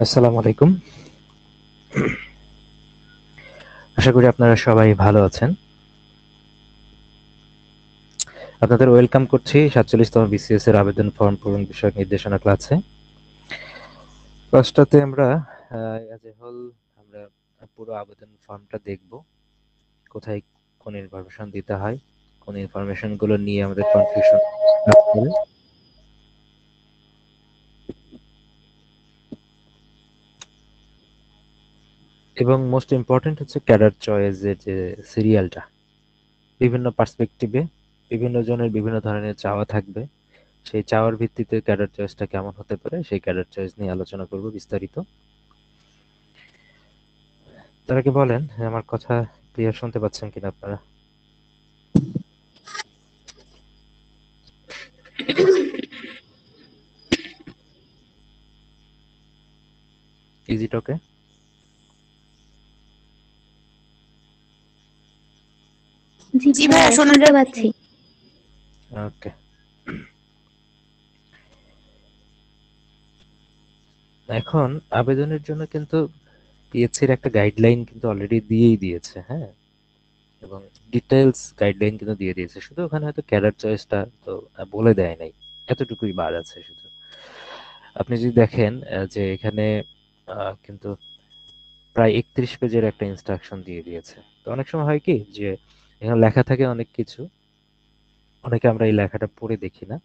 আসসালামু আলাইকুম। আশা করি আপনারা সবাই ভালো আছেন। আপনাদের ওয়েলকাম করছি ৪৭তম বিসিএস এর আবেদন ফর্ম পূরণ বিষয়ক নির্দেশনা ক্লাসে। ক্লাসটাতে আমরা অ্যাজ এ হোল আমরা পুরো আবেদন ফর্মটা দেখব, কোথায় কোন ইনফরমেশন দিতে হয়, কোন ইনফরমেশন গুলো নিয়ে আমাদের কনফিউশন কাজ করে, এবং মোস্ট ইম্পর্টেন্ট হচ্ছে ক্যাডার চয়েসের যে সিরিয়ালটা, বিভিন্ন পার্সপেক্টিভে বিভিন্ন জনের বিভিন্ন ধরনের চাওয়া থাকবে। সেই চাওয়ার ভিত্তিতে ক্যাডার চয়েসটা কেমন হতে পারে সেই ক্যাডার চয়েস নিয়ে আলোচনা করব বিস্তারিত। তার আগে বলেন, আমার কথা ক্লিয়ার শুনতে পাচ্ছেন কিনা আপনারা? ইজ ইট ওকে? জি ভাইয়া, শোনা শুনতে যাচ্ছে। পাচ্ছি। ওকে। এখন আবেদনের জন্য কিন্তু পিএসসির একটা গাইডলাইন কিন্তু অলরেডি দিয়েই দিয়েছে, হ্যাঁ, এবং ডিটেলস গাইডলাইন কিন্তু দিয়ে দিয়েছে। শুধু ওখানে হয়তো ক্যাডার চয়েসটা তো বলে দেয় নাই, এতটুকুই বাদ আছে শুধু। আপনি যদি দেখেন যে এখানে কিন্তু প্রায় ৩১ পেজের একটা ইনস্ট্রাকশন দিয়ে দিয়েছে। তো অনেক সময় হয় কি যে এখানে লেখা থাকে অনেক কিছু, অনেকে আমরা এই লেখাটা পড়ে দেখি না,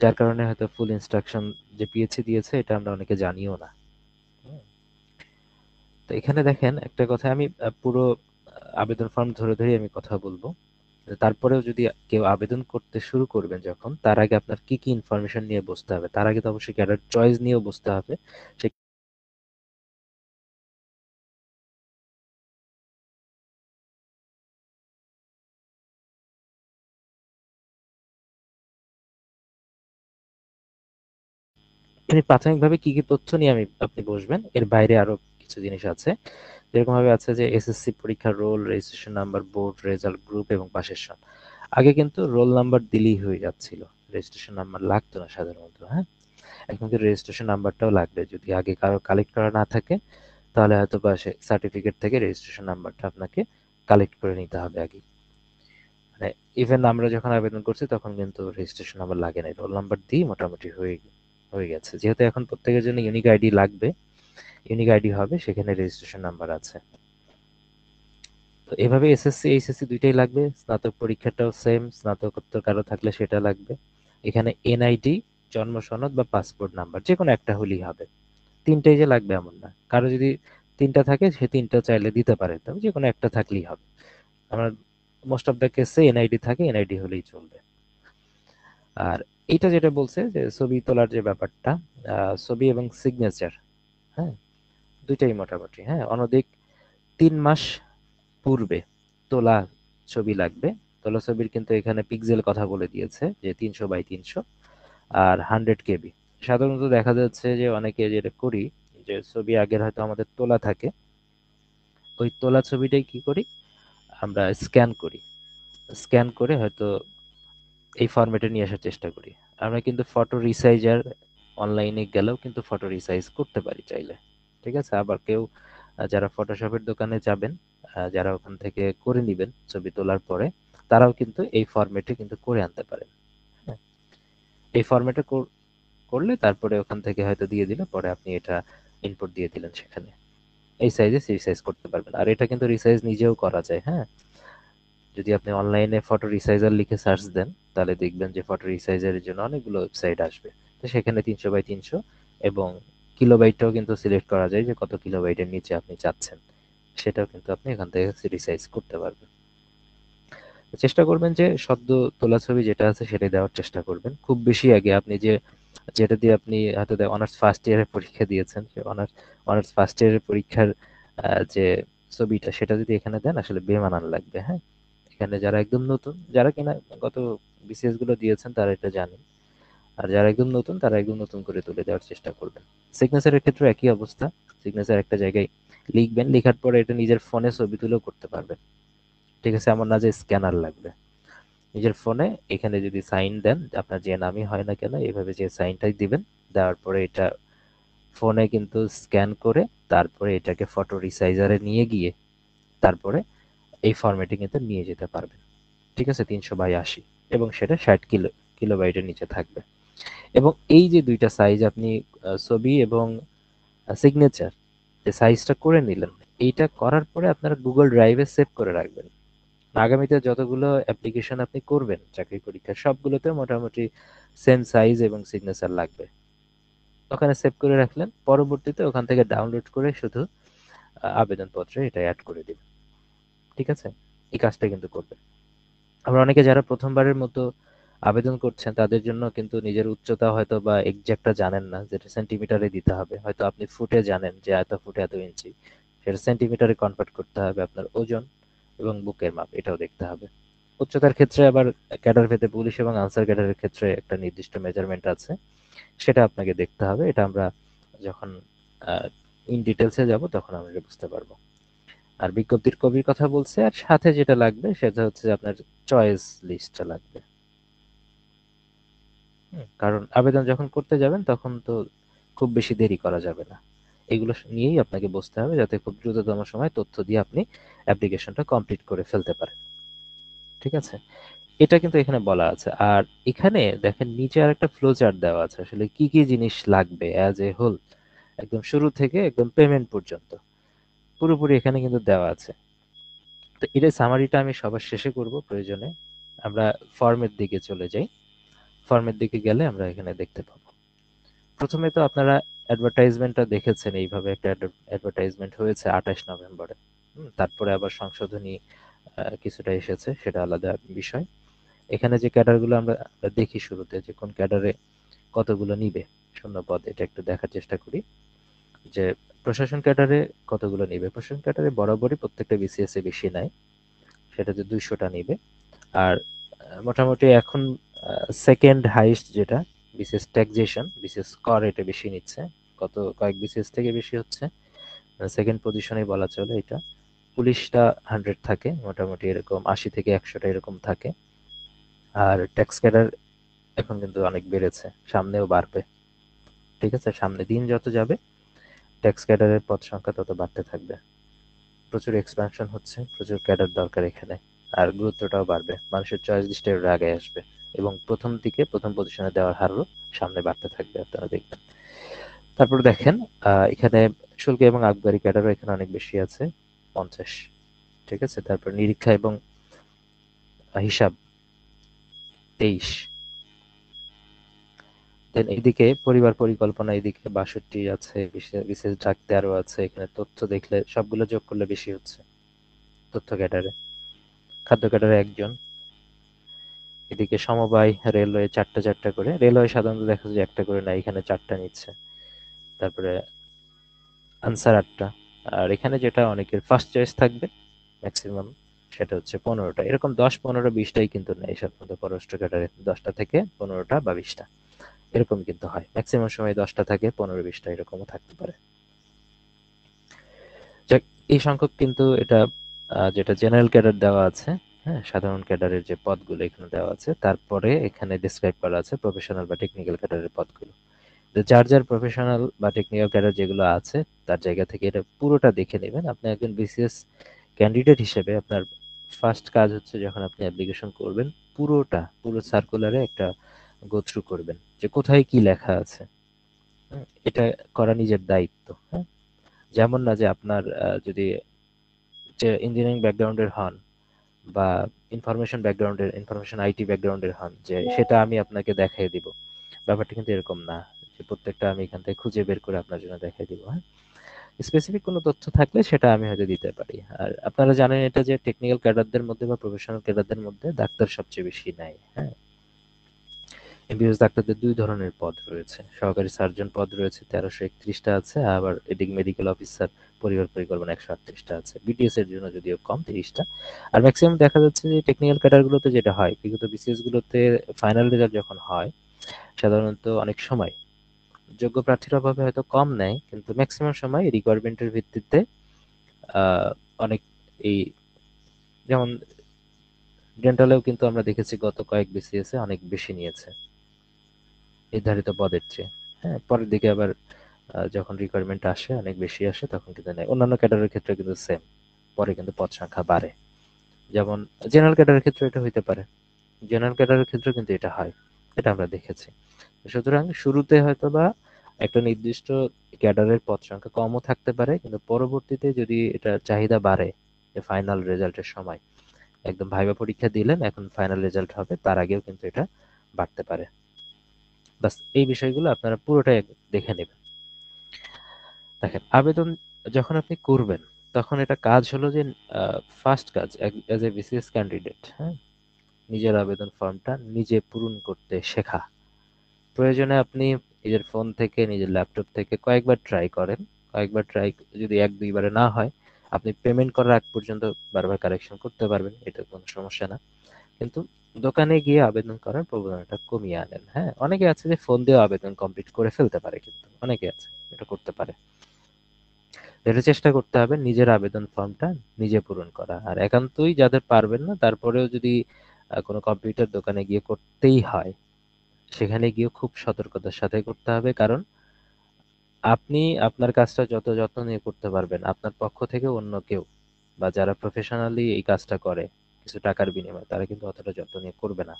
যার কারণে হয়তো ফুল ইনস্ট্রাকশন যে পিএসসি দিয়েছে এটা আমরা অনেকে জানিও না। হুম। তো এখানে দেখেন একটা কথা, আমি পুরো আবেদন ফর্ম ধরে ধরে আমি কথা বলবো। তারপরেও যদি কেউ আবেদন করতে শুরু করবেন, যখন তার আগে আপনার কি কি ইনফরমেশন নিয়ে বসতে হবে, তার আগে তো অবশ্যই ক্যাডার চয়েস নিয়েও বসতে হবে। সে আপনি প্রাথমিকভাবে কি কি তথ্য নিয়ে আপনি বসবেন, এর বাইরে আরো কিছু জিনিস আছে। যেরকম ভাবে আছে যে এসএসসি পরীক্ষার roll, registration number, board result, group এবং পাশের সন। আগে কিন্তু রোল নাম্বার দিলেই হয়ে যাচ্ছিল, রেজিস্ট্রেশন নাম্বার লাগতো না সাধারণত, হ্যাঁ। এখন কিন্তু রেজিস্ট্রেশন নাম্বারটাও লাগবে, যদি আগে কারো কালেক্ট করা না থাকে তাহলে হয়তো বা সে সার্টিফিকেট থেকে রেজিস্ট্রেশন নাম্বারটা আপনাকে কালেক্ট করে নিতে হবে আগে। মানে ইভেন আমরা যখন আবেদন করছি তখন কিন্তু রেজিস্ট্রেশন নাম্বার লাগে না, রোল নাম্বার দিয়ে মোটামুটি হয়ে হয়ে গেছে। যেহেতু এখন প্রত্যেকের জন্য ইউনিক আইডি লাগবে, ইউনিক আইডি হবে, সেখানে রেজিস্ট্রেশন নাম্বার আছে। তো এভাবে এসএসসি এইচএসসি দুইটাই লাগবে, স্নাতক পরীক্ষাটাও সেম, স্নাতকোত্তর কারো থাকলে সেটা লাগবে। এখানে এনআইডি, জন্ম সনদ বা পাসপোর্ট নাম্বার যে কোনো একটা হলেই হবে। তিনটাই যে লাগবে এমন না, কারো যদি তিনটা থাকে সে তিনটা চাইলে দিতে পারে, তবে যে কোনো একটা থাকলেই হবে। আমরা মোস্ট অফ দ্য কেসে এনআইডি থাকে, এনআইডি হলেই চলবে। আর এইটা যেটা বলছে যে ছবি তোলার যে ব্যাপারটা, ছবি এবং সিগনেচার, হ্যাঁ, দুইটাই মোটামুটি, হ্যাঁ, অনধিক ৩ মাস পূর্বে তোলা ছবি লাগবে। তোলা ছবির কিন্তু এখানে পিক্সেল কথা বলে দিয়েছে যে ৩০০ বাই ৩০০ আর 100 KB। সাধারণত দেখা যাচ্ছে যে অনেকে যেটা করি, যে ছবি আগের হয়তো আমাদের তোলা থাকে, ওই তোলা ছবিটাই কি করি আমরা, স্ক্যান করি, স্ক্যান করে হয়তো এই ফরম্যাটে নিয়ে আসার চেষ্টা করি। আমরা কিন্তু ফটো রিসাইজার অনলাইনে গেলেও কিন্তু ফটো রিসাইজ করতে পারি চাইলে, ঠিক আছে। আবার কেউ যারা ফটোশপের দোকানে যাবেন, যারা ওখান থেকে করে নিবেন ছবি তোলার পরে, তারাও কিন্তু এই ফরম্যাটে কিন্তু করে আনতে পারেন, হ্যাঁ। এই ফরম্যাটে করলে তারপরে ওখান থেকে হয়তো দিয়ে দিলে পরে আপনি এটা ইনপুট দিয়ে দিলেন সেখানে, এই সাইজে রিসাইজ করতে পারবেন। আর এটা কিন্তু রিসাইজ নিজেও করা যায়, হ্যাঁ। যদি আপনি অনলাইনে ফটো রিসাইজার লিখে সার্চ দেন তাহলে দেখবেন যে ফটো রিসাইজারের জন্য অনেকগুলো ওয়েবসাইট আসবে। তো সেখানে ৩০০ বাই ৩০০ এবং কিলোবাইটটাও কিন্তু সিলেক্ট করা যায় যে কত কিলোবাইটের নিচে আপনি চাচ্ছেন, সেটাও কিন্তু আপনি এখান থেকে রিসাইজ করতে পারবেন। চেষ্টা করবেন যে সদ্য তোলা ছবি যেটা আছে সেটাই দেওয়ার চেষ্টা করবেন। খুব বেশি আগে আপনি যেটা দিয়ে আপনি হয়তো অনার্স ফার্স্ট ইয়ারের পরীক্ষা দিয়েছেন, সে অনার্স অনার্স ফার্স্ট ইয়ারের পরীক্ষার যে ছবিটা সেটা যদি এখানে দেন আসলে বেমানান লাগবে, হ্যাঁ। এখানে যারা একদম নতুন, যারা কিনা গত বিসিএস গুলো দিয়েছেন তারা এটা জানেন, আর যারা একদম নতুন তারা একদম নতুন করে তুলে দেওয়ার চেষ্টা করবেন। সিগনেচারের ক্ষেত্রে একই অবস্থা, সিগনেচার একটা জায়গায় লিখবেন, লেখার পরে এটা নিজের ফোনে ছবি তুলেও করতে পারবেন, ঠিক আছে। এমন না যে স্ক্যানার লাগবে, নিজের ফোনে এখানে যদি সাইন দেন, আপনার যে নামই হয় না কেন এইভাবে যে সাইনটাই দিবেন, দেওয়ার পরে এটা ফোনে কিন্তু স্ক্যান করে তারপরে এটাকে ফটো রিসাইজারে নিয়ে গিয়ে তারপরে এই ফরম্যাটে কিন্তু নিয়ে যেতে পারবেন। ঠিক আছে, 300/80, এবং সেটা 60 কিলোবাইটের নিচে থাকবে। এবং এই যে দুইটা সাইজ আপনি ছবি এবং সিগনেচার যে সাইজটা করে নিলেন, এইটা করার পরে আপনারা গুগল ড্রাইভে সেভ করে রাখবেন। আগামীতে যতগুলো অ্যাপ্লিকেশন আপনি করবেন চাকরি পরীক্ষার, সবগুলোতে মোটামুটি সেম সাইজ এবং সিগনেচার লাগবে। ওখানে সেভ করে রাখলেন, পরবর্তীতে ওখান থেকে ডাউনলোড করে শুধু আবেদনপত্রে এটা অ্যাড করে দিবেন। ঠিক আছে, এই কাজটা কিন্তু করবেন। আবার অনেকে যারা প্রথমবারের মতো আবেদন করছেন তাদের জন্য কিন্তু নিজের উচ্চতা হয়তো বা এক্সাক্টটা জানেন না, যেটা সেন্টিমিটারে দিতে হবে। হয়তো আপনি ফুটে জানেন যে এত ফুটে এত ইঞ্চি, সেটা সেন্টিমিটারে কনভার্ট করতে হবে। আপনার ওজন এবং বুকের মাপ এটাও দেখতে হবে। উচ্চতার ক্ষেত্রে আবার ক্যাডার ভেদে পুলিশ এবং আনসার ক্যাডারের ক্ষেত্রে একটা নির্দিষ্ট মেজারমেন্ট আছে, সেটা আপনাকে দেখতে হবে। এটা আমরা যখন ইন ডিটেলসে যাব তখন আমরা এটা বুঝতে পারবো। আর বিজ্ঞপ্তির কপির কথা বলছে, আর সাথে যেটা লাগবে সেটা হচ্ছে যে আপনার চয়েস লিস্টটা লাগবে। কারণ আবেদন যখন করতে যাবেন তখন তো খুব বেশি দেরি করা যাবে না। এগুলো নিয়েই আপনাকে বসতে হবে, যাতে খুব দ্রুততম সময় তথ্য দিয়ে আপনি অ্যাপ্লিকেশনটা কমপ্লিট করে ফেলতে পারেন। ঠিক আছে, এটা কিন্তু এখানে বলা আছে। আর এখানে দেখেন নিচে আর একটা ফ্লো চার্ট দেওয়া আছে, আসলে কি কি জিনিস লাগবে অ্যাজ এ হোল, একদম শুরু থেকে একদম পেমেন্ট পর্যন্ত পুরোপুরি এখানে কিন্তু দেওয়া আছে। তো এটার সামারিটা আমি সবার শেষে করব প্রয়োজনে। আমরা ফর্মের দিকে চলে যাই। ফর্মের দিকে গেলে আমরা এখানে দেখতে পাবো। প্রথমে তো আপনারা অ্যাডভার্টাইজমেন্টটা দেখেছেন, এইভাবে একটা অ্যাডভার্টাইজমেন্ট হয়েছে 28 নভেম্বরে। তারপরে আবার সংশোধনী কিছুটা এসেছে, সেটা আলাদা বিষয়। এখানে যে ক্যাডারগুলো আমরা দেখি শুরুতে, যে কোন ক্যাডারে কতগুলো নিবে শূন্য পদ, এটা একটু দেখার চেষ্টা করি। যে প্রশাসন ক্যাডারে কতগুলো নিবে। প্রশাসন ক্যাডারে বরাবরই প্রত্যেকটা বিসিএস এ বেশি নেয়, সেটাতে 200টা নিবে। আর মোটামুটি এখন সেকেন্ড হাইস্ট যেটা বিসিএস ট্যাক্সেশন, বিসিএস কর, এটা বেশি নিচ্ছে। গত কয়েক বিসিএস থেকে বেশি হচ্ছে, সেকেন্ড পজিশনে বলা চলে এটা। পুলিশটা 100 থাকে, মোটামুটি এরকম 80 থেকে 100টা এরকম থাকে। আর ট্যাক্স ক্যাডার এখন কিন্তু অনেক বেড়েছে, সামনেও বাড়বে। ঠিক আছে, সামনে দিন যত যাবে ট্যাক্স ক্যাডারের পদ সংখ্যা তত বাড়তে থাকবে। প্রচুর এক্সপ্যানশন হচ্ছে, প্রচুর ক্যাডার দরকার এখানে। আর গুরুত্বটাও বাড়বে, মানুষের চয়েস লিস্টে ওরা আগে আসবে, এবং প্রথম দিকে প্রথম পজিশনে দেওয়ার হারও সামনে বাড়তে থাকবে, আপনারা দেখবেন। তারপর দেখেন এখানে শুল্ক এবং আবগারি ক্যাডারও এখানে অনেক বেশি আছে, 50। ঠিক আছে, তারপর নিরীক্ষা এবং হিসাব 23। দেন এদিকে পরিবার পরিকল্পনা, এদিকে 62 আছে, বিশেষ ডাক 13 আছে। এখানে তথ্য দেখলে সবগুলো যোগ করলে বেশি হচ্ছে তথ্য ক্যাডারে। খাদ্য ক্যাডারে একজন। এদিকে সমবায় রেলওয়ে 4টা 4টা করে, রেলওয়ে সাধারণত দেখা যায় একটা করে, না এখানে 4টা নিচ্ছে। তারপরে আনসার 8টা। আর এখানে যেটা অনেকের ফার্স্ট চয়েস থাকবে ম্যাক্সিমাম, সেটা হচ্ছে 15টা। এরকম 10 15 20টাই কিন্তু নেই সাধারণত পররাষ্ট্র ক্যাডারে, 10টা থেকে 15টা বা 20টা এরকম কিন্তু হয়। ম্যাক্সিমাম সময় 10টা থাকে, 15 20টা এরকমও থাকতে পারে। যাক, এই সংখ্যক কিন্তু এটা যেটা জেনারেল ক্যাডার দেওয়া আছে, হ্যাঁ, সাধারণ ক্যাডারের যে পদগুলো এখানে দেওয়া আছে, তারপরে এখানে ডিসক্রাইব করা আছে প্রফেশনাল বা টেকনিক্যাল ক্যাডারের পদগুলো। তো যার যার প্রফেশনাল বা টেকনিক্যাল ক্যাডার যেগুলো আছে তার জায়গা থেকে এটা পুরোটা দেখে নেবেন। আপনি একজন বিসিএস ক্যান্ডিডেট হিসেবে আপনার ফার্স্ট কাজ হচ্ছে, যখন আপনি অ্যাপ্লিকেশন করবেন, পুরো সার্কুলারে একটা গো থ্রু করবেন যে কোথায় কি লেখা আছে। এটা করা নিজের দায়িত্ব। হ্যাঁ, যেমন না যে আপনার যদি যে ইঞ্জিনিয়ারিং ব্যাকগ্রাউন্ডের হন বা ইনফরমেশন আইটি ব্যাকগ্রাউন্ডের হন, যে সেটা আমি আপনাকে দেখাই দিব, ব্যাপারটা কিন্তু এরকম না যে প্রত্যেকটা আমি এখান থেকে খুঁজে বের করে আপনার জন্য দেখাই দিব। হ্যাঁ, স্পেসিফিক কোনো তথ্য থাকলে সেটা আমি হয়তো দিতে পারি। আর আপনারা জানেন এটা যে টেকনিক্যাল ক্যাডারদের মধ্যে বা প্রফেশনাল ক্যাডারদের মধ্যে ডাক্তার সবচেয়ে বেশি নেয়। হ্যাঁ, এমবিবিএস ডাক্তারদের দুই ধরনের পদ রয়েছে। সহকারী সার্জন পদ রয়েছে 1331টা আছে, আবার এদিক মেডিকেল অফিসার পরিবার পরিকল্পনা 138টা আছে। বিটিএস এর জন্য যদিও কম, 30টা। আর ম্যাক্সিমাম দেখা যাচ্ছে যে টেকনিক্যাল ক্যাডারগুলোতে যেটা হয়, বিগত বিসিএস গুলোতে ফাইনাল রেজাল্ট যখন হয়, সাধারণত অনেক সময় যোগ্য প্রার্থীর অভাবে হয়তো কম নেয়, কিন্তু ম্যাক্সিমাম সময় রিকোয়ারমেন্টের ভিত্তিতে আহ, অনেক এই, যেমন ডেন্টালেও কিন্তু আমরা দেখেছি গত কয়েক বিসিএস এ অনেক বেশি নিয়েছে নির্ধারিত পদের চেয়ে। হ্যাঁ, পরের দিকে আবার যখন রিকোয়ারমেন্ট আসে, অনেক বেশি আসে, তখন কিন্তু নেয়। অন্যান্য ক্যাডারের ক্ষেত্রে কিন্তু সেম, পরে কিন্তু পদ সংখ্যা বাড়ে। যেমন জেনারেল ক্যাডারের ক্ষেত্রে এটা হইতে পারে, জেনারেল ক্যাডারের ক্ষেত্রে কিন্তু এটা হয়, এটা আমরা দেখেছি। সুতরাং শুরুতে হয়তোবা একটা নির্দিষ্ট ক্যাডারের পদ সংখ্যা কমও থাকতে পারে, কিন্তু পরবর্তীতে যদি এটা চাহিদা বাড়ে, যে ফাইনাল রেজাল্টের সময় একদম ভাইবা পরীক্ষা দিলেন, এখন ফাইনাল রেজাল্ট হবে, তার আগেও কিন্তু এটা বাড়তে পারে। বাস এই বিষয়গুলো আপনারা পুরোটাই দেখে নেবেন। দেখেন, আবেদন যখন আপনি করবেন, তখন এটা কাজ হলো যে ফার্স্ট কাজ অ্যাজ এ বিসিএস ক্যান্ডিডেট, হ্যাঁ, নিজের আবেদন ফর্মটা নিজে পূরণ করতে শেখা। প্রয়োজনে আপনি নিজের ফোন থেকে, নিজের ল্যাপটপ থেকে কয়েকবার ট্রাই করেন। কয়েকবার ট্রাই, যদি এক দুইবারে না হয়, আপনি পেমেন্ট করার আগ পর্যন্ত বারবার কারেকশন করতে পারবেন, এটা কোনো সমস্যা না। কিন্তু দোকানে গিয়ে আবেদন করার প্রবণতা কমিয়ে আনেন। হ্যাঁ, অনেকে আছে যে ফোন দিয়ে আবেদন কমপ্লিট করে ফেলতে পারে, কিন্তু অনেকে আছে এটা করতে পারে। এটা চেষ্টা করতে হবে নিজের আবেদন ফর্মটা নিজে পূরণ করা। আর একান্তই যাদের পারবেন না, তারপরেও যদি কোনো কম্পিউটার দোকানে গিয়ে করতেই হয়, সেখানে গিয়ে খুব সতর্কতার সাথে করতে হবে। কারণ আপনি আপনার কাজটা যত যত্ন নিয়ে করতে পারবেন, আপনার পক্ষ থেকে অন্য কেউ বা যারা প্রফেশনালি এই কাজটা করে কিছু টাকার বিনিময়ে, তারা কিন্তু অতটা যত্ন নিয়ে করবে না।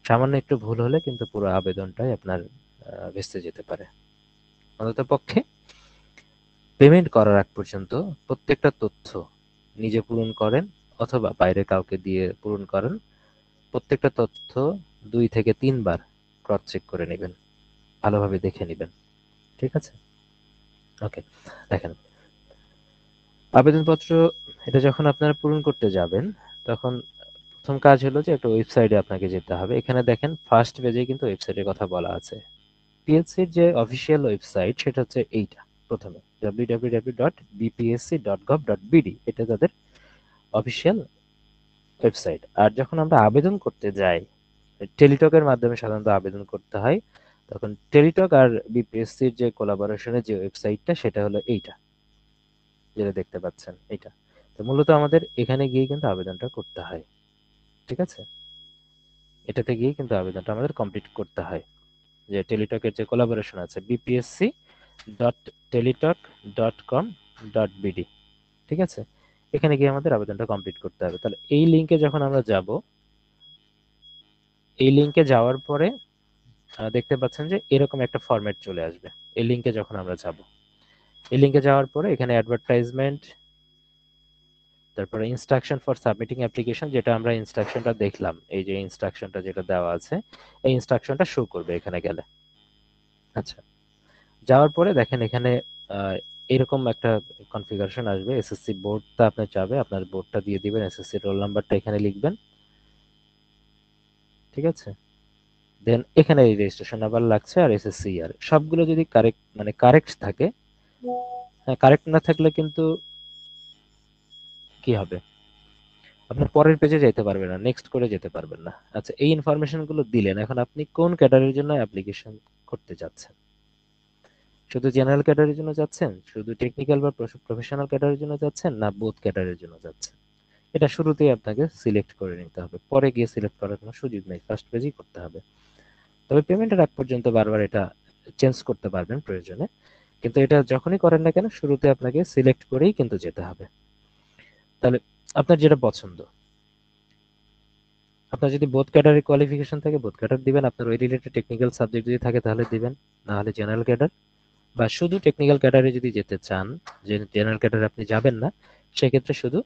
সামান্য একটু ভুল হলে কিন্তু পুরো আবেদনটাই আপনার ভেস্তে যেতে পারে। অন্ততপক্ষে পেমেন্ট করার আগ পর্যন্ত প্রত্যেকটা তথ্য নিজে পূরণ করেন, অথবা বাইরে কাউকে দিয়ে পূরণ করেন। প্রত্যেকটা তথ্য ২ থেকে ৩ বার ক্রস চেক করে নেবেন, ভালোভাবে দেখে নিবেন। ঠিক আছে? ওকে। দেখেন, আবেদনপত্র এটা যখন আপনারা পূরণ করতে যাবেন, তখন প্রথম কাজ হলো যে একটা ওয়েবসাইটে আপনাকে যেতে হবে। এখানে দেখেন ফার্স্ট পেজে কিন্তু ওয়েবসাইটের কথা বলা আছে। পিএসসির যে অফিসিয়াল ওয়েবসাইট সেটা হচ্ছে এইটা, প্রথমে www.bpsc.gov.bd, এটা তাদের অফিসিয়াল ওয়েবসাইট। আর যখন আমরা আবেদন করতে যাই, টেলিটকের মাধ্যমে সাধারণত আবেদন করতে হয়, তখন টেলিটক আর বিপিএসসির যে কোলাবোরেশনের যে ওয়েবসাইটটা, সেটা হলো এইটা, যেটা দেখতে পাচ্ছেন এইটা। তো মূলত আমাদের এখানে গিয়ে কিন্তু আবেদনটা করতে হয়। ঠিক আছে? এটাতে গিয়ে কিন্তু আবেদনটা আমাদের কমপ্লিট করতে হয়। যে টেলিটকের যে কোলাবোরেশন আছে, bpsc.teletalk.com.bd, ঠিক আছে? এখানে গিয়ে আমাদের আবেদনটা কমপ্লিট করতে হবে। তাহলে এই লিঙ্কে যখন আমরা যাব, এই লিঙ্কে যাওয়ার পরে দেখতে পাচ্ছেন যে এরকম একটা ফরম্যাট চলে আসবে। এই লিঙ্কে যখন আমরা যাব, এই লিঙ্কে যাওয়ার পরে এখানে অ্যাডভার্টাইজমেন্ট, তারপরে ইনস্ট্রাকশন ফর সাবমিটিং অ্যাপ্লিকেশন, যেটা আমরা ইনস্ট্রাকশনটা দেখলাম, এই যে ইনস্ট্রাকশনটা যেটা দেওয়া আছে, এই ইনস্ট্রাকশনটা শো করবে এখানে গেলে। আচ্ছা, যাওয়ার পরে দেখেন এখানে আহ, এরকম একটা কনফিগারেশন আসবে। এসএসসি বোর্ডটা আপনি চাবে, আপনার বোর্ডটা দিয়ে দিবেন, এসএসসি রোল নাম্বারটা এখানে লিখবেন। ঠিক আছে? দেন এখানে এই রেজিস্ট্রেশন নাম্বার লাগছে, আর এসএসসি ইয়ার, সবগুলো যদি কারেক্ট, মানে কারেক্ট থাকে। হ্যাঁ, কারেক্ট না থাকলে কিন্তু কি হবে, আপনি পরের পেজে যেতে পারবেন না, নেক্সট করে যেতে পারবেন না। আচ্ছা, এই ইনফরমেশন গুলো দিলেন, এখন আপনি কোন ক্যাডারের জন্য অ্যাপ্লিকেশন করতে যাচ্ছেন? শুধু জেনারেল ক্যাডারের জন্য যাচ্ছেন, শুধু টেকনিক্যাল বা প্রফেশনাল ক্যাডারের জন্য যাচ্ছেন, না বোথ ক্যাডারের জন্য যাচ্ছেন? এটা শুরুতেই আপনাকে সিলেক্ট করে নিতে হবে, পরে গিয়ে সিলেক্ট করার কোনো সুযোগ নেই, ফার্স্ট পেজেই করতে হবে। তবে পেমেন্টের আগ পর্যন্ত বারবার এটা চেঞ্জ করতে পারবেন প্রয়োজনে, কিন্তু এটা যখনই করেন না কেন, শুরুতে আপনাকে সিলেক্ট করেই কিন্তু যেতে হবে। তাহলে আপনার যেটা পছন্দ, আপনার যদি বোথ ক্যাডারে কোয়ালিফিকেশন থাকে বোথ ক্যাডার দিবেন, আপনার ওই রিলেটেড টেকনিক্যাল সাবজেক্ট যদি থাকে তাহলে দিবেন, না হলে জেনারেল ক্যাডার। বা শুধু টেকনিক্যাল ক্যাডারে যদি যেতে চান, যে জেনারেল ক্যাডারে আপনি যাবেন না, সেক্ষেত্রে শুধু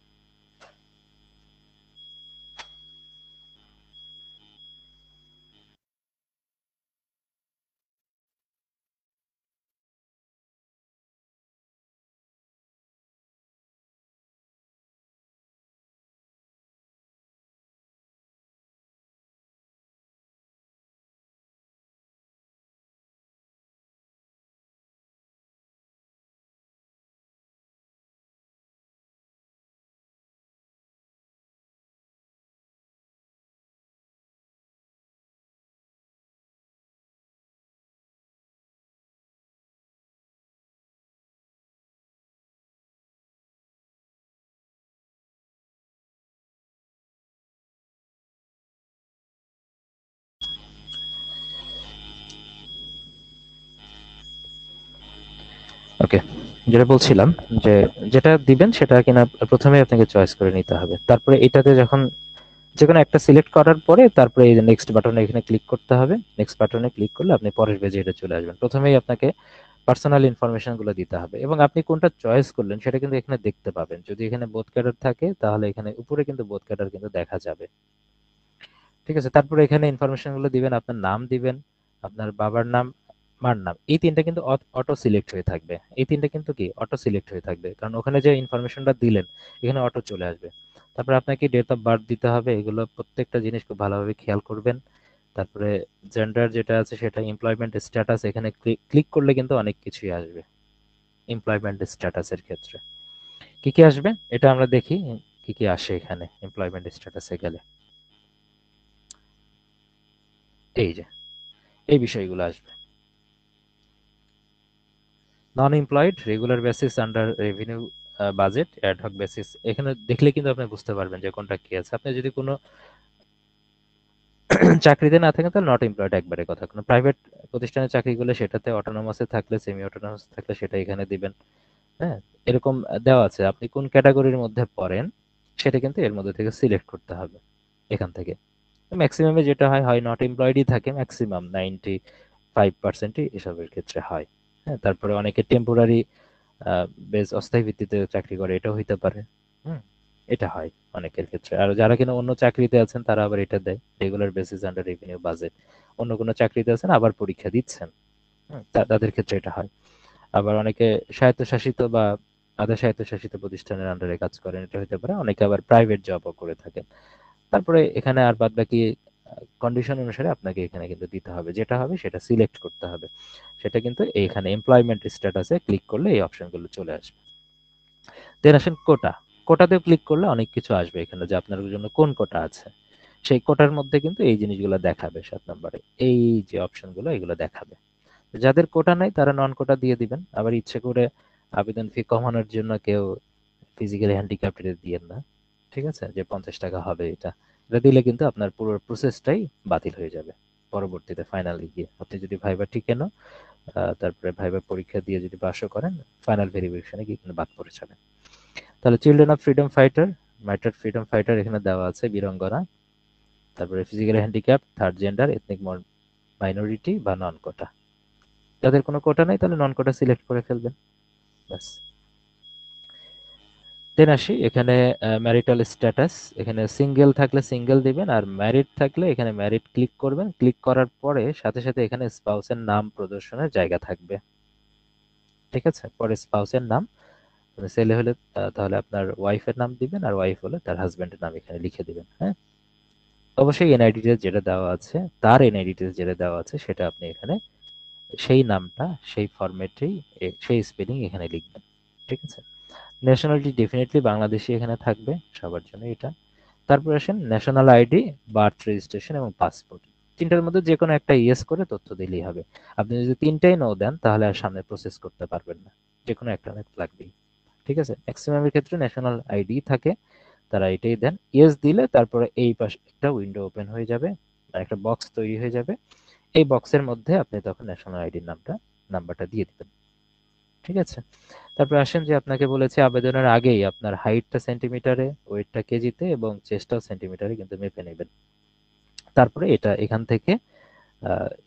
ওকে, যেটা বলছিলাম যে যেটা দিবেন সেটা কিনা প্রথমে আপনাকে চয়েস করে নিতে হবে। তারপরে এটাতে যখন যেকোনো একটা সিলেক্ট করার পরে তারপরে এই যে নেক্সট বাটনে এখানে ক্লিক করতে হবে। নেক্সট বাটনে ক্লিক করলে আপনি পরের পেজে এটা চলে আসবেন। প্রথমেই আপনাকে পার্সোনাল ইনফরমেশন গুলো দিতে হবে এবং আপনি কোনটা চয়েস করলেন সেটা কিন্তু এখানে দেখতে পাবেন। যদি এখানে বোথ ক্যাডার থাকে তাহলে এখানে উপরে কিন্তু বোথ ক্যাডার কিন্তু দেখা যাবে। ঠিক আছে, তারপরে এখানে ইনফরমেশন গুলো দিবেন, আপনার নাম দিবেন, আপনার বাবার নাম, মার নাম, এই তিনটা কিন্তু অটো সিলেক্ট হয়ে থাকবে। এই তিনটা কিন্তু কি অটো সিলেক্ট হয়ে থাকবে, কারণ ওখানে যে ইনফরমেশনটা দিলেন এখানে অটো চলে আসবে। তারপরে আপনাকে ডেট অফ বার্থ দিতে হবে, এগুলো প্রত্যেকটা জিনিস খুব ভালোভাবে খেয়াল করবেন। তারপরে জেন্ডার যেটা আছে সেটা, এমপ্লয়মেন্ট স্ট্যাটাস, এখানে ক্লিক করলে কিন্তু অনেক কিছুই আসবে এমপ্লয়মেন্ট স্ট্যাটাসের ক্ষেত্রে। কি কি আসবে এটা আমরা দেখি, কি কি আসে এখানে এমপ্লয়মেন্ট স্ট্যাটাসে গেলে। এই যে এই বিষয়গুলো আসবে, non employed, regular basis, under revenue, budget, ad hoc basis. এখানে দেখলে কিন্তু আপনি বুঝতে পারবেন যে কোনটা কি আছে। আপনি যদি কোনো চাকরিতে না থাকেন তাহলে নট এমপ্লয়েড একবারে কথা। কোনো প্রাইভেট প্রতিষ্ঠানে চাকরি করলে সেটাতে অটোনমাসে থাকলে, সেমি অটোনমাস থাকলে সেটা এখানে দিবেন। হ্যাঁ, এরকম দেওয়া আছে। আপনি কোন ক্যাটাগরির মধ্যে পড়েন সেটা কিন্তু এর মধ্যে থেকে সিলেক্ট করতে হবে এখান থেকে। ম্যাক্সিমামে যেটা হয়, হয় নট এমপ্লয়েডই থাকে, ম্যাক্সিমাম 95% এসবের ক্ষেত্রে হয়। হ্যাঁ, তারপরে অনেকে টেম্পোরারি বেশ অস্থায়ী ভিত্তিতে চাকরি করে, এটাও হইতে পারে। হুম, এটা হয় অনেকের ক্ষেত্রে। আর যারা কিনা অন্য চাকরিতে আছেন তারা আবার এটা দেয়, regular basis, under revenue, budget. অন্য কোনো চাকরিতে আছেন আবার পরীক্ষা দিচ্ছেন, তাদের ক্ষেত্রে এটা হয়। আবার অনেকে স্বায়ত্তশাসিত বা আধা স্বায়ত্তশাসিত প্রতিষ্ঠানের আন্ডারে কাজ করেন, এটা হতে পারে। অনেকে আবার প্রাইভেট জবও করে থাকেন। তারপরে এখানে আর বাদ বাকি কন্ডিশন অনুসারে আপনাকে এখানে কিন্তু দিতে হবে, যেটা হবে সেটা সিলেক্ট করতে হবে। সেটা কিন্তু এখানে এমপ্লয়মেন্ট স্ট্যাটাসে ক্লিক করলে এই অপশনগুলো চলে আসবে। দেন আসেন কোটা। কোটাতে ক্লিক করলে অনেক কিছু আসবে এখানে, যে আপনার জন্য কোন কোটা আছে। সেই কোটার মধ্যে কিন্তু এই জিনিসগুলো দেখাবে 7 নম্বরে, এই যে অপশনগুলো এগুলো দেখাবে। যাদের কোটা নাই তারা নন কোটা দিয়ে দিবেন। আবার ইচ্ছে করে আবেদন ফি কমানোর জন্য কেউ ফিজিক্যালি হ্যান্ডিক্যাপ্টেড দিয়েন না। ঠিক আছে, যে 50 টাকা হবে এটা, এটা দিলে কিন্তু আপনার পুরো প্রসেসটাই বাতিল হয়ে যাবে। পরবর্তীতে ফাইনালি গিয়ে আপনি যদি ভাইবা ঠিকেন, তারপরে ভাইবা পরীক্ষা দিয়ে যদি পাশও করেন, ফাইনাল ভেরিফিকেশনে গিয়ে কিন্তু বাদ পড়ে যাবে। তাহলে children of freedom fighter, mightier freedom fighter এখানে দেওয়া আছে, বীরঙ্গনা। তারপরে physically handicap, third gender, ethnic minority বা নন কোটা। যাদের কোনো কোটা নেই তাহলে নন কোটা সিলেক্ট করে ফেলবেন, ব্যাস। দেন আসি এখানে ম্যারিটাল স্ট্যাটাস। এখানে সিঙ্গেল থাকলে সিঙ্গেল দিবেন, আর ম্যারিড থাকলে এখানে ম্যারিড ক্লিক করবেন। ক্লিক করার পরে সাথে সাথে এখানে স্পাউসের নাম প্রদর্শনের জায়গা থাকবে। ঠিক আছে, পরে স্পাউসের নাম, মানে ছেলে হলে তাহলে আপনার ওয়াইফের নাম দিবেন, আর ওয়াইফ হলে তার হাজবেন্ডের নাম এখানে লিখে দিবেন। হ্যাঁ, অবশ্যই এনআইডি যেটা দেওয়া আছে, তার এনআইডি যেটা দেওয়া আছে সেটা আপনি এখানে সেই নামটা সেই ফরম্যাটেই সেই স্পেলিং এখানে লিখবেন। ঠিক আছে, ন্যাশনালিটি ডেফিনেটলি বাংলাদেশি এখানে থাকবে সবার জন্য এটা। তারপর আসেন ন্যাশনাল আইডি, বার্থ রেজিস্ট্রেশন এবং পাসপোর্ট। তিনটার মধ্যে যে কোনো একটা ইয়েস করে তথ্য দিলেই হবে। আপনি যদি তিনটাই নো দেন তাহলে আর সামনে প্রসেস করতে পারবেন না, যে কোনো একটা লাগবেই। ঠিক আছে, ম্যাক্সিমামের ক্ষেত্রে ন্যাশনাল আইডি থাকে, তারা এটাই দেন। ইয়েস দিলে তারপরে এই পাশে একটা উইন্ডো ওপেন হয়ে যাবে, আর একটা বক্স তৈরি হয়ে যাবে। এই বক্সের মধ্যে আপনি তখন ন্যাশনাল আইডির নাম্বারটা দিয়ে দিবেন। ঠিক আছে, তারপর আসেন যে আপনাকে বলেছে আবেদনের আগেই আপনার হাইটটা সেন্টিমিটারে, ওয়েটটা কেজিতে এবং চেস্টটাও সেন্টিমিটারে কিন্তু মেপে নেবেন। তারপরে এটা এখান থেকে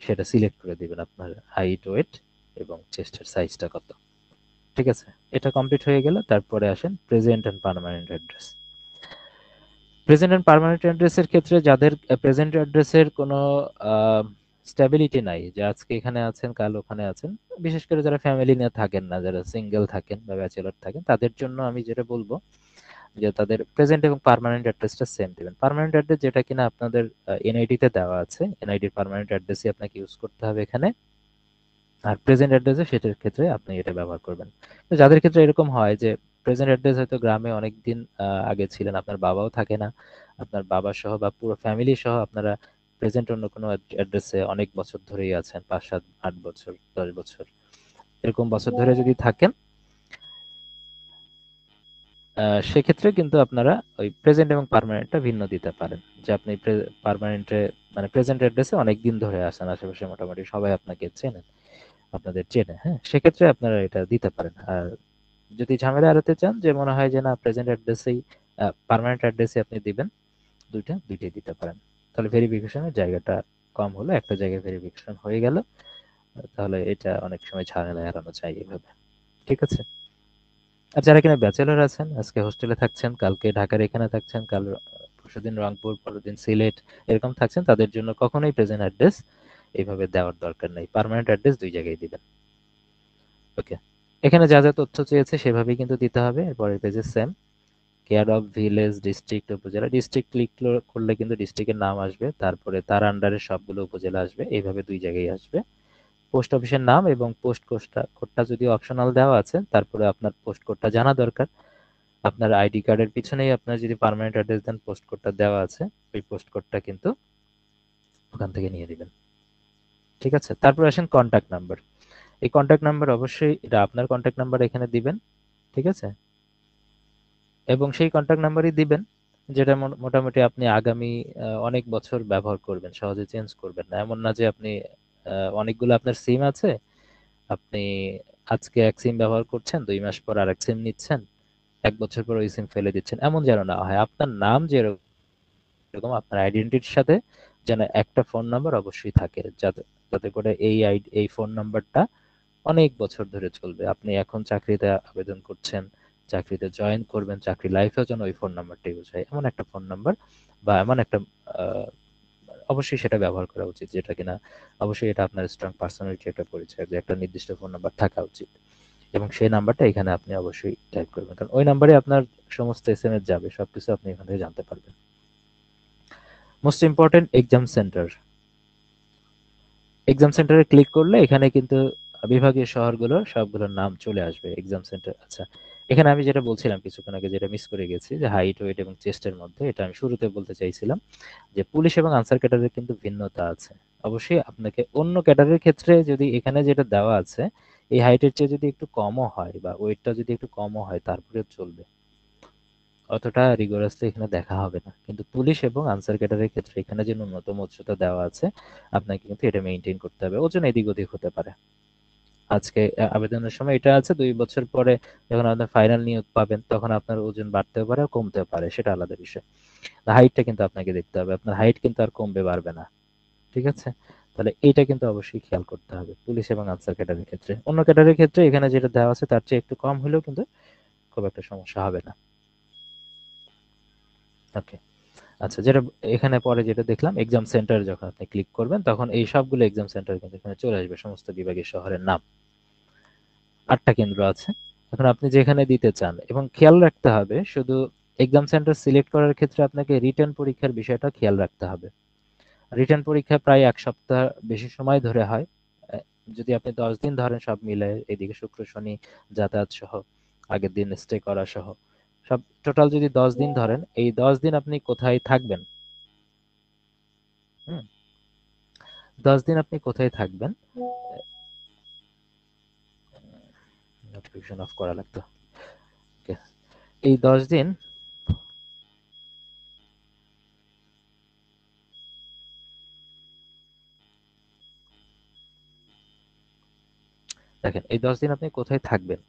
সেটা সিলেক্ট করে দিবেন, আপনার হাইট, ওয়েট এবং চেস্টের সাইজটা কত। ঠিক আছে, এটা কমপ্লিট হয়ে গেলে তারপরে আসেন present and permanent address. Present and permanent অ্যাড্রেসের ক্ষেত্রে যাদের প্রেজেন্ট অ্যাড্রেসের কোনো স্ট্যাবিলিটি নাই, যে আজকে এখানে আছেন কাল ওখানে আছেন, বিশেষ করে যারা ফ্যামিলি নিয়ে থাকেন না, যারা সিঙ্গেল থাকেন বা ব্যাচেলর থাকেন, তাদের জন্য আমি যেটা বলবো যে তাদের প্রেজেন্ট এবং পার্মানেন্ট অ্যাড্রেসটা সেম দিবেন। পার্মানেন্ট অ্যাড্রেস যেটা কিনা আপনাদের এনআইডি তে দেওয়া আছে, এনআইডির পার্মানেন্ট অ্যাড্রেসই আপনাকে ইউজ করতে হবে এখানে। আর প্রেজেন্ট অ্যাড্রেসে সেটার ক্ষেত্রে আপনি এটা ব্যবহার করবেন। তো যাদের ক্ষেত্রে এরকম হয় যে প্রেজেন্ট অ্যাড্রেস হয়তো গ্রামে অনেকদিন আগে ছিলেন, আপনার বাবাও থাকে না, আপনার বাবা সহ বা পুরো ফ্যামিলি সহ আপনারা প্রেজেন্ট অন্য কোনো অ্যাড্রেসে অনেক বছর ধরেই আছেন, 5, 7, 8 বছর, 10 বছর, এরকম বছর ধরে যদি থাকেন, সেক্ষেত্রে কিন্তু আপনারা ওই প্রেজেন্ট এবং পার্মানেন্টটা ভিন্ন দিতে পারেন। যে আপনি পার্মানেন্টে মানে প্রেজেন্ট অ্যাড্রেসে অনেক দিন ধরে আছেন, আশেপাশে মোটামুটি সবাই আপনাকে চেনেন, আপনাদের চেনে, হ্যাঁ, সেক্ষেত্রে আপনারা এটা দিতে পারেন। আর যদি ঝামেলা এড়াতে চান, যে মনে হয় যে না প্রেজেন্ট অ্যাড্রেসেই পার্মানেন্ট অ্যাড্রেসে আপনি দিবেন, দুইটাই দিতে পারেন। তাহলে ভেরিফিকেশনের জায়গাটা কম হলো, একটা জায়গায় ভেরিফিকেশন হয়ে গেল। তাহলে এটা অনেক সময় ঝামেলা এড়ানো যায় এইভাবে। ঠিক আছে? আর যারা কিনা ব্যাচেলর আছেন, আজকে হোস্টেলে থাকছেন, কালকে ঢাকার এখানে থাকছেন, কাল পরশুদিন রংপুর, পরদিন সিলেট, এরকম থাকছেন, তাদের জন্য কখনোই প্রেজেন্ট অ্যাড্রেস এইভাবে দেওয়ার দরকার নেই। পার্মানেন্ট অ্যাড্রেস দুই জায়গায় দিবেন। ওকে, এখানে যা যা তথ্য চেয়েছে সেভাবেই কিন্তু দিতে হবে। এরপরের পেজে same, care of village, district, উপজেলা। ডিস্ট্রিক্ট ক্লিক করলে কিন্তু ডিস্ট্রিক্টের নাম আসবে, তারপরে তার আন্ডারে সবগুলো উপজেলা আসবে, এইভাবে দুই জায়গায় আসবে। পোস্ট অফিসের নাম এবং পোস্ট কোডটা যদি অপশনাল দেওয়া আছে, তারপরে আপনার পোস্ট কোডটা জানা দরকার। আপনার আইডি কার্ডের পিছনেই আপনার যদি পার্মানেন্ট অ্যাড্রেস দেন, পোস্ট কোডটা দেওয়া আছে, ওই পোস্ট কোডটা কিন্তু ওখান থেকে নিয়ে দিবেন। ঠিক আছে? তারপর আসেন কন্ট্যাক্ট নাম্বার। এই কন্ট্যাক্ট নাম্বার অবশ্যই এটা আপনার কন্ট্যাক্ট নাম্বার এখানে দিবেন। ঠিক আছে? এবং সেই কন্ট্যাক্ট নাম্বারই দিবেন যেটা মোটামুটি আপনি আগামী অনেক বছর ব্যবহার করবেন, সহজে চেঞ্জ করবেন না। এমন না যে আপনি অনেকগুলো আপনার সিম আছে, আপনি আজকে এক সিম ব্যবহার করছেন, 2 মাস পর আরেক সিম নিচ্ছেন, 1 বছর পর ওই সিম ফেলে দিচ্ছেন, এমন যেন না হয়। আপনার নাম যেরকম আপনার আইডেন্টিটির সাথে যেন একটা ফোন নাম্বার অবশ্যই থাকে, যাতে যাতে করে এই ফোন নাম্বারটা অনেক বছর ধরে চলবে। আপনি এখন চাকরিতে আবেদন করছেন, চাকরিতে জয়েন করবেন, চাকরি লাইফেও যেন ওই ফোন নাম্বারটা ইউজ হয়, এমন একটা ফোন নাম্বার বা এমন একটা আহ, অবশ্যই সেটা ব্যবহার করা উচিত, যেটা কিনা অবশ্যই এটা আপনার স্ট্রং পার্সোনালিটি একটা পরিচয়, যে একটা নির্দিষ্ট ফোন নাম্বার থাকা উচিত। এবং সেই নাম্বারটা এখানে আপনি অবশ্যই টাইপ করবেন, কারণ ওই নাম্বারে আপনার সমস্ত এসএমএস যাবে, সবকিছু আপনি এখান থেকে জানতে পারবেন। Most important, exam centre. Exam সেন্টারে ক্লিক করলে এখানে কিন্তু বিভাগীয় শহরগুলোর সবগুলোর নাম চলে আসবে। এক্সাম সেন্টার, আচ্ছা, এখানে আমি যেটা বলছিলাম কিছুক্ষণ আগে, যেটা মিস করে গেছি, যে হাইট, ওয়েট এবং চেস্টের মধ্যে, এটা আমি শুরুতে বলতে চাইছিলাম যে পুলিশ এবং আনসার ক্যাডারের কিন্তু ভিন্নতা আছে। অবশ্যই আপনাকে অন্য ক্যাডারের ক্ষেত্রে যদি এখানে যেটা দেওয়া আছে, এই হাইটের চেয়ে যদি একটু কমও হয় বা ওয়েটটা যদি একটু কমও হয়, তারপরেও চলবে, অতটা রিগোরাসলি এখানে দেখা হবে না। কিন্তু পুলিশ এবং আনসার ক্যাডারের ক্ষেত্রে এখানে যে ন্যূনতম উচ্চতা দেওয়া আছে, আপনাকে কিন্তু এটা মেনটেন করতে হবে। ওজন এদিক ওদিক হতে পারে। আজকে আবেদনের সময় এটা আছে, 2 বছর পরে যখন আপনার ফাইনাল নিয়োগ পাবেন, তখন আপনার ওজন বাড়তেও পারে, কমতেও পারে, সেটা আলাদা বিষয়। হাইটটা কিন্তু আপনাকে দেখতে হবে, আপনার হাইট কিন্তু আর কমবে বাড়বে না। ঠিক আছে? তাহলে এইটা কিন্তু অবশ্যই খেয়াল করতে হবে পুলিশ এবং আনসার ক্যাডারের ক্ষেত্রে। অন্য ক্যাডারের ক্ষেত্রে এখানে যেটা দেওয়া আছে তার চেয়ে একটু কম হলেও কিন্তু খুব একটা সমস্যা হবে না। ওকে, আচ্ছা, যেটা এখানে পরে যেটা দেখলাম, এক্সাম সেন্টার যখন আপনি ক্লিক করবেন, তখন এই সবগুলো এক্সাম সেন্টার কিন্তু এখানে চলে আসবে, সমস্ত বিভাগের শহরের নাম। 8টা কেন্দ্র আছে। এখন আপনি যেখানে দিতে চান, এবং খেয়াল রাখতে হবে শুধু এক্সাম সেন্টার সিলেক্ট করার ক্ষেত্রে আপনাকে রিটেন পরীক্ষার বিষয়টা খেয়াল রাখতে হবে। রিটেন পরীক্ষা প্রায় 1 সপ্তাহ বেশি সময় ধরে হয়। আহ, যদি আপনি 10 দিন ধরেন সব মিলে, এদিকে শুক্র শনি যাতায়াত সহ, আগের দিন স্টে করা সহ, সব টোটাল যদি 10 দিন ধরেন, এই 10 দিন আপনি কোথায় থাকবেন? হুম, 10 দিন আপনি কোথায় থাকবেন? নোটিফিকেশন অফ করা লাগতো। Okay, এই 10 দিন, দেখেন এই 10 দিন আপনি কোথায় থাকবেন,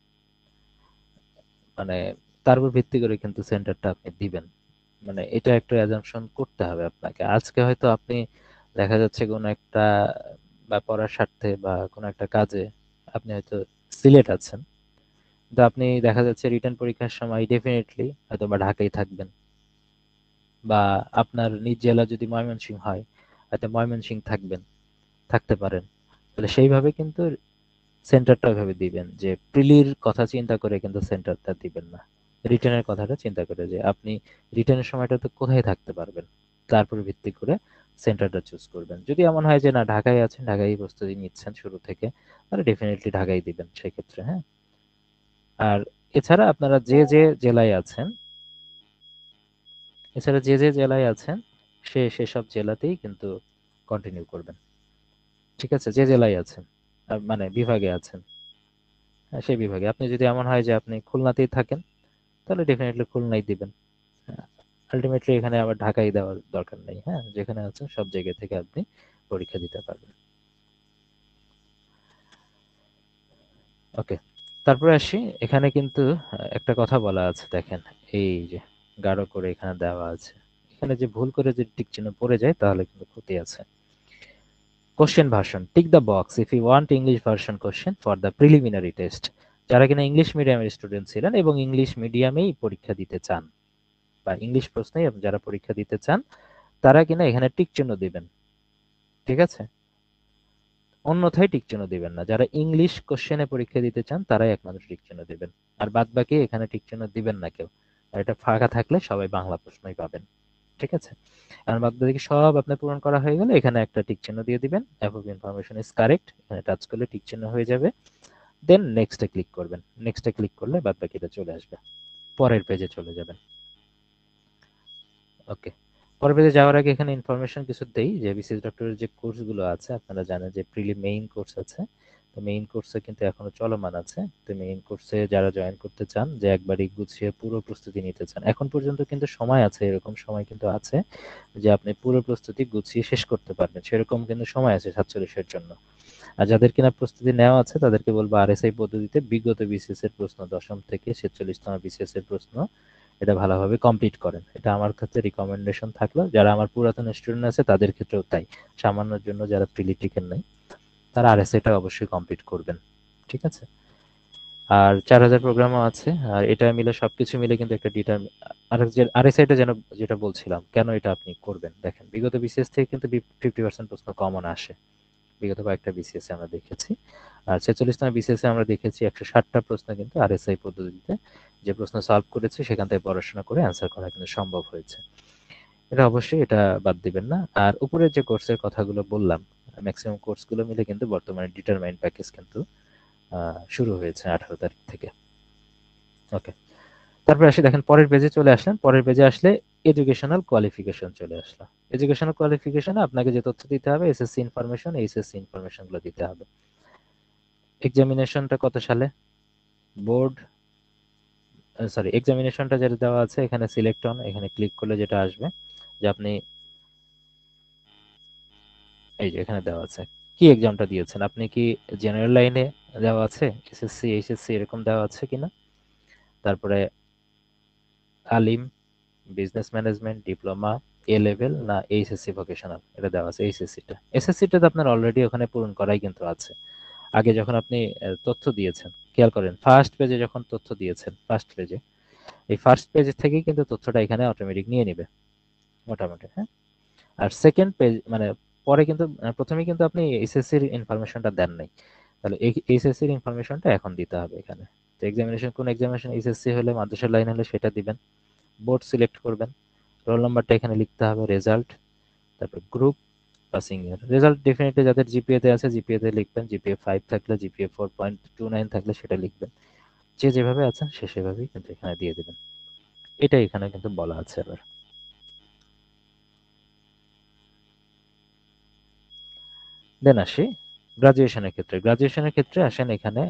মানে তার উপর ভিত্তি করে কিন্তু সেন্টারটা আপনি দিবেন। মানে এটা একটা অ্যাজাম্পশন করতে হবে আপনাকে। আজকে হয়তো আপনি দেখা যাচ্ছে কোনো একটা বা পড়ার স্বার্থে বা কোনো একটা কাজে আপনি হয়তো সিলেট আছেন, কিন্তু আপনি দেখা যাচ্ছে রিটার্ন পরীক্ষার সময় ডেফিনেটলি হয়তো বা ঢাকায় থাকবেন, বা আপনার নিজ জেলা যদি ময়মনসিংহ হয়, হয়তো ময়মনসিংহ থাকতে পারেন। তাহলে সেইভাবে কিন্তু সেন্টারটা ওইভাবে দিবেন, যে প্রিলির কথা চিন্তা করে কিন্তু সেন্টারটা দিবেন না। রিটেনের কথাটা চিন্তা করে, যে আপনি রিটেনের সময়টাতে কোথায় থাকতে পারবেন, তারপর ভিত্তি করে সেন্টারটা চুজ করবেন। যদি এমন হয় যে না ঢাকায় আছেন, ঢাকায় প্রস্তুতি নিচ্ছেন শুরু থেকে, তাহলে ডেফিনেটলি ঢাকায় দিবেন সেক্ষেত্রে, হ্যাঁ। আর এছাড়া আপনারা যে যে জেলায় আছেন, এছাড়া যে যে জেলায় আছেন, সেসব জেলাতেই কিন্তু কন্টিনিউ করবেন। ঠিক আছে? যে জেলায় আছেন, মানে বিভাগে আছেন, হ্যাঁ, সেই বিভাগে। আপনি যদি এমন হয় যে আপনি খুলনাতেই থাকেন, তাহলে ডেফিনেটলি খুলনায় দিবেন। আলটিমেটলি এখানে আবার ঢাকায় দেওয়ার দরকার নেই, হ্যাঁ, যেখানে আছেন সব জায়গা থেকে আপনি পরীক্ষা দিতে পারবেন। ওকে, তারপরে আসি এখানে কিন্তু একটা কথা বলা আছে দেখেন, এই যে গাঢ় করে এখানে দেওয়া আছে, এখানে যে ভুল করে যদি টিক চিহ্ন পড়ে যায় তাহলে কিন্তু ক্ষতি আছে। Question version, tick the box if you want English version question for the preliminary test. যারা কিনা ইংলিশ মিডিয়ামের স্টুডেন্ট ছিলেন এবং ইংলিশ মিডিয়ামেই পরীক্ষা দিতে চান বা ইংলিশ প্রশ্নেই যারা পরীক্ষা দিতে চান তারা কিনা এখানে টিক চিহ্ন দিবেন, ঠিক আছে? অন্যথায় টিক চিহ্ন দিবেন না। যারা ইংলিশ কোশ্চেনে পরীক্ষা দিতে চান তারাই একমাত্র টিক চিহ্ন দিবেন, আর বাদ বাকি এখানে টিক চিহ্ন দিবেন না কেউ। আর এটা ফাঁকা থাকলে সবাই বাংলা প্রশ্নই পাবেন, ঠিক আছে? আর বাদ বাকি সব আপনার পূরণ করা হয়ে গেলে এখানে একটা টিক চিহ্ন দিয়ে দিবেন, অ্যাবভ ইনফরমেশন ইজ কারেক্ট, এখানে টাচ করলে টিক চিহ্ন হয়ে যাবে। দেন নেক্সটে ক্লিক করবেন, নেক্সটে ক্লিক করলে বাদ বাকিটা চলে আসবে, পরের পেজে চলে যাবেন। ওকে, পরের পেজে যাওয়ার আগে এখানে ইনফরমেশন কিছু দেই যে বিসিএস ডক্টরের যে কোর্সগুলো আছে আপনারা জানেন যে প্রিলি মেইন কোর্স আছে, তো মেইন কোর্সে কিন্তু এখনো চলমান আছে। তো মেইন কোর্সে যারা জয়েন করতে চান, যে একবারই গুছিয়ে পুরো প্রস্তুতি নিতে চান, এখন পর্যন্ত কিন্তু সময় আছে, এরকম সময় কিন্তু আছে যে আপনি পুরো প্রস্তুতি গুছিয়ে শেষ করতে পারবেন, সেরকম কিন্তু সময় আছে 47-এর জন্য। আর যাদের কিনা প্রস্তুতি নেওয়া আছে তাদেরকে বলবো আরএসআই পদ্ধতিতে বিগত বিসিএস এর প্রশ্ন, দশম থেকে 46তম বিসিএস এর প্রশ্ন এটা ভালোভাবে কমপ্লিট করেন। এটা আমার ক্ষেত্রে রিকমেন্ডেশন থাকলো, যারা আমার পুরাতন স্টুডেন্ট আছে তাদের ক্ষেত্রেও তাই। সামান্যর জন্য যারা প্রিলি টিকেন নাই তারা আরএসআইটা অবশ্যই কমপ্লিট করবেন, ঠিক আছে? আর 4000 প্রোগ্রামও আছে, আর এটা মিলে সবকিছু মিলে কিন্তু একটা আর আরএসআইটা যেন যেটা বলছিলাম কেন এটা আপনি করবেন, দেখেন বিগত বিসিএস থেকে কিন্তু 50% প্রশ্ন কমন আসে, বিগত কয়েকটা বিসিএস আমরা দেখেছি। আর 46তম বিসিএস আমরা দেখেছি 160টা প্রশ্ন কিন্তু আরএসআই পদ্ধতিতে যে প্রশ্ন সলভ করেছে সেখান থেকে পড়াশোনা করে অ্যান্সার করা কিন্তু সম্ভব হয়েছে। এটা অবশ্যই এটা বাদ দিবেন না। আর উপরের যে কোর্সের কথাগুলো বললাম, ম্যাক্সিমাম কোর্সগুলো মিলে কিন্তু বর্তমানে ডিটারমাইন্ড প্যাকেজ কিন্তু শুরু হয়েছে 18 তারিখ থেকে। ওকে, তারপরে আসি দেখেন পরের পেজে চলে আসলেন, পরের পেজে আসলে এডুকেশনাল কোয়ালিফিকেশন চলে আসলো। এডুকেশনাল কোয়ালিফিকেশনে আপনাকে যে তথ্য দিতে হবে, এসএসসি ইনফরমেশন, এইচএসসি ইনফরমেশন গুলো দিতে হবে। এক্সামিনেশনটা কত সালে, বোর্ড সরি এক্সামিনেশনটা যেটা দেওয়া আছে এখানে সিলেক্ট অন, এখানে ক্লিক করলে যেটা আসবে যে আপনি এই যে এখানে দেওয়া আছে কি এক্সামটা দিয়েছেন, আপনি কি জেনারেল লাইনে দেওয়া আছে, এসএসসি এইচএসসি এরকম দেওয়া আছে কিনা, তারপরে আলিম, business management, diploma, A level না এইচএসসি ভোকেশনাল, এটা দেওয়া আছে। এইচএসসিটা এসএসসিটা তো আপনার অলরেডি ওখানে পূরণ করাই কিন্তু আছে। আগে যখন আপনি তথ্য দিয়েছেন, খেয়াল করেন ফার্স্ট পেজে যখন তথ্য দিয়েছেন, ফার্স্ট পেজে এই ফার্স্ট পেজ থেকেই কিন্তু তথ্যটা এখানে অটোমেটিক নিয়ে নিবে মোটামুটি, হ্যাঁ? আর সেকেন্ড পেজ মানে পরে কিন্তু প্রথমে কিন্তু আপনি এইচএসসির ইনফরমেশনটা দেন নাই, তাহলে এই এইচএসসির ইনফরমেশনটা এখন দিতে হবে এখানে। তো এক্সামিনেশন কোন এক্সামিনেশন, এইচএসসি হলে মাদ্রাসার লাইন হলে সেটা দিবেন, বোর্ড সিলেক্ট করবেন, রোল নাম্বারটা এখানে লিখতে হবে, রেজাল্ট, তারপর গ্রুপ, পাসিং ইয়ার। রেজাল্ট ডেফিনেটলি যাদের জিপিএ তে আছে জিপিএ তে লিখবেন, জিপিএ 5 থাকলে, জিপিএ 4.29 থাকলে সেটা লিখবেন। যে যেভাবে আছেন সে সেভাবেই কিন্তু এখানে দিয়ে দিবেন। এটা এখানে কিন্তু বলা আছে। এবার দেন আসি গ্রাজুয়েশনের ক্ষেত্রে। গ্রাজুয়েশনের ক্ষেত্রে আসেন এখানে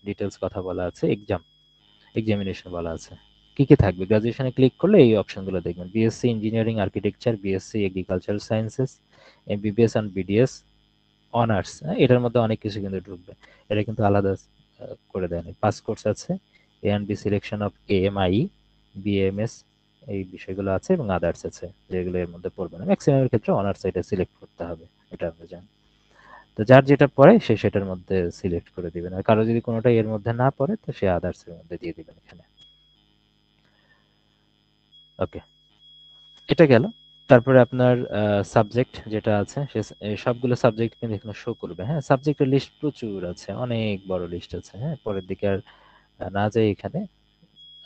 ডিটেলস কথা বলা আছে, এক্সামিনেশন বলা আছে। কি কি থাকবে গ্রাজুয়েশনে ক্লিক করলে এই অপশনগুলো দেখবেন, BSc engineering architecture, BSc agricultural sciences, MBBS and BDS honours, এটার মধ্যে অনেক কিছু কিন্তু ঢুকবে, এটা কিন্তু আলাদা করে দেয় নাই। পাস কোর্স আছে, A and B selection of AMI, BMS, এই বিষয়গুলো আছে এবং আদার্স আছে যেগুলো এর মধ্যে পড়বে না। ম্যাক্সিমামের ক্ষেত্রে অনার্স এটা সিলেক্ট করতে হবে, এটা আমরা জানি। তো যার যেটা পড়ে সে সেটার মধ্যে সিলেক্ট করে দিবেন, আর কারো যদি কোনোটা এর মধ্যে না পড়ে তো সে আদার্স এর মধ্যে দিয়ে দিবেন এখানে। ওকে, এটা গেল। তারপরে আপনার সাবজেক্ট যেটা আছে সবগুলো সাবজেক্ট কিন্তু এখানে শো করবে, হ্যাঁ? সাবজেক্টের লিস্ট প্রচুর আছে, অনেক বড় লিস্ট আছে, হ্যাঁ? পরের দিকে আর না যাই, এখানে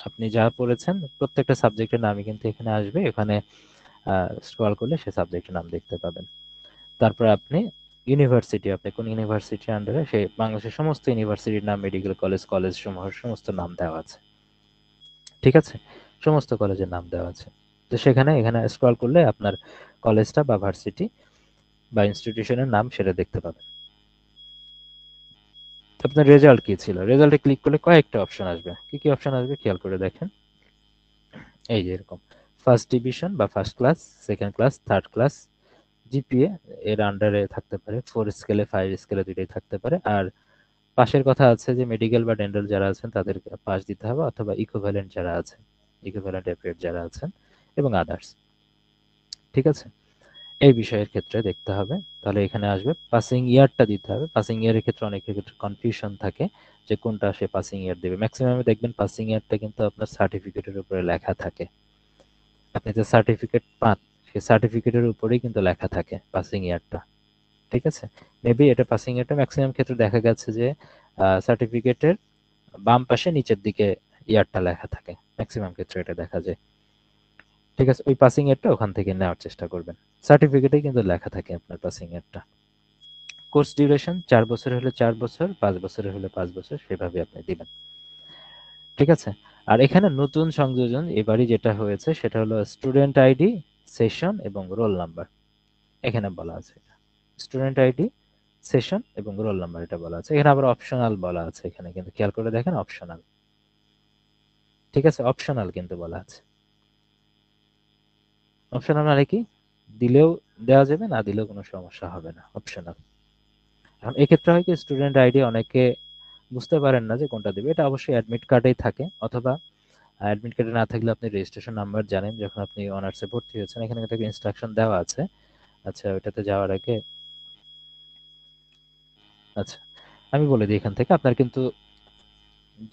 আপনি যা পড়েছেন প্রত্যেকটা সাবজেক্টের নামই কিন্তু এখানে আসবে, এখানে স্ক্রল করলে সে সাবজেক্টের নাম দেখতে পাবেন। তারপরে আপনি ইউনিভার্সিটি, আপনি কোন ইউনিভার্সিটির আন্ডারে, সে বাংলাদেশের সমস্ত ইউনিভার্সিটির নাম, মেডিকেল কলেজ, কলেজ সমূহ সমস্ত নাম দেওয়া আছে, ঠিক আছে? সমস্ত কলেজের নাম দেওয়া আছে। তো সেখানে এখানে স্ক্রল করলে আপনার কলেজটা বা ভার্সিটি বা ইনস্টিটিউশনের নাম সেটা দেখতে পাবেন। তো আপনার রেজাল্ট কি ছিল, রেজাল্টে ক্লিক করলে কয়েকটা অপশন আসবে, কি কি অপশন আসবে খেয়াল করে দেখেন। এই যে এরকম ফার্স্ট ডিভিশন বা first class, second class, third class, GPA এর আন্ডারে থাকতে পারে, 4 স্কেলে 5 স্কেলে দুইটাই থাকতে পারে, আর পাশের কথা আছে যে মেডিকেল বা ডেন্টাল যারা আছেন তাদেরকে পাস দিতে হবে, অথবা ইকুইভ্যালেন্ট যারা আছেন, ইকুইভ্যালেন্ট অ্যাফিলিয়েট যারা আছেন এবং আদার্স। ঠিক আছে, এই বিষয়ের ক্ষেত্রে দেখতে হবে। তাহলে এখানে আসবে পাসিং ইয়ারটা দিতে হবে। পাসিং ইয়ারের ক্ষেত্রে অনেকের ক্ষেত্রে কনফিউশন থাকে যে কোনটা সে পাসিং ইয়ার দেবে। ম্যাক্সিমামে দেখবেন পাসিং ইয়ারটা কিন্তু আপনার সার্টিফিকেটের উপরে লেখা থাকে। আপনি যে সার্টিফিকেট পান সেই সার্টিফিকেটের উপরেই কিন্তু লেখা থাকে পাসিং ইয়ারটা। ঠিক আছে, মেবি এটা পাসিং ইয়ারটা ম্যাক্সিমাম ক্ষেত্রে দেখা গেছে যে সার্টিফিকেটের বাম পাশে নিচের দিকে ইয়ারটা লেখা থাকে, ম্যাক্সিমাম ক্ষেত্রে এটা দেখা যায়। ঠিক আছে, ওই পাসিং ইয়ারটা ওখান থেকে নেওয়ার চেষ্টা করবেন। সার্টিফিকেটে কিন্তু লেখা থাকে আপনার পাসিং ইয়ারটা। কোর্স ডিউরেশন 4 বছর হলে 4 বছর, 5 বছরের হলে 5 বছর, সেভাবে আপনি দিবেন। ঠিক আছে, আর এখানে নতুন সংযোজন এবারই যেটা হয়েছে সেটা হলো স্টুডেন্ট আইডি, সেশন এবং রোল নাম্বার। এখানে বলা আছে স্টুডেন্ট আইডি, সেশন এবং রোল নাম্বার, এটা বলা আছে। এখানে আবার অপশনাল বলা আছে, এখানে কিন্তু খেয়াল করে দেখেন অপশনাল। ঠিক আছে, অপশনাল কিন্তু বলা আছে। অপশনাল মানে কি, দিলেও দেওয়া যাবে, না দিলেও কোনো সমস্যা হবে না, অপশনাল। এখন এক্ষেত্রে হয় কি, স্টুডেন্ট আইডি অনেকে বুঝতে পারেন না যে কোনটা দেবে। এটা অবশ্যই অ্যাডমিট কার্ডেই থাকে, অথবা অ্যাডমিট কার্ডে না থাকলে আপনি রেজিস্ট্রেশন নাম্বার জানেন যখন আপনি অনার্সে ভর্তি হয়েছেন, এখানে কিন্তু একটা ইনস্ট্রাকশন দেওয়া আছে। আচ্ছা, ওইটাতে যাওয়ার আগে আচ্ছা আমি বলে দিই, এখান থেকে আপনার কিন্তু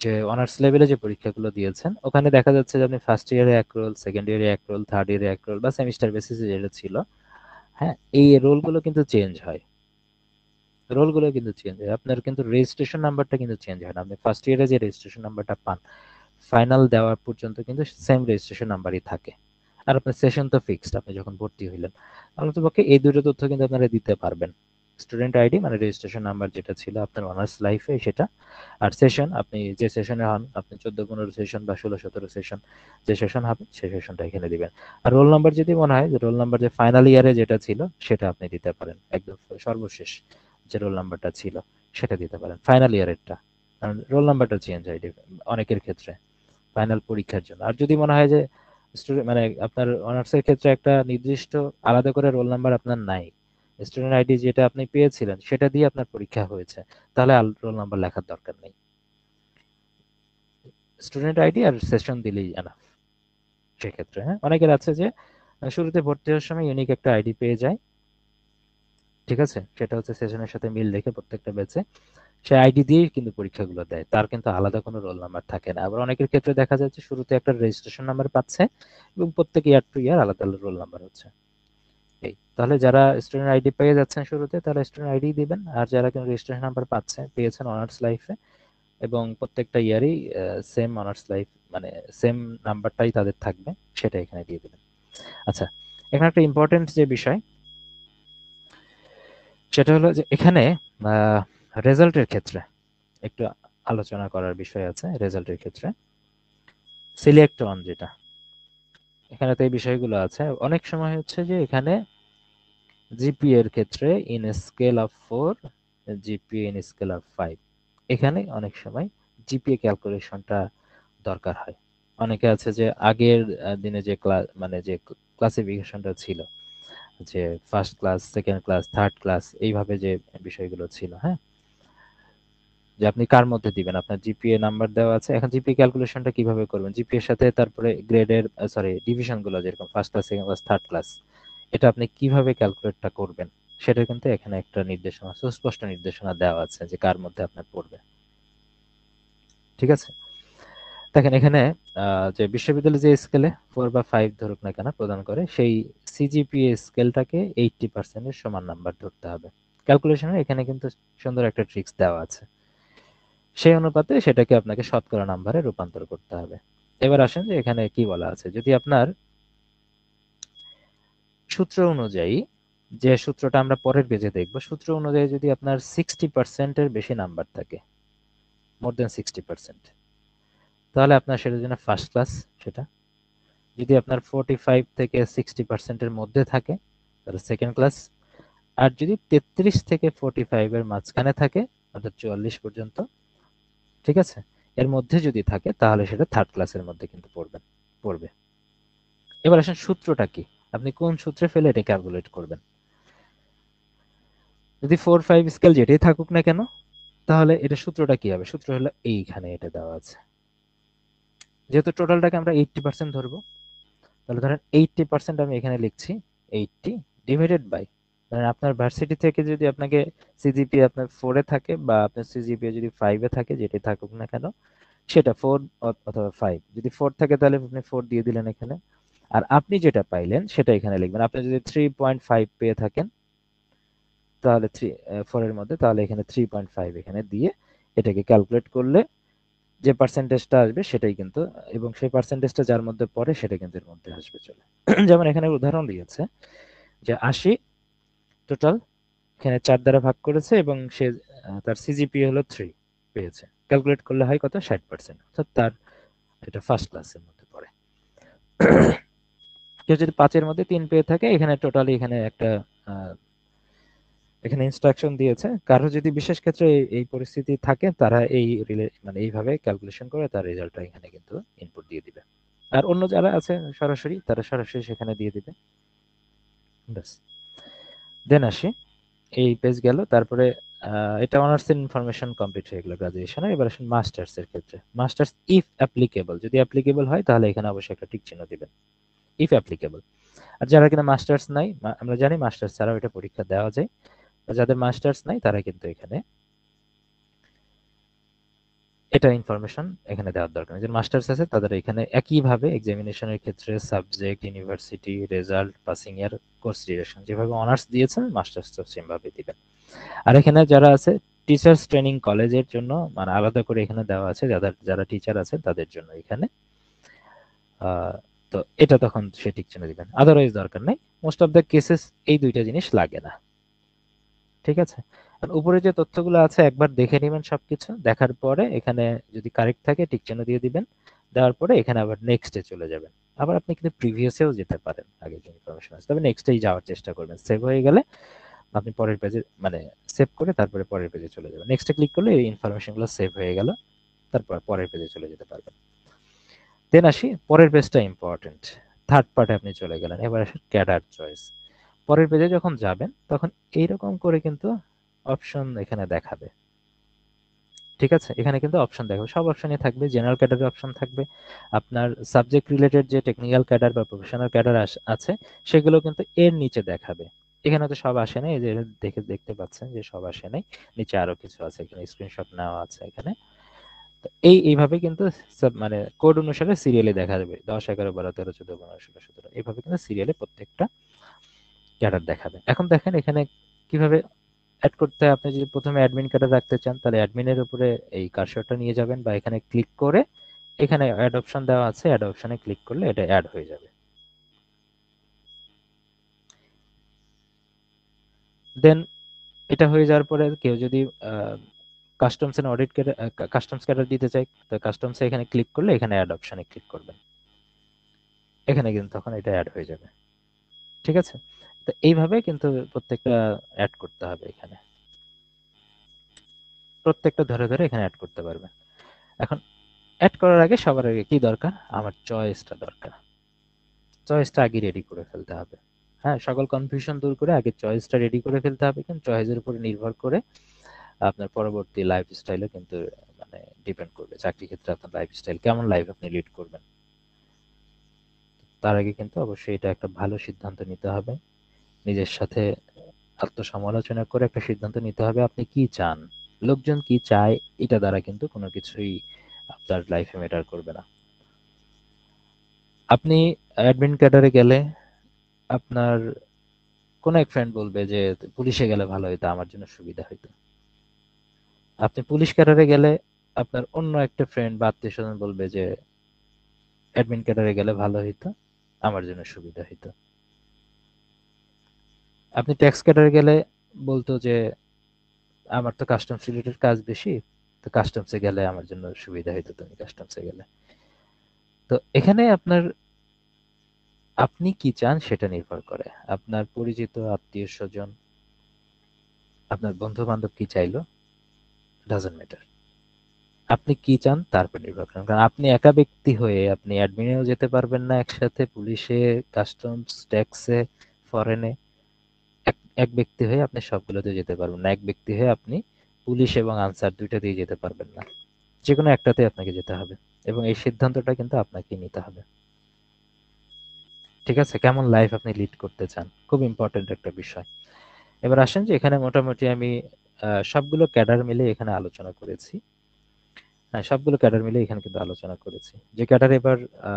যে অনার্স লেভেলে যে পরীক্ষাগুলো দিয়েছেন ওখানে দেখা যাচ্ছে যে আপনি ফার্স্ট ইয়ারে এক রোল, সেকেন্ড ইয়ারে এক রোল, থার্ড ইয়ারে এক রোল, বা সেমিস্টার বেসিসে যেটা ছিল, হ্যাঁ, এই রোলগুলো কিন্তু চেঞ্জ হয়। রোলগুলো কিন্তু চেঞ্জ হয়, আপনার কিন্তু রেজিস্ট্রেশন নাম্বারটা কিন্তু চেঞ্জ হয় না। আপনি ফার্স্ট ইয়ারে যে রেজিস্ট্রেশন নাম্বারটা পান ফাইনাল দেওয়ার পর্যন্ত কিন্তু সেম রেজিস্ট্রেশন নাম্বারই থাকে। আর আপনার সেশন তো ফিক্সড, আপনি যখন ভর্তি হইলেন। অন্ততপক্ষে এই দুটো তথ্য কিন্তু আপনারা দিতে পারবেন। স্টুডেন্ট আইডি মানে রেজিস্ট্রেশন নাম্বার যেটা ছিল আপনার অনার্স লাইফে সেটা, আর সেশন আপনি যে সেশনে হন, আপনি 14-15 সেশন বা 16-17 সেশন, যে সেশন হবে সেই সেশনটা এখানে দিবেন। আর রোল নাম্বার যদি মনে হয় যে রোল নাম্বার যে ফাইনাল ইয়ারে যেটা ছিল সেটা আপনি দিতে পারেন, একদম সর্বশেষ যে রোল নাম্বারটা ছিল সেটা দিতে পারেন, ফাইনাল ইয়ারেরটা। কারণ রোল নাম্বারটা চেঞ্জ হয় অনেকের ক্ষেত্রে ফাইনাল পরীক্ষার জন্য। আর যদি মনে হয় যে স্টুডেন্ট মানে আপনার অনার্সের ক্ষেত্রে একটা নির্দিষ্ট আলাদা করে রোল নাম্বার আপনার নাই, স্টুডেন্ট আইডি যেটা আপনি পেয়েছিলেন সেটা দিয়ে আপনার পরীক্ষা হয়েছে, তাহলে রোল নাম্বার লেখার দরকার নেই। স্টুডেন্ট আইডি আর সেশন দিলেই এনাফ সেক্ষেত্রে। হ্যাঁ, অনেকের আছে যে শুরুতে ভর্তি হওয়ার সময় ইউনিক একটা আইডি পেয়ে যায়। ঠিক আছে, সেটা হচ্ছে সেশনের সাথে মিল রেখে প্রত্যেকটা ব্যাচে সে আইডি দিয়েই কিন্তু পরীক্ষাগুলো দেয়, তার কিন্তু আলাদা কোনো রোল নাম্বার থাকে না। আবার অনেকের ক্ষেত্রে দেখা যাচ্ছে শুরুতে একটা রেজিস্ট্রেশন নাম্বার পাচ্ছে এবং প্রত্যেক ইয়ার টু ইয়ার আলাদা আলাদা রোল নাম্বার হচ্ছে। এই তাহলে যারা স্টুডেন্ট আইডি পেয়ে যাচ্ছেন শুরুতে তারা স্টুডেন্ট আইডি দিবেন, আর যারা কিন্তু রেজিস্ট্রেশন নাম্বার পেয়েছেন অনার্স লাইফে এবং প্রত্যেকটা ইয়ারই সেম অনার্স লাইফ মানে সেম নাম্বারটাই তাদের থাকবে, সেটা এখানে দিয়ে দিবেন। আচ্ছা, এখানে একটা ইম্পর্টেন্ট যে বিষয় সেটা হলো যে এখানে রেজাল্টের ক্ষেত্রে একটু আলোচনা করার বিষয় আছে। রেজাল্টের ক্ষেত্রে সিলেক্ট অন যেটা, এখানে তো এই বিষয়গুলো আছে। অনেক সময় হচ্ছে যে এখানে জিপিএ এর ক্ষেত্রে in scale of 4, GPA in scale of 5, এখানে অনেক সময় জিপিএ ক্যালকুলেশনটা দরকার হয়। অনেকে আছে যে আগের দিনে যে ক্লাস মানে যে ক্লাসিফিকেশনটা ছিল, যে first class, second class, third class, এইভাবে যে বিষয়গুলো ছিল, হ্যাঁ, যে আপনি কার মধ্যে দিবেন, আপনার জিপিএ নাম্বার দেওয়া আছে। এখন জিপিএ ক্যালকুলেশনটা কিভাবে করবেন, জিপিএ এর সাথে তারপরে গ্রেডের সরি ডিভিশন গুলো যেরকম first class, second class, third class, এটা আপনি কিভাবে ক্যালকুলেটটা করবেন সেটা কিন্তু এখানে একটা নির্দেশনা, সুস্পষ্ট নির্দেশনা দেওয়া আছে যে কার মধ্যে আপনার পড়বে। ঠিক আছে, দেখেন এখানে যে বিশ্ববিদ্যালয় যে স্কেলে 4 বা 5 ধরুক না কেন প্রদান করে, সেই সিজিপিএ স্কেলটাকে 80% এর সমান নাম্বার ধরতে হবে। ক্যালকুলেশনের এখানে কিন্তু সুন্দর একটা ট্রিক্স দেওয়া আছে, সেই অনুপাতে সেটাকে আপনাকে শতকরা নাম্বারে রূপান্তর করতে হবে। এবার আসেন যে এখানে কি বলা আছে, যদি আপনার সূত্র অনুযায়ী, যে সূত্রটা আমরা পরের পেজে দেখব, সূত্র অনুযায়ী যদি আপনার 60% এর বেশি নাম্বার থাকে, মোর দেন 60%, তাহলে আপনার সেটার জন্য ফার্স্ট ক্লাস সেটা। যদি আপনার 45 থেকে 60%-এর মধ্যে থাকে তাহলে সেকেন্ড ক্লাস। আর যদি 33 থেকে 45 এর মাঝখানে থাকে, অর্থাৎ 44 পর্যন্ত, ঠিক আছে, এর মধ্যে যদি থাকে তাহলে সেটা থার্ড ক্লাসের মধ্যে কিন্তু পড়বে। এবার আসেন সূত্রটা কি, আপনি কোন সূত্রে ফেলে এটা ক্যালকুলেট করবেন। যদি 4-5 স্কেল যেটাই থাকুক না কেন, তাহলে এটা সূত্রটা কি হবে? সূত্র হলো এইখানে এটা দেওয়া আছে। যেহেতু টোটালটাকে আমরা 80% ধরবো, তাহলে ধরেন 80% আমি এখানে লিখছি 80 ডিভাইডেড বাই, ধরেন আপনার ভার্সিটি থেকে যদি আপনাকে সিজিপিএ আপনার 4 এ থাকে বা আপনার সিজিপিএ যদি 5 এ থাকে, যেটাই থাকুক না কেন, সেটা 4 অথবা 5, যদি 4 থাকে তাহলে আপনি 4 দিয়ে দিলেন এখানে। আর আপনি যেটা পাইলেন সেটা এখানে লিখবেন। আপনি যদি 3.5 পেয়ে থাকেন তাহলে 4 এর মধ্যে, তাহলে এখানে 3.5 এখানে দিয়ে এটাকে ক্যালকুলেট করলে যে পার্সেন্টেজটা আসবে সেটাই কিন্তু, এবং সেই পার্সেন্টেজটা যার মধ্যে পড়ে সেটা কিন্তু এর মধ্যে আসবে চলে। যেমন এখানে উদাহরণ দিয়েছে যে 80 টোটাল, এখানে 4 দ্বারা ভাগ করেছে এবং সে তার সিজিপিএ হলো 3 পেয়েছে। ক্যালকুলেট করলে হয় কত? 60%, অর্থাৎ তার এটা ফার্স্ট ক্লাসের মধ্যে পড়ে। কেউ যদি 5 এর মধ্যে 3 পেয়ে থাকে, এখানে টোটালি এখানে একটা এখানে ইনস্ট্রাকশন দিয়েছে, কারো যদি বিশেষ ক্ষেত্রে এই পরিস্থিতি থাকে তারা এই মানে এইভাবে ক্যালকুলেশন করে তার রেজাল্টটা এখানে কিন্তু ইনপুট দিয়ে দিবে। আর অন্য যারা আছে সরাসরি, তারা সরাসরি সেখানে দিয়ে দিবে। ব্যাস। দেন আসি, এই পেজ গেল। তারপরে এটা অনার্স ইন ইনফরমেশন কমপ্লিট হয়ে গেল গ্রাজুয়েশনে। এবার আসেন মাস্টার্স এর ক্ষেত্রে। মাস্টার্স ইফ অ্যাপ্লিকেবল, যদি অ্যাপ্লিকেবল হয় তাহলে এখানে অবশ্যই একটা টিক চিহ্ন দিবেন, ইফ অ্যাপ্লিকেবল। আর যারা কিনা মাস্টার্স নাই, আমরা জানি মাস্টার্স ছাড়াও এটা পরীক্ষা দেওয়া যায়, যাদের মাস্টার্স নাই তারা কিন্তু এখানে এটা ইনফরমেশন এখানে দেওয়ার দরকার নেই। যে মাস্টার্স আছে তাদের এখানে একইভাবে এক্সামিনেশনের ক্ষেত্রে সাবজেক্ট, ইউনিভার্সিটি, রেজাল্ট, পাসিং ইয়ার, কোর্স ডিউরেশন যেভাবে অনার্স দিয়েছেন মাস্টার্স তো সেম ভাবে দিবেন। আর এখানে যারা আছে টিচার্স ট্রেনিং কলেজের জন্য মানে আলাদা করে এখানে দেওয়া আছে, যাদের যারা টিচার আছে তাদের জন্য এখানে। তো এটা তখন সে টিক চিহ্ন দিবেন, আদারওয়াইজ দরকার নেই। মোস্ট অফ দ্য কেসেস এই দুইটা জিনিস লাগে না। ঠিক আছে? আর উপরে যে তথ্যগুলো আছে একবার দেখে নেবেন সবকিছু। দেখার পরে এখানে যদি কারেক্ট থাকে টিক চিহ্ন দিয়ে দিবেন। দেওয়ার পরে এখানে আবার নেক্সট এ চলে যাবেন। আবার আপনি কিন্তু প্রিভিয়াসেও যেতে পারেন, আগে যে ইনফরমেশন আছে। তবে নেক্সট এই যাওয়ার চেষ্টা করবেন। সেভ হয়ে গেলে আপনি পরের পেজে মানে সেভ করে তারপরে পরের পেজে চলে যাবেন। নেক্সট এ ক্লিক করলে এই ইনফরমেশনগুলো সেভ হয়ে গেল। তারপর পরের পেজে চলে যেতে পারবেন। দেন আসি পরের পেজটা ইম্পর্টেন্ট। থার্ড পার্টে আপনি চলে গেলেন। এবার আসেন ক্যাডার চয়েস। পরের পেজে যখন যাবেন তখন এইরকম করে কিন্তু অপশন এখানে দেখাবে। ঠিক আছে? এখানে কিন্তু অপশন দেখাবে। সব অপশনই থাকবে। জেনারেল ক্যাডারের অপশন থাকবে। আপনার সাবজেক্ট রিলেটেড যে টেকনিক্যাল ক্যাডার বা প্রফেশনাল ক্যাডার আছে সেগুলো কিন্তু এর নিচে দেখাবে। এখানে তো সব আসে নাই। এই যে দেখতে পাচ্ছেন যে সব আসে নাই। নিচে আরো কিছু আছে। এখানে স্ক্রিনশট নেওয়া আছে এখানে। তো এইভাবে কিন্তু মানে কোড অনুসারে সিরিয়ালে দেখা যাবে। 10, 11, 12, 13, 14, 15, 16, 17 এইভাবে কিন্তু সিরিয়ালে প্রত্যেকটা ক্যাডার দেখাবে। এখন দেখেন এখানে কিভাবে এড করতে হয়। আপনি যদি প্রথমে অ্যাডমিন ক্যাডার রাখতে চান তাহলে অ্যাডমিনের উপরে এই কার্সরটা নিয়ে যাবেন বা এখানে ক্লিক করে এখানে অ্যাড অপশন দেওয়া আছে, অ্যাড অপশনে ক্লিক করলে এটা অ্যাড হয়ে যাবে। দেন এটা হয়ে যাওয়ার পরে কেউ যদি customs and audit customs cadre দিতে চাই, তো কাস্টমস এখানে ক্লিক করলে এখানে অ্যাড অপশনে ক্লিক করবেন। এখানে কিন্তু তখন এটা অ্যাড হয়ে যাবে। ঠিক আছে? তো এইভাবে কিন্তু প্রত্যেকটা অ্যাড করতে হবে এখানে। প্রত্যেকটা ধরে ধরে এখানে অ্যাড করতে পারবেন। এখন অ্যাড করার আগে সবার আগে কি দরকার? আমার চয়েসটা দরকার। চয়েসটা আগে রেডি করে ফেলতে হবে। হ্যাঁ, সকল কনফিউশন দূর করে আগে চয়েসটা রেডি করে ফেলতে হবে। কিন্তু চয়েসের উপরে নির্ভর করে আপনার পরবর্তী লাইফস্টাইলও কিন্তু মানে ডিপেন্ড করবে। চাকরি ক্ষেত্রে আপনার লাইফস্টাইল কেমন, লাইফ আপনি লিড করবেন। তার আগে কিন্তু অবশ্যই এটা একটা ভালো সিদ্ধান্ত নিতে হবে। নিজের সাথে আত্মসমালোচনা করে একটা সিদ্ধান্ত নিতে হবে আপনি কি চান। লোকজন কি চায় এটা দ্বারা কিন্তু কোনো কিছুই আপনার লাইফে ম্যাটার করবে না। আপনি অ্যাডমিন ক্যাডারে গেলে আপনার কোন এক ফ্রেন্ড বলবে যে পুলিশে গেলে ভালো হইতো, আমার জন্য সুবিধা হইতো। আপনি পুলিশ ক্যাডারে গেলে আপনার অন্য একটা ফ্রেন্ড বা আত্মীয় স্বজন বলবে যে অ্যাডমিন ক্যাডারে গেলে ভালো হইতো, আমার জন্য সুবিধা হইতো। আপনি ট্যাক্স ক্যাডারে গেলে বলতো যে আমার তো কাস্টমস রিলেটেড কাজ বেশি, তো কাস্টমসে গেলে আমার জন্য সুবিধা হইতো তুমি কাস্টমসে গেলে। তো এখানে আপনার আপনি কি চান সেটা নির্ভর করে। আপনার পরিচিত আত্মীয় স্বজন, আপনার বন্ধু বান্ধব কি চাইলো, ডাজন্ট ম্যাটার। আপনি কি চান তার উপর নির্ভর করেন। কারণ আপনি একা ব্যক্তি হয়ে আপনি অ্যাডমিনেও যেতে পারবেন না একসাথে, পুলিশে, কাস্টমস, ট্যাক্সে, ফরেনে। এক এক ব্যক্তি হয়ে আপনি সবগুলোতে যেতে পারবেন না। এক ব্যক্তি হয়ে আপনি পুলিশ এবং আনসার দুইটাতেই যেতে পারবেন না। যেকোনো একটাতে আপনাকে যেতে হবে এবং এই সিদ্ধান্তটা কিন্তু আপনাকেই নিতে হবে। ঠিক আছে? কেমন লাইফ আপনি লিড করতে চান? খুব ইম্পর্টেন্ট একটা বিষয়। এবার আসেন যে এখানে মোটামুটি আমি সবগুলো ক্যাডার মিলে এখানে আলোচনা করেছি। হ্যাঁ, সবগুলো ক্যাডার মিলে এখানে কিন্তু আলোচনা করেছি। যে ক্যাডার এবার আ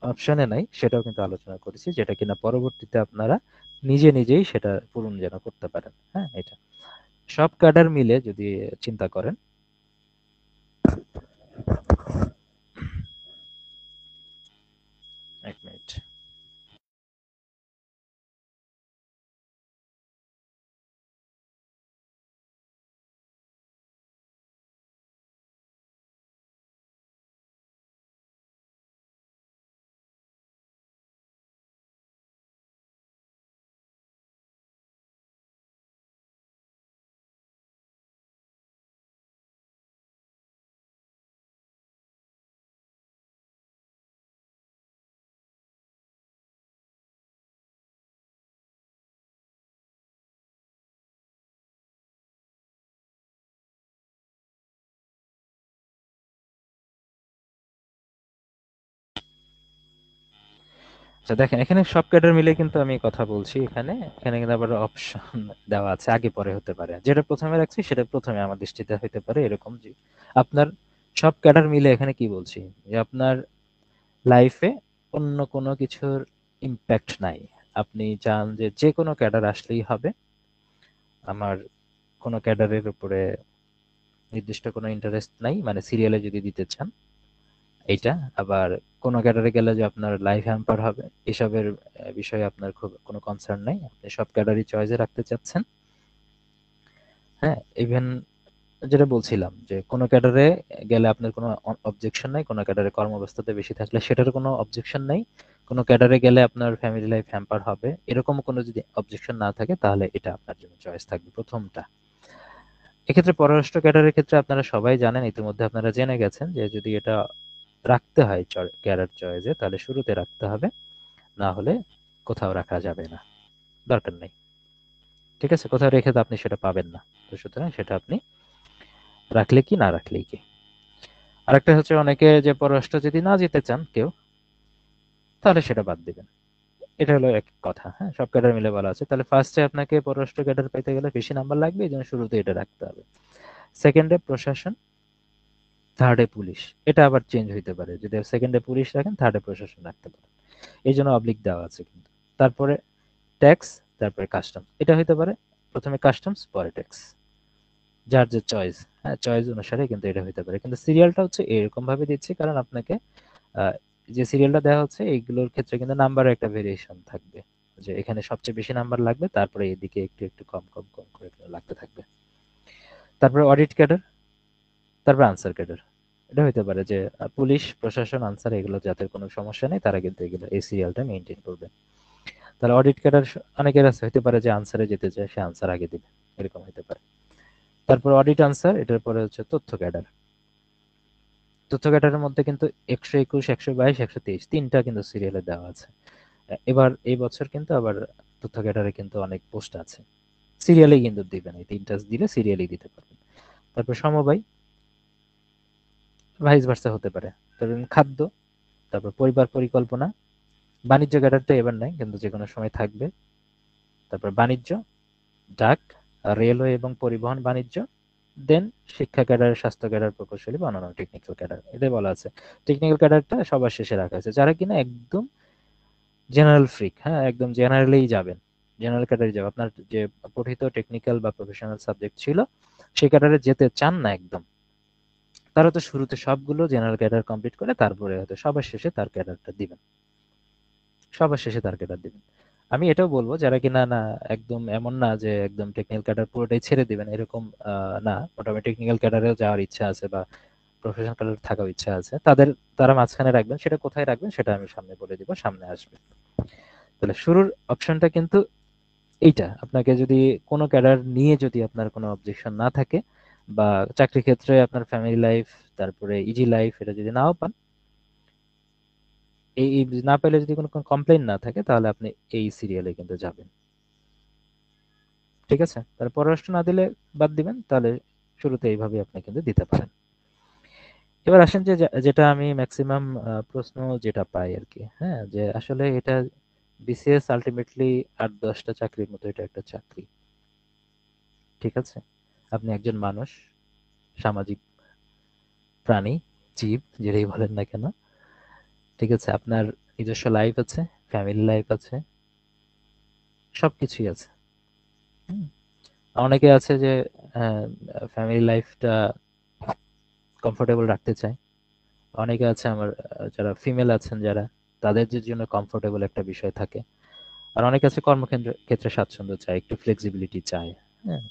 অপশনে নাই সেটাও কিন্তু আলোচনা করেছি, যেটা কিনা পরবর্তীতে আপনারা নিজেই সেটা পূরণ যেন করতে পারেন। হ্যাঁ? এটা। সব ক্যাডার মিলে যদি চিন্তা করেন, ১ মিনিট। আচ্ছা দেখেন, এখানে সব ক্যাডার মিলে কিন্তু আমি কথা বলছি এখানে। এখানে কিন্তু আবার অপশন দেওয়া আছে, আগে পরে হতে পারে। যেটা ১ম এ রাখছি সেটা ১ম এ আমার দৃষ্টিতে হইতে পারে এরকম যে আপনার সব ক্যাডার মিলে এখানে কি বলছি? যে আপনার লাইফে অন্য কোনো কিছুর ইমপ্যাক্ট নাই। আপনি চান যে যেকোনো ক্যাডার আসলেই হবে। আমার কোনো ক্যাডারের উপরে নির্দিষ্ট কোনো ইন্টারেস্ট নাই। মানে সিরিয়ালে যদি দিতে চান এইটা। আবার কোনো ক্যাডারে গেলে যে আপনার লাইফ হ্যাম্পার হবে এসবের বিষয়ে আপনার খুব কোনো কনসার্ন নাই। আপনি সব ক্যাডারই চয়েসে রাখতে চাচ্ছেন। হ্যাঁ? ইভেন যেটা বলছিলাম যে কোনো ক্যাডারে গেলে আপনার কোনো অবজেকশন নাই। কোনো ক্যাডারে কর্মব্যস্ততা বেশি থাকলে সেটারও কোনো অবজেকশন নাই। কোনো ক্যাডারে গেলে আপনার ফ্যামিলি লাইফ হ্যাম্পার হবে। এরকম কোনো যদি অবজেকশন না থাকে তাহলে এটা আপনার জন্য চয়েস থাকবে ১ম টা। এক্ষেত্রে পররাষ্ট্র ক্যাডারের ক্ষেত্রে আপনারা সবাই জানেন, ইতিমধ্যে আপনারা জেনে গেছেন যে যদি এটা রাখতে হয় ক্যাডার চয়েসে তাহলে শুরুতে রাখতে হবে। না হলে কোথাও রাখা যাবে না। দরকার নেই। ঠিক আছে? কোথাও রেখে তো আপনি সেটা পাবেন না। তো সুতরাং সেটা আপনি রাখলে কি না রাখলেই কি। আরেকটা হচ্ছে অনেকে যে পররাষ্ট্র যদি না যেতে চান কেউ, তাহলে সেটা বাদ দিবেন। এটা হলো এক কথা। হ্যাঁ? সব ক্যাডার মিলে বলা আছে। তাহলে ফার্স্টে আপনাকে পররাষ্ট্র ক্যাডার পেতে গেলে বেশি নাম্বার লাগবে। এজন্য শুরুতে এটা রাখতে হবে। সেকেন্ডে প্রশাসন, থার্ডে পুলিশ। এটা আবার চেঞ্জ হইতে পারে। যদি সেকেন্ডে পুলিশ রাখেন, থার্ডে প্রশাসন রাখতে পারেন। এইজন্য অবলিক দেওয়া আছে কিন্তু। তারপরে ট্যাক্স, তারপরে কাস্টমস। এটা হইতে পারে ১ম এ কাস্টমস, পরে ট্যাক্স। যার যে চয়েস, হ্যাঁ? চয়েস অনুসারে কিন্তু এটা হইতে পারে। কিন্তু সিরিয়ালটা হচ্ছে এরকম ভাবে দিচ্ছি কারণ আপনাকে আ যে সিরিয়ালটা দেওয়া হচ্ছে এইগুলোর ক্ষেত্রে কিন্তু নাম্বারের একটা ভেরিয়েশন থাকবে। যে এখানে সবচেয়ে বেশি নাম্বার লাগবে, তারপরে এদিকে একটু কম করে লাগতে থাকবে। তারপরে অডিট ক্যাডার, তারপরে আনসার ক্যাডার। এটা হইতে পারে যে পুলিশ, প্রশাসন, আনসার এগুলো যাদের কোনো সমস্যা নেই তারা কিন্তু এগুলো এই সিরিয়ালটা মেইনটেইন করবে। তাহলে অডিট ক্যাডার অনেকের আছে হইতে পারে যে আনসারে যেতে চায়, সে আনসার আগে দিবে। এরকম হইতে পারে। তারপর অডিট আনসার, এটার পরে হচ্ছে তথ্য ক্যাডার। তথ্য ক্যাডারের মধ্যে কিন্তু ১২১, ১২২, ১২৩ ৩টা কিন্তু সিরিয়ালে দেওয়া আছে। এবার এই বছর কিন্তু আবার তথ্য ক্যাডারে কিন্তু অনেক পোস্ট আছে। সিরিয়ালেই কিন্তু দিবেন। এই ৩টা দিলে সিরিয়ালেই দিতে পারবেন। তারপর সমবায়, ভাইস ভার্সা হতে পারে। ধরুন খাদ্য, তারপর পরিবার পরিকল্পনা, বাণিজ্য ক্যাডারটা এবার নাই কিন্তু যেকোনো সময় থাকবে। তারপর বাণিজ্য, ডাক, রেলওয়ে এবং পরিবহন বাণিজ্য, দেন শিক্ষা ক্যাডার, স্বাস্থ্য ক্যাডার, প্রকৌশলী বা অন্যান্য টেকনিক্যাল ক্যাডার। এটাই বলা আছে। টেকনিক্যাল ক্যাডারটা সবার শেষে রাখা আছে। যারা কিনা একদম জেনারেল ফ্রিক, হ্যাঁ? একদম জেনারেলেই যাবেন। জেনারেল ক্যাডারে যাবেন। আপনার যে পঠিত টেকনিক্যাল বা প্রফেশনাল সাবজেক্ট ছিল, সেই ক্যাডারে যেতে চান না একদম। তারা তো শুরুতে সবগুলো জেনারেল ক্যাডার কমপ্লিট করে তারপরে হয়তো সবার শেষে তার ক্যাডারটা দিবেন। সবার শেষে তার ক্যাডার দিবেন। আমি এটাও বলব যারা কিনা না একদম এমন না যে একদম টেকনিক্যাল ক্যাডার পুরোটাই ছেড়ে দিবেন এরকম না। মোটামুটি টেকনিক্যাল ক্যাডারেও যাওয়ার ইচ্ছা আছে বা প্রফেশনাল ক্যাডারে থাকার ইচ্ছা আছে। তারা মাঝখানে রাখবেন। সেটা কোথায় রাখবেন সেটা আমি সামনে বলে দিব। সামনে আসবে। তাহলে শুরুর অপশনটা কিন্তু এইটা। আপনাকে যদি কোনো ক্যাডার নিয়ে যদি আপনার কোনো অবজেকশন না থাকে বা চাকরির ক্ষেত্রে আপনার ফ্যামিলি লাইফ, তারপরে ইজি লাইফ এটা যদি নাও পান, এই না পেলে যদি কোনো কমপ্লেইন না থাকে তাহলে আপনি এই সিরিয়ালে কিন্তু যাবেন। ঠিক আছে? তাহলে পররাষ্ট্র না দিলে বাদ দিবেন, তাহলে শুরুতে এইভাবে আপনি কিন্তু দিতে পারেন। এবার আসেন যে যেটা আমি ম্যাক্সিমাম প্রশ্ন যেটা পাই আর কি, হ্যাঁ, যে আসলে এটা বিসিএস আলটিমেটলি ৮-১০টা চাকরির মতো এটা একটা চাকরি। ঠিক আছে? আপনি একজন মানুষ, সামাজিক প্রাণী, জীব, যেটাই বলেন না কেন। ঠিক আছে? আপনার নিজস্ব লাইফ আছে, ফ্যামিলি লাইফ আছে, সবকিছুই আছে। হুম? অনেকে আছে যে ফ্যামিলি লাইফটা কমফোর্টেবল রাখতে চায়। অনেকে আছে আমার যারা ফিমেল আছেন যারা, তাদের যে জন্য কমফোর্টেবল একটা বিষয় থাকে। আর অনেকে আছে কর্মক্ষেত্রে ক্ষেত্রে স্বাচ্ছন্দ্য চায়, একটু ফ্লেক্সিবিলিটি চায়। হ্যাঁ?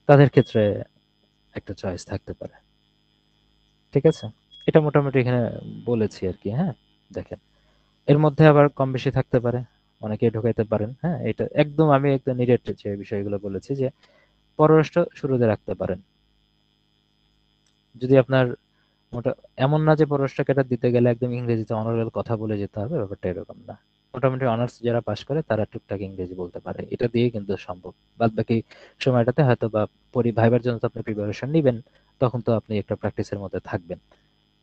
তাদের ক্ষেত্রে একটা চয়েস থাকতে পারে। ঠিক আছে? এটা মোটামুটি এখানে বলেছি আরকি, হ্যাঁ? দেখেন। এর মধ্যে আবার কম বেশি থাকতে পারে। অনেকেই ঢুকাইতে পারেন। হ্যাঁ? এটা একদম আমি একদম নিরেট যে বিষয়গুলো বলেছি যে পররাষ্ট্র শুরুতে রাখতে পারেন। যদি আপনার এমন না যে পররাষ্ট্র ক্যাডার দিতে গেলে একদম ইংরেজিতে অনারেবল কথা বলে যেতে হবে, ব্যাপারটা এরকম না। মোটামুটি অনার্স যারা পাশ করে তারা টুকটাক ইংরেজি বলতে পারে। এটা দিয়ে কিন্তু সম্ভব। বাদবাকি সময়টাতে হয়তোবা ভাইবার জন্য তো আপনি প্রিপারেশন নিবেন। তখন তো আপনি একটা প্র্যাকটিসের মধ্যে থাকবেন।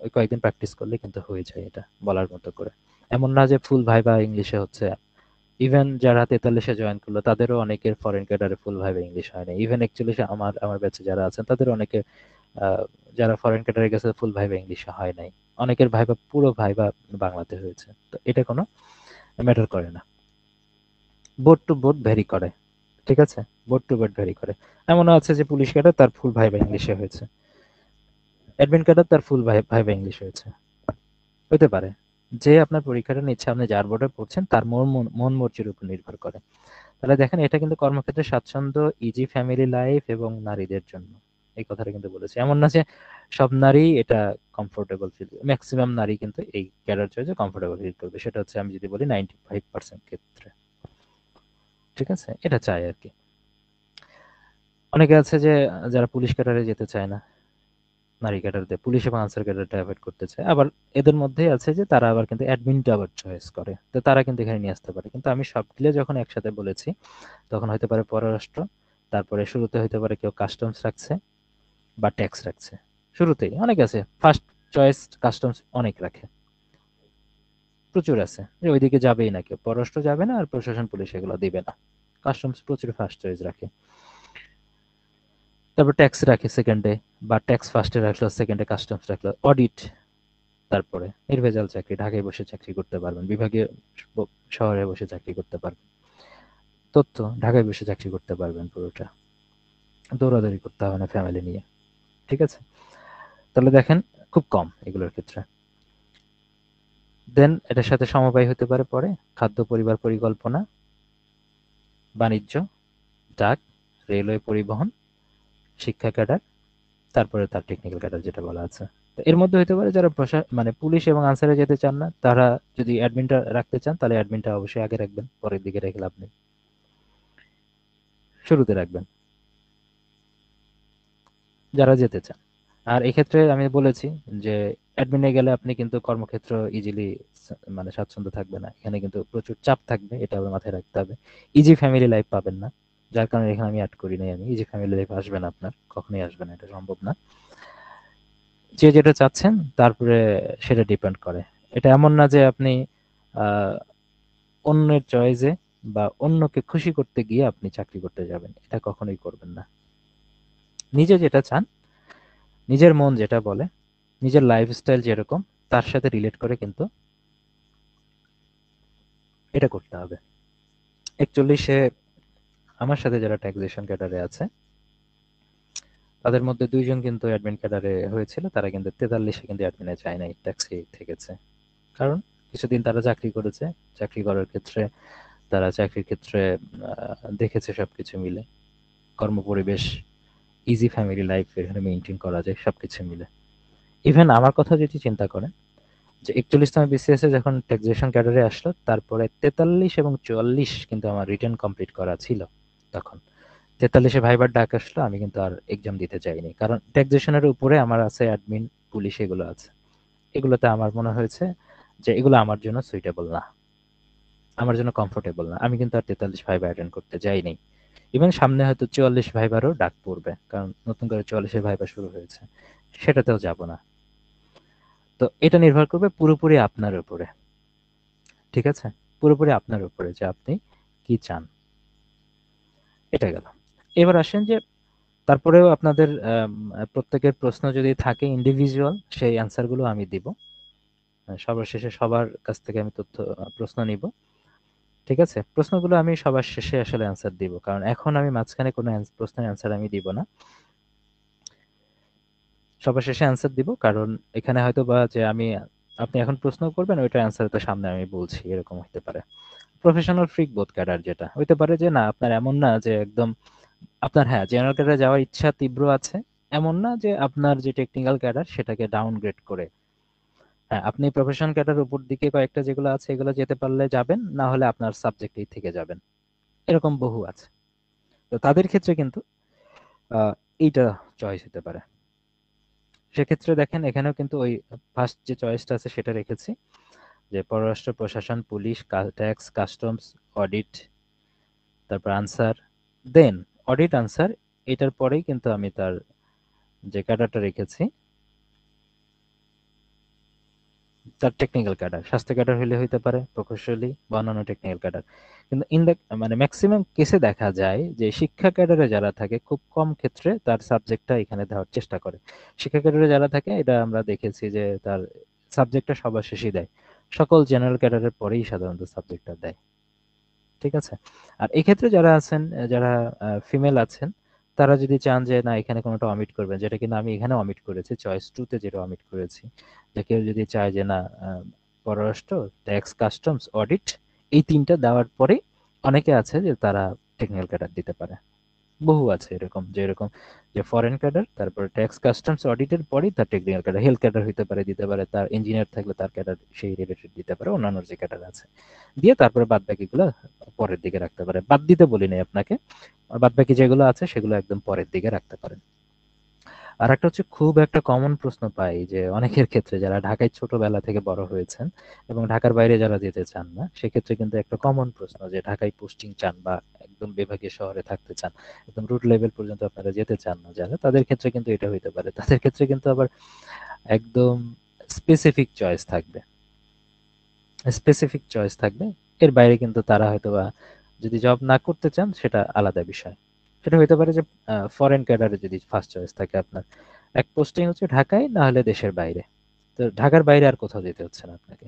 ওই কয়েকদিন প্র্যাকটিস করলে কিন্তু হয়ে যায় এটা বলার মতো করে। এমন না যে ফুল ভাইবা ইংলিশে হচ্ছে। ইভেন যারা ৪৩-এ জয়েন করলো তাদেরও অনেকের ফরেন ক্যাডারে ফুল ভাইবা ইংলিশ হয় না। ইভেন ৪১-এ আমার ব্যাচে যারা আছেন তাদের অনেকে আহ, যারা ফরেন ক্যাডারে গেছে ফুল ভাইবা ইংলিশে হয় নাই। অনেকের ভাইবা পুরো ভাইবা বাংলাতে হয়েছে। তো এটা কোনো ম্যাটার করে না। বোর্ড টু বোর্ড ভ্যারি করে। ঠিক আছে? বোর্ড টু বোর্ড ভ্যারি করে। এমনও আছে যে পুলিশ ক্যাডার তার ফুল ভাইবা ইংলিশে হয়েছে, অ্যাডমিন ক্যাডার তার ফুল ভাইবা ইংলিশ হয়েছে। হতে পারে। যে আপনার পরীক্ষাটা নিচ্ছে, আপনি যার বোর্ডে পড়ছেন তার মন মর্জির উপর নির্ভর করে। তাহলে দেখেন এটা কিন্তু কর্মক্ষেত্রে স্বাচ্ছন্দ্য, ইজি ফ্যামিলি লাইফ এবং নারীদের জন্য। এই কথাটা কিন্তু বলেছি। এমন না যে সব নারী এটা কমফোর্টেবল ফিল, ম্যাক্সিমাম নারী কিন্তু এই ক্যাডার চয়েসে কমফোর্টেবল ফিল করবে। সেটা হচ্ছে আমি যদি বলি 95% ক্ষেত্রে। ঠিক আছে? এটা চাই আর কি। অনেকে আছে যে যারা পুলিশ ক্যাডারে যেতে চায় না, নারী ক্যাডার দিয়ে পুলিশ এবং আনসার ক্যাডারটা অ্যাভয়েড করতে চায়। আবার এদের মধ্যেই আছে যে তারা আবার কিন্তু অ্যাডমিনটা আবার চয়েস করে। তো তারা কিন্তু এখানে নিয়ে আসতে পারে। কিন্তু আমি সব মিলিয়ে যখন একসাথে বলেছি তখন হতে পারে পররাষ্ট্র, তারপরে শুরুতে হতে পারে কেউ কাস্টমস রাখছে বা ট্যাক্স রাখছে। শুরুতেই অনেক আছে ফার্স্ট চয়েস, কাস্টমস অনেক রাখে, প্রচুর আছে যে ওইদিকে যাবেই না, কেউ পররাষ্ট্র যাবে না আর প্রশাসন পুলিশ এগুলো দিবে না। কাস্টমস প্রচুর ফার্স্ট চয়েস রাখে। তারপর ট্যাক্স রাখে সেকেন্ডে, বা ট্যাক্স ফার্স্টে রাখলো, সেকেন্ডে কাস্টমস রাখলো, অডিট। তারপরে নির্ভেজাল চাকরি, ঢাকায় বসে চাকরি করতে পারবেন, বিভাগীয় শহরে বসে চাকরি করতে পারবেন। তথ্য, ঢাকায় বসে চাকরি করতে পারবেন পুরোটা, দৌড়াদৌড়ি করতে হবে না ফ্যামিলি নিয়ে। ঠিক আছে? তাহলে দেখেন খুব কম এগুলোর ক্ষেত্রে। দেন এটার সাথে সমবায় হতে পারে পরে খাদ্য পরিবার পরিকল্পনা, বাণিজ্য, ডাক, রেলওয়ে পরিবহন, শিক্ষা ক্যাডার, তারপরে তার টেকনিক্যাল ক্যাডার যেটা বলা আছে। তো এর মধ্যে হতে পারে যারা মানে পুলিশ এবং আনসারে যেতে চান না, তারা যদি অ্যাডমিনটা রাখতে চান তাহলে অ্যাডমিনটা অবশ্যই আগে রাখবেন, পরের দিকে রেখে লাভ নেই, শুরুতে রাখবেন যারা যেতে চান। আর এক্ষেত্রে আমি বলেছি যে অ্যাডমিনে গেলে আপনি কিন্তু কর্মক্ষেত্র ইজিলি মানে স্বাচ্ছন্দ্য থাকবে না, এখানে কিন্তু প্রচুর চাপ থাকবে, এটা আবার মাথায় রাখতে হবে। ইজি ফ্যামিলি লাইফ পাবেন না, যার কারণে এখানে আমি অ্যাড করি নাই। আমি ইজি ফ্যামিলি লাইফ আসবে না, আপনার কখনোই আসবে না, এটা সম্ভব না। যে যেটা চাচ্ছেন তারপরে সেটা ডিপেন্ড করে। এটা এমন না যে আপনি আহ অন্যের চয়েসে বা অন্যকে খুশি করতে গিয়ে আপনি চাকরি করতে যাবেন, এটা কখনোই করবেন না। নিজে যেটা চান, নিজের মন যেটা বলে, নিজের লাইফস্টাইল যেরকম, তার সাথে রিলেট করে কিন্তু এটা করতে হবে। ৪১-এ আমার সাথে যারা ট্যাক্সেশন ক্যাডারে আছে তাদের মধ্যে ২ জন কিন্তু অ্যাডমিন ক্যাডারে হয়েছিল। তারা কিন্তু ৪৩-এ কিন্তু অ্যাডমিনে যায় নাই, ট্যাক্সি থেকেছে। কারণ কিছুদিন তারা চাকরি করেছে। চাকরি করার ক্ষেত্রে তারা চাকরির ক্ষেত্রে দেখেছে সবকিছু মিলে। কর্মপরিবেশ, ইজি ফ্যামিলি লাইফ এখানে মেইনটেইন করা যায় সবকিছু মিলে। ইভেন আমার কথা যদি চিন্তা করেন যে ৪১তম বিসিএস এ যখন ট্যাক্সেশন ক্যাডারে আসলো, তারপরে ৪৩ এবং ৪৪ কিন্তু আমার রিটেন কমপ্লিট করা ছিল তখন। ৪৩-এ ভাইবার ডাক আসলো, আমি কিন্তু আর এক্সাম দিতে চাইনি। কারণ ট্যাক্সেশনের উপরে আমার আছে অ্যাডমিন, পুলিশ এগুলো আছে। এগুলোতে আমার মনে হয়েছে যে এগুলো আমার জন্য সুইটেবল না, আমার জন্য কমফোর্টেবল না। আমি কিন্তু আর ৪৩ ভাইবা অ্যাটেন্ড করতে যাইনি। ইভেন সামনে হয়তো 44 ভাইবারও ডাক পড়বে, কারণ নতুন করে 44 ভাইবা শুরু হয়েছে, সেটাতেও যাব না। তো এটা নির্ভর করবে পুরোপুরি আপনার উপরে, ঠিক আছে? পুরোপুরি আপনার উপরে যে আপনি কি চান। এটা গেল। এবার আসেন যে তারপরেও আপনাদের প্রত্যেকের প্রশ্ন যদি থাকে ইন্ডিভিজুয়াল, সেই অ্যান্সারগুলো আমি দিব। সবার শেষে সবার কাছ থেকে আমি প্রশ্ন নিব। ঠিক আছে? প্রশ্নগুলো আমি সবার শেষে আসলে অ্যান্সার দিব। কারণ এখন আমি মাঝখানে কোনো প্রশ্নের অ্যান্সার আমি দিব না। সবার শেষে অ্যান্সার দিব। কারণ এখানে হয়তোবা যে আপনি এখন প্রশ্ন করবেন, ওইটার অ্যান্সার তো সামনে আমি বলছি, এরকম হতে পারে। প্রফেশনাল ফ্রিক বোধ ক্যাডার যেটা হইতে পারে যে না, আপনার এমন না যে একদম আপনার, হ্যাঁ, জেনারেল ক্যাডারে যাওয়ার ইচ্ছা তীব্র আছে, এমন না যে আপনার যে টেকনিক্যাল ক্যাডার সেটাকে ডাউনগ্রেড করে, হ্যাঁ, আপনি প্রফেশনাল ক্যাডার উপর দিকে কয়েকটা যেগুলো আছে এগুলো যেতে পারলে যাবেন, না হলে আপনার সাবজেক্টেই থেকে যাবেন। এরকম বহু আছে। তো তাদের ক্ষেত্রে কিন্তু আহ, এইটা চয়েস হতে পারে। সেক্ষেত্রে দেখেন এখানেও কিন্তু ওই ফার্স্ট যে চয়েসটা আছে সেটা রেখেছি, যে পররাষ্ট্র প্রশাসন, পুলিশ, ট্যাক্স, কাস্টমস, অডিট, তারপর আনসার, দেন অডিট, আনসার, এটার পরেই কিন্তু আমি তার যে ক্যাডারটা রেখেছি, তার টেকনিক্যাল ক্যাডার, স্বাস্থ্য ক্যাডার হলে হইতে পারে, প্রকৌশলী বা অন্যান্য টেকনিক্যাল ক্যাডার। কিন্তু মানে ম্যাক্সিমাম কেসে দেখা যায় যে শিক্ষা ক্যাডারে যারা থাকে খুব কম ক্ষেত্রে তার সাবজেক্টটা এখানে দেওয়ার চেষ্টা করে। শিক্ষা ক্যাডারে যারা থাকে এটা আমরা দেখেছি যে তার সাবজেক্টটা সবার শেষেই দেয়। সকল জেনারেল ক্যাডারের পরেই সাধারণত সাবজেক্টটা দেয়। ঠিক আছে? আর এক্ষেত্রে যারা আছেন, যারা ফিমেল আছেন, তারা যদি চান যে না এখানে কোনোটা অমিট করবেন, যেটা কিনা আমি এখানে অমিট করেছি, চয়েস 2 তে যেটা অমিট করেছি, যে কেউ যদি চায় যে না পররাষ্ট্র, ট্যাক্স, কাস্টমস, অডিট, এই 3টা দেওয়ার পরে অনেকে আছে যে তারা টেকনিক্যাল ক্যাডার দিতে পারে। বহু আছে এরকম, যে এরকম যে ফরেন ক্যাডার, তারপর ট্যাক্স, কাস্টমস, অডিটের পরেই তার টেকনিক্যাল ক্যাডার, হেলথ ক্যাডার হইতে পারে, দিতে পারে, তার ইঞ্জিনিয়ার থাকলে তার ক্যাডার সেই রিলেটেড দিতে পারে, অন্যান্য যে ক্যাডার আছে দিয়ে তারপরে বাদ বাকিগুলো পরের দিকে রাখতে পারে। বাদ দিতে বলি নাই আপনাকে, বাদ বাকি যেগুলো আছে সেগুলো একদম পরের দিকে রাখতে পারেন। আর একটা হচ্ছে খুব একটা কমন প্রশ্ন পাই যে অনেকের ক্ষেত্রে যারা ঢাকায় ছোটবেলা থেকে বড় হয়েছেন এবং ঢাকার বাইরে যারা যেতে চান না, সেক্ষেত্রে কিন্তু একটা কমন প্রশ্ন যে ঢাকায় পোস্টিং চান বা একদম বিভাগীয় শহরে থাকতে চান, একদম রুট লেভেল পর্যন্ত আপনারা যেতে চান না যারা, তাদের ক্ষেত্রে কিন্তু এটা হইতে পারে। তাদের ক্ষেত্রে কিন্তু আবার একদম স্পেসিফিক চয়েস থাকবে, স্পেসিফিক চয়েস থাকবে। এর বাইরে কিন্তু তারা হয়তোবা যদি জব না করতে চান সেটা আলাদা বিষয়। সেটা হইতে পারে যে ফরেন ক্যাডারে যদি ফার্স্ট চয়েস থাকে আপনার, এক পোস্টিং হচ্ছে ঢাকায় না হলে দেশের বাইরে, তো ঢাকার বাইরে আর কোথাও যেতে হচ্ছে না আপনাকে।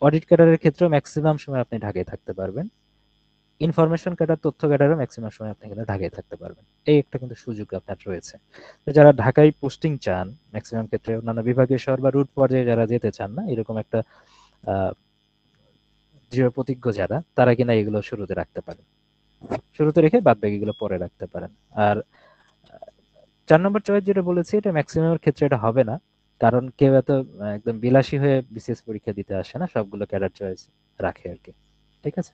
অডিট ক্যাডারের ক্ষেত্রেও ম্যাক্সিমাম সময় আপনি ঢাকায় থাকতে পারবেন। ইনফরমেশন ক্যাডার, তথ্য ক্যাডারও ম্যাক্সিমাম সময় আপনি এখানে ঢাকায় থাকতে পারবেন। এই একটা কিন্তু সুযোগ আপনার রয়েছে। তো যারা ঢাকায় পোস্টিং চান, ম্যাক্সিমাম ক্ষেত্রে অন্যান্য বিভাগীয় শহর বা রুট পর্যায়ে যারা যেতে চান না, এরকম একটা আহ দৃঢ় প্রতিজ্ঞ যারা, তারা কিনা এগুলো শুরুতে রাখতে পারেন, শুরুতে রেখে বাদ বাকিগুলো পরে রাখতে পারেন। আর 4 নম্বর চয়েস যেটা বলেছি, এটা ম্যাক্সিমামের ক্ষেত্রে এটা হবে না, কারণ কেউ এত একদম বিলাসী হয়ে বিসিএস পরীক্ষা দিতে আসে না, সবগুলো ক্যাডার চয়েস রাখে আর কি। ঠিক আছে?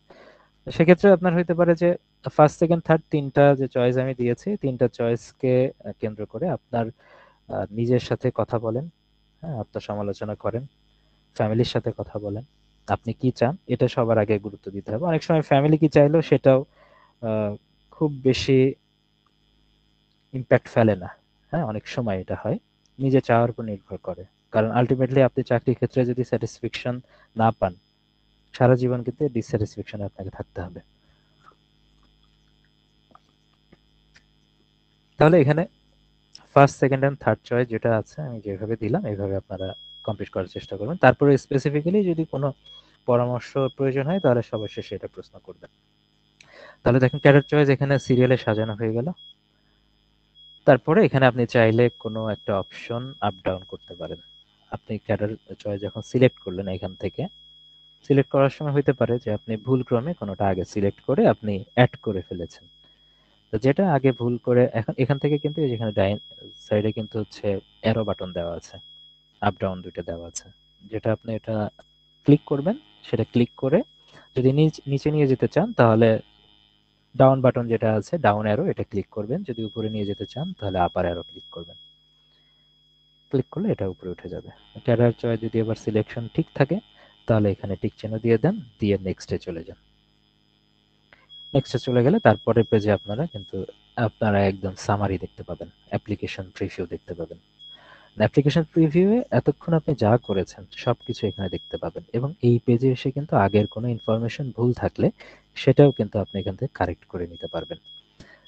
তো সেক্ষেত্রে আপনার হইতে পারে যে ফার্স্ট, সেকেন্ড, থার্ড, 3টা যে চয়েস আমি দিয়েছি, 3টা চয়েসকে কেন্দ্র করে আপনার নিজের সাথে কথা বলেন, হ্যাঁ, আত্মসমালোচনা করেন, ফ্যামিলির সাথে কথা বলেন, আপনি কি চান এটা সবার আগে গুরুত্ব দিতে হবে। অনেক সময় ফ্যামিলি কি চাইলো সেটাও আহ, খুব বেশি ইম্প্যাক্ট ফেলে না। হ্যাঁ, অনেক সময় এটা হয়, নিজে চাওয়ার উপর নির্ভর করে। কারণ আলটিমেটলি আপনি চাকরি ক্ষেত্রে যদি স্যাটিসফ্যাকশন না পান, সারা জীবন কিন্তু ডিসস্যাটিসফ্যাকশনে আপনাকে থাকতে হবে। তাহলে এখানে first, second and third choice যেটা আছে আমি যেভাবে দিলাম এইভাবে আপনারা কমপ্লিট করার চেষ্টা করবেন। তারপরে স্পেসিফিক্যালি যদি কোনো পরামর্শ প্রয়োজন হয় তাহলে সবার শেষে এটা প্রশ্ন করবেন। তাহলে দেখেন ক্যাডার চয়েস এখানে সিরিয়ালে সাজানো হয়ে গেল। তারপরে এখানে আপনি চাইলে কোনো একটা অপশন আপ ডাউন করতে পারেন। আপনি ক্যাডার চয়েস যখন সিলেক্ট করলেন এখান থেকে, সিলেক্ট করার সময় হইতে পারে যে আপনি ভুলক্রমে কোনোটা আগে সিলেক্ট করে আপনি অ্যাড করে ফেলেছেন। তো যেটা আগে ভুল করে, এখন এখান থেকে কিন্তু এই যেখানে ডাইন সাইডে কিন্তু হচ্ছে অ্যারো বাটন দেওয়া আছে, আপ ডাউন দুইটা দেওয়া আছে, যেটা আপনি এটা ক্লিক করবেন। সেটা ক্লিক করে যদি নিচে নিয়ে যেতে চান তাহলে ডাউন বাটন যেটা আছে, ডাউন অ্যারো, এটা ক্লিক করবেন। যদি উপরে নিয়ে যেতে চান তাহলে আপার অ্যারো ক্লিক করবেন। ক্লিক করলে এটা উপরে উঠে যাবে। ক্যাডার চয়েস যদি এবার সিলেকশন ঠিক থাকে তাহলে এখানে টিক চিহ্ন দিয়ে দেন, দিয়ে নেক্সটে চলে যান। নেক্সটে চলে গেলে তারপরের পেজে আপনারা একদম সামারি দেখতে পাবেন, অ্যাপ্লিকেশন প্রিভিউ দেখতে পাবেন। অ্যাপ্লিকেশন প্রিভিউয়ে এতক্ষণ আপনি যা করেছেন সবকিছু এখানে দেখতে পাবেন, এবং এই পেজে এসে কিন্তু আগের কোনো ইনফরমেশন ভুল থাকলে সেটাও কিন্তু আপনি এখান থেকে কারেক্ট করে নিতে পারবেন।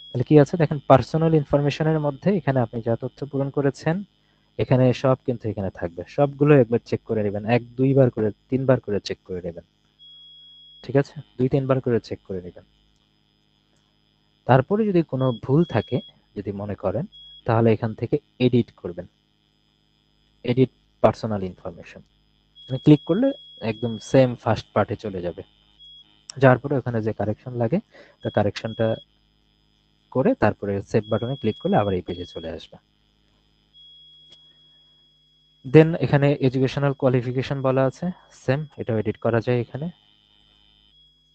তাহলে কি আছে দেখেন, পার্সোনাল ইনফরমেশনের মধ্যে এখানে আপনি যা তথ্য পূরণ করেছেন এখানে সব কিন্তু এখানে থাকবে, সবগুলো একবার চেক করে নেবেন, 1-2 বার করে 3 বার করে চেক করে নেবেন, ঠিক আছে? 2-3 বার করে চেক করে নেবেন। তারপরে যদি কোনো ভুল থাকে, যদি মনে করেন, তাহলে এখান থেকে এডিট করবেন, এডিট পার্সোনাল ইনফরমেশন ক্লিক করলে একদম সেম ফার্স্ট পার্টে চলে যাবে। যাওয়ার পরে ওখানে যে কারেকশন লাগে তা কারেকশনটা করে তারপরে সেভ বাটনে ক্লিক করলে আবার এই পেজে চলে আসবে। দেন এখানে এডুকেশনাল কোয়ালিফিকেশন বলা আছে, সেম এটাও এডিট করা যায় এখানে।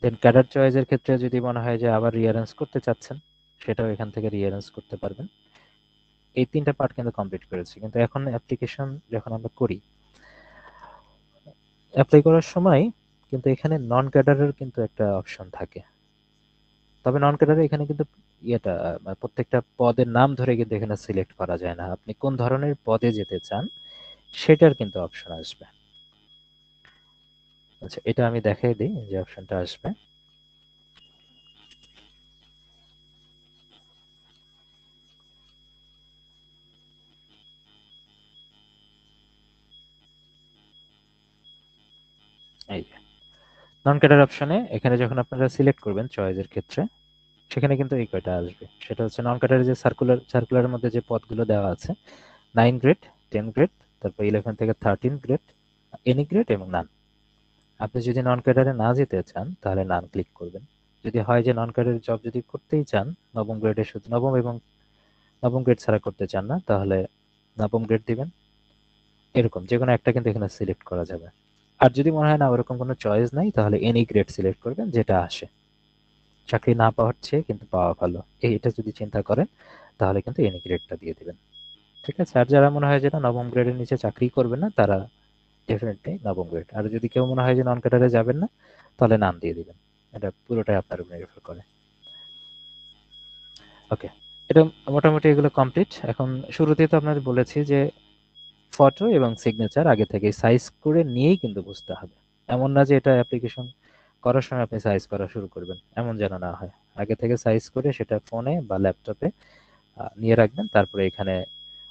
দেন ক্যাডার চয়েসের ক্ষেত্রে যদি মনে হয় যে আবার রিঅ্যারেঞ্জ করতে চাচ্ছেন, সেটাও এখান থেকে রিঅ্যারেঞ্জ করতে পারবেন। এই 3টা পার্ট কিন্তু কমপ্লিট করেছি, কিন্তু এখন অ্যাপ্লিকেশন যখন আমরা করি, অ্যাপ্লাই করার সময় কিন্তু এখানে নন ক্যাডারের কিন্তু একটা অপশন থাকে। তবে নন ক্যাডারে এখানে কিন্তু প্রত্যেকটা পদের নাম ধরে কিন্তু এখানে সিলেক্ট করা যায় না। আপনি কোন ধরনের পদে যেতে চান সেটার কিন্তু অপশন আসবে। আচ্ছা, এটা আমি দেখাই দিই যে অপশনটা আসবে। এই যে নন ক্যাডার অপশনে এখানে যখন আপনারা সিলেক্ট করবেন চয়েসের ক্ষেত্রে, সেখানে কিন্তু এই কয়টা আসবে। সেটা হচ্ছে নন ক্যাডারের যে সার্কুলারের মধ্যে যে পদগুলো দেওয়া আছে, 9 গ্রেড, 10 গ্রেড, তারপর 11 থেকে 13 গ্রেড, এনি গ্রেড এবং নান। আপনি যদি নন ক্যাডারে না যেতে চান তাহলে নান ক্লিক করবেন। যদি হয় যে নন ক্যাডারের জব যদি করতেই চান, নবম গ্রেডের শুধু নবম এবং নবম গ্রেড ছাড়া করতে চান না, তাহলে নবম গ্রেড দিবেন। এরকম যে কোনো একটা কিন্তু এখানে সিলেক্ট করা যাবে। আর যদি মনে হয় না ওরকম কোনো চয়েস নাই, তাহলে এনি গ্রেড সিলেক্ট করবেন, যেটা আসে। চাকরি না পাওয়ার চেয়ে কিন্তু পাওয়া ভালো, এটা যদি চিন্তা করেন তাহলে কিন্তু এনি গ্রেডটা দিয়ে দিবেন, ঠিক আছে? আর যারা মনে হয় যেটা নবম গ্রেডের নিচে চাকরি করবে না, তারা ডেফিনেটলি নবম গ্রেড। আর যদি কেউ মনে হয় যে নন ক্যাডারে যাবেন না, তাহলে নাম দিয়ে দিবেন। এটা পুরোটাই আপনার উপর নির্ভর করে। ওকে, এটা মোটামুটি এগুলো কমপ্লিট। এখন শুরুতেই তো আপনাদের বলেছি যে ফটো এবং সিগনেচার আগে থেকে সাইজ করে নিয়েই কিন্তু বুঝতে হবে। এমন না যে এটা অ্যাপ্লিকেশন করার সময় আপনি সাইজ করা শুরু করবেন, এমন যেন না হয়। আগে থেকে সাইজ করে সেটা ফোনে বা ল্যাপটপে নিয়ে রাখবেন। তারপরে এখানে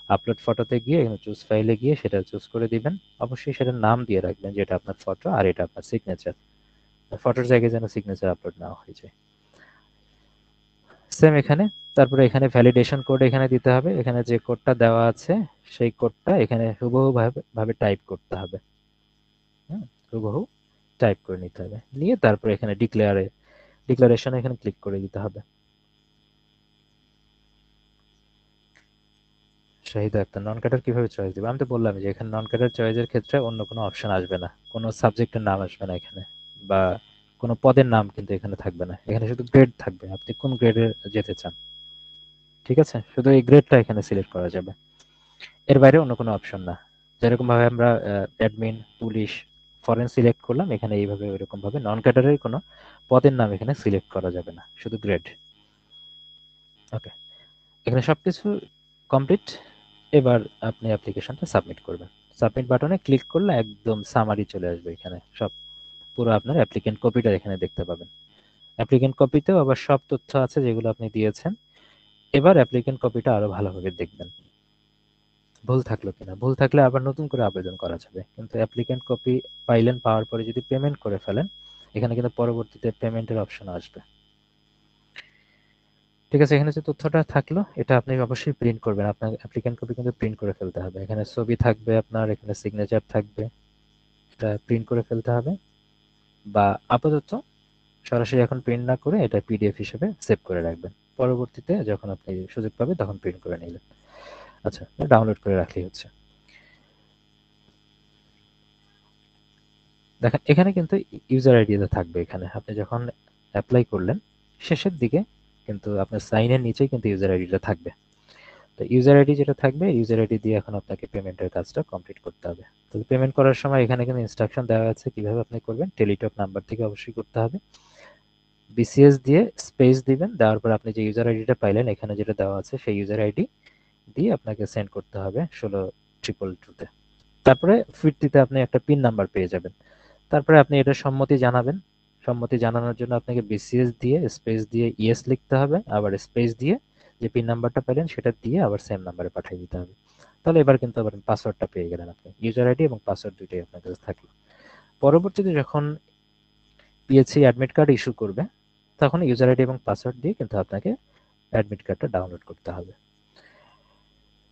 আপলোড ফটোতে গিয়ে এখানে চুজ ফাইলে গিয়ে সেটা চুজ করে দিবেন। অবশ্যই সেটার নাম দিয়ে রাখবেন যেটা আপনার ফটো আর এটা আপনার সিগনেচার। ফটোর জায়গায় যেন সিগনেচার আপলোড না হয়ে যায়। সেম এখানে। তারপরে এখানে ভ্যালিডেশন কোড এখানে দিতে হবে। এখানে যে কোডটা দেওয়া আছে সেই কোডটা এখানে হুবহু ভাবে টাইপ করতে হবে। হুম, হুবহু টাইপ করে নিতে হবে, নিয়ে তারপরে এখানে ডিক্লারেশন এখানে ক্লিক করে দিতে হবে। শাহিদা আক্তার, নন ক্যাডার কিভাবে চয়েস দিবে? আমি তো বললাম যে এখানে নন ক্যাডার চয়েসের ক্ষেত্রে অন্য কোনো অপশন আসবে না, কোনো সাবজেক্টের নাম আসবে না এখানে, বা কোনো পদের নাম কিন্তু এখানে থাকবে না। এখানে শুধু গ্রেড থাকবে, আপনি কোন গ্রেডে যেতে চান, ঠিক আছে? শুধু এই গ্রেডটা এখানে সিলেক্ট করা যাবে, এর বাইরে অন্য কোনো অপশন না। যেরকম ভাবে আমরা অ্যাডমিন, পুলিশ, ফরেন সিলেক্ট করলাম, এখানে এইভাবে ওইরকম ভাবে নন ক্যাডারের কোনো পদের নাম এখানে সিলেক্ট করা যাবে না, শুধু গ্রেড। ওকে, এখানে সবকিছু কমপ্লিট। এবার আপনি অ্যাপ্লিকেশনটা সাবমিট করবেন। সাবমিট বাটনে ক্লিক করলে একদম সামারি চলে আসবে, এখানে সব পুরো আপনার অ্যাপ্লিকেন্ট কপিটা এখানে দেখতে পাবেন। অ্যাপ্লিকেন্ট কপিতেও আবার সব তথ্য আছে যেগুলো আপনি দিয়েছেন। এবার অ্যাপ্লিকেন্ট কপিটা আরো ভালোভাবে দেখবেন, ভুল থাকলো কিনা। ভুল থাকলে আবার নতুন করে আবেদন করা যাবে। কিন্তু অ্যাপ্লিকেন্ট কপি পাইলেন, পাওয়ার পরে যদি পেমেন্ট করে ফেলেন, এখানে কিন্তু পরবর্তীতে পেমেন্টের অপশন আসবে। ঠিক আছে, এখানে যে তথ্যটা থাকলো এটা আপনি অবশ্যই প্রিন্ট করবেন। আপনার অ্যাপ্লিকেন্ট কপি কিন্তু প্রিন্ট করে ফেলতে হবে। এখানে ছবি থাকবে, আপনার এখানে সিগনেচার থাকবে, এটা প্রিন্ট করে ফেলতে হবে। বা আপাতত সরাসরি এখন প্রিন্ট না করে এটা পিডিএফ হিসেবে সেভ করে রাখবেন। পরবর্তীতে যখন আপনি সুযোগ পাবেন তখন প্রিন্ট করে নিলেন। আচ্ছা, ডাউনলোড করে রাখলেই হচ্ছে। দেখেন এখানে কিন্তু ইউজার আইডিটা থাকবে। এখানে আপনি যখন অ্যাপ্লাই করলেন শেষের দিকে কিন্তু আপনার সাইনের নিচেই কিন্তু ইউজার আইডিটা থাকবে। তো ইউজার আইডি যেটা থাকবে, ইউজার আইডি দিয়ে এখন আপনাকে পেমেন্টের কাজটা কমপ্লিট করতে হবে। তো পেমেন্ট করার সময় এখানে কিন্তু ইনস্ট্রাকশন দেওয়া আছে কিভাবে আপনি করবেন। টেলিটক নাম্বার থেকে অবশ্যই করতে হবে। বিসিএস দিয়ে স্পেস দিবেন, দেওয়ার পর আপনি যে ইউজার আইডিটা পাইলেন এখানে যেটা দেওয়া আছে সেই ইউজার আইডি দিয়ে আপনাকে সেন্ড করতে হবে 16,222-তে। তারপরে ফিরতিতে আপনি একটা পিন নাম্বার পেয়ে যাবেন। তারপরে আপনি এটা সম্মতি জানাবেন। সম্মতি জানানোর জন্য আপনাকে বিসিএস দিয়ে স্পেস দিয়ে ইয়েস লিখতে হবে, আবার স্পেস দিয়ে যে পিন নাম্বারটা পেলেন সেটা দিয়ে আবার সেম নাম্বারে পাঠিয়ে দিতে হবে। তাহলে এবার কিন্তু আবার পাসওয়ার্ডটা পেয়ে গেলেন আপনি, ইউজার আইডি এবং পাসওয়ার্ড দুইটাই আপনার কাছে থাকলো। পরবর্তীতে যখন পিএসসি অ্যাডমিট কার্ড ইস্যু করবে তখন ইউজার আইডি এবং পাসওয়ার্ড দিয়ে কিন্তু আপনাকে অ্যাডমিট কার্ডটা ডাউনলোড করতে হবে।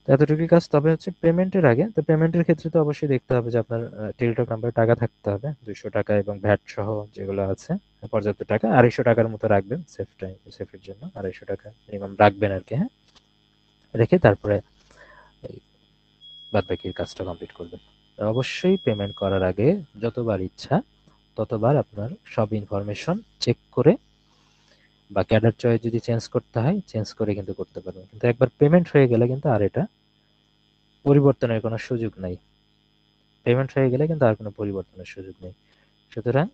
তো এতটুকুই কাজ। তবে হচ্ছে পেমেন্টের আগে, তো পেমেন্টের ক্ষেত্রে তো অবশ্যই দেখতে হবে যে আপনার টেলিটক নাম্বারে টাকা থাকতে হবে 200 টাকা এবং ভ্যাট সহ যেগুলো আছে পর্যাপ্ত টাকা, 250 টাকার মতো রাখবেন সেফের জন্য, 250 টাকা মিনিমাম রাখবেন আর কি। হ্যাঁ, রেখে তারপরে বাদ বাকি কাজটা কমপ্লিট করবেন। অবশ্যই পেমেন্ট করার আগে যতবার ইচ্ছা ততবার আপনার সব ইনফরমেশন চেক করে বা ক্যাডার চয়েস যদি চেঞ্জ করতে হয় চেঞ্জ করে কিন্তু করতে পারবেন, কিন্তু একবার পেমেন্ট হয়ে গেলে কিন্তু আর এটা পরিবর্তনের কোনো সুযোগ নাই। পেমেন্ট হয়ে গেলে কিন্তু আর কোনো পরিবর্তনের সুযোগ নেই। সুতরাং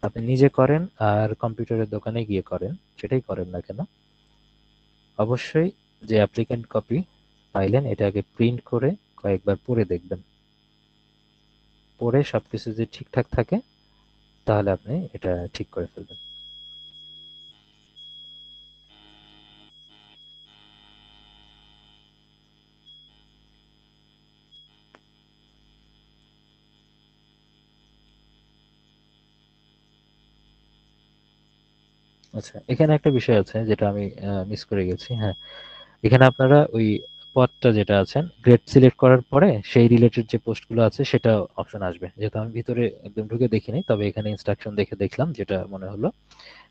আপনি নিজে করেন আর কম্পিউটারের দোকানে গিয়ে করেন, সেটাই করেন না কেন, অবশ্যই যে অ্যাপ্লিকেন্ট কপি পাইলেন এটা আগে প্রিন্ট করে কয়েকবার পড়ে দেখবেন। পড়ে সবকিছু যদি ঠিকঠাক থাকে তাহলে আপনি এটা ঠিক করে ফেলবেন। আচ্ছা, এখানে একটা বিষয় আছে যেটা আমি মিস করে গেছি। হ্যাঁ, এখানে আপনারা ওই পদটা যেটা আছেন গ্রেড সিলেক্ট করার পরে সেই রিলেটেড যে পোস্টগুলো আছে সেটা অপশন আসবে। যেহেতু আমি ভিতরে একদম ঢুকে দেখিনি, তবে এখানে ইনস্ট্রাকশন দেখে দেখলাম, যেটা মনে হলো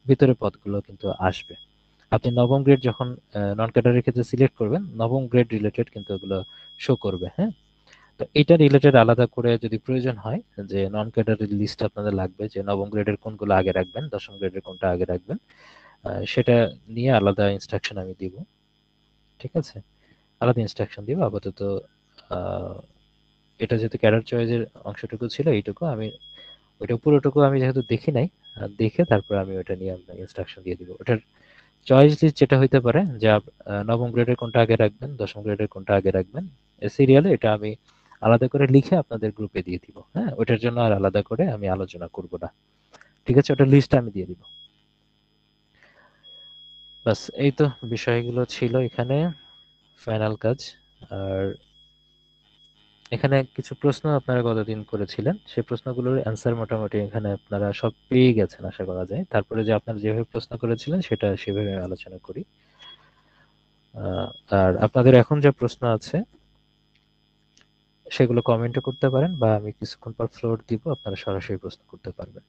ভিতরে পদগুলো কিন্তু আসবে। আপনি নবম গ্রেড যখন নন ক্যাডারের ক্ষেত্রে সিলেক্ট করবেন, নবম গ্রেড রিলেটেড কিন্তু এগুলো শো করবে। হ্যাঁ, তো এটা রিলেটেড আলাদা করে যদি প্রয়োজন হয় যে নন ক্যাডারের লিস্ট আপনাদের লাগবে, যে নবম গ্রেডের কোনগুলো আগে রাখবেন, দশম গ্রেডের কোনটা আগে রাখবেন, সেটা নিয়ে আলাদা ইনস্ট্রাকশন আমি দিব। ঠিক আছে, আলাদা ইনস্ট্রাকশন দিব। আপাতত আহ, এটা যেহেতু ক্যাডার চয়েসের অংশটুকু ছিল এইটুকু আমি, ওইটা পুরোটুকু আমি যেহেতু দেখি নাই, দেখে তারপর আমি ওটা নিয়ে আপনার ইনস্ট্রাকশন দিয়ে দিব। ওটার চয়েস লিস্ট যেটা হইতে পারে যে নবম গ্রেডের কোনটা আগে রাখবেন, দশম গ্রেডের কোনটা আগে রাখবেন, সিরিয়ালে এটা আমি আলাদা করে লিখে আপনাদের গ্রুপে দিয়ে দিব। হ্যাঁ, ওটার জন্য আর আলাদা করে আমি আলোচনা করব না। ঠিক আছে, ওটার লিস্ট আমি দিয়ে দিব। বাস এই তো বিষয়গুলো ছিল এখানে ফাইনাল কাজ। আর এখানে কিছু প্রশ্ন আপনারা গতদিন করেছিলেন, সেই প্রশ্নগুলোর অ্যান্সার মোটামুটি এখানে আপনারা সব পেয়ে গেছেন আশা করা যায়। তারপরে যে আপনারা যেভাবে প্রশ্ন করেছিলেন সেটা সেভাবে আলোচনা করি। আহ, আর আপনাদের এখন যে প্রশ্ন আছে সেগুলো কমেন্টও করতে পারেন, বা আমি কিছুক্ষণ পর ফ্লোর দিব, আপনারা সরাসরি প্রশ্ন করতে পারবেন।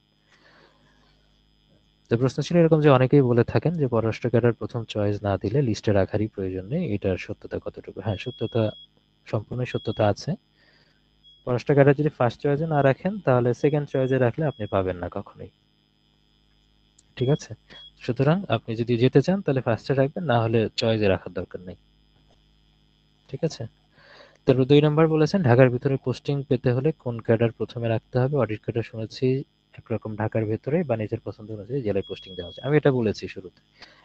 তো প্রশ্ন ছিল এরকম যে অনেকেই বলে থাকেন যে পররাষ্ট্র ক্যাডার প্রথম চয়েস না দিলে লিস্টে রাখারই প্রয়োজন নেই, এটার সত্যতা কতটুকু? হ্যাঁ, সত্যতা, সম্পূর্ণ সত্যতা আছে। পররাষ্ট্র ক্যাডার যদি ফার্স্ট চয়েসে না রাখেন তাহলে সেকেন্ড চয়েসে রাখলে আপনি পাবেন না কখনোই। ঠিক আছে, সুতরাং আপনি যদি যেতে চান তাহলে ফার্স্টে রাখবেন, না হলে চয়েসে রাখার দরকার নেই। ঠিক আছে, তারপর 2 নম্বর বলেছেন ঢাকার ভিতরে পোস্টিং পেতে হলে কোন ক্যাডার প্রথমে রাখতে হবে? অডিট ক্যাডার শুনেছি একরকম ঢাকার ভেতরে বা নিজের পছন্দ অনুযায়ী জেলায় পোস্টিং দেওয়া হচ্ছে। আমি এটা বলেছি শুরুতে,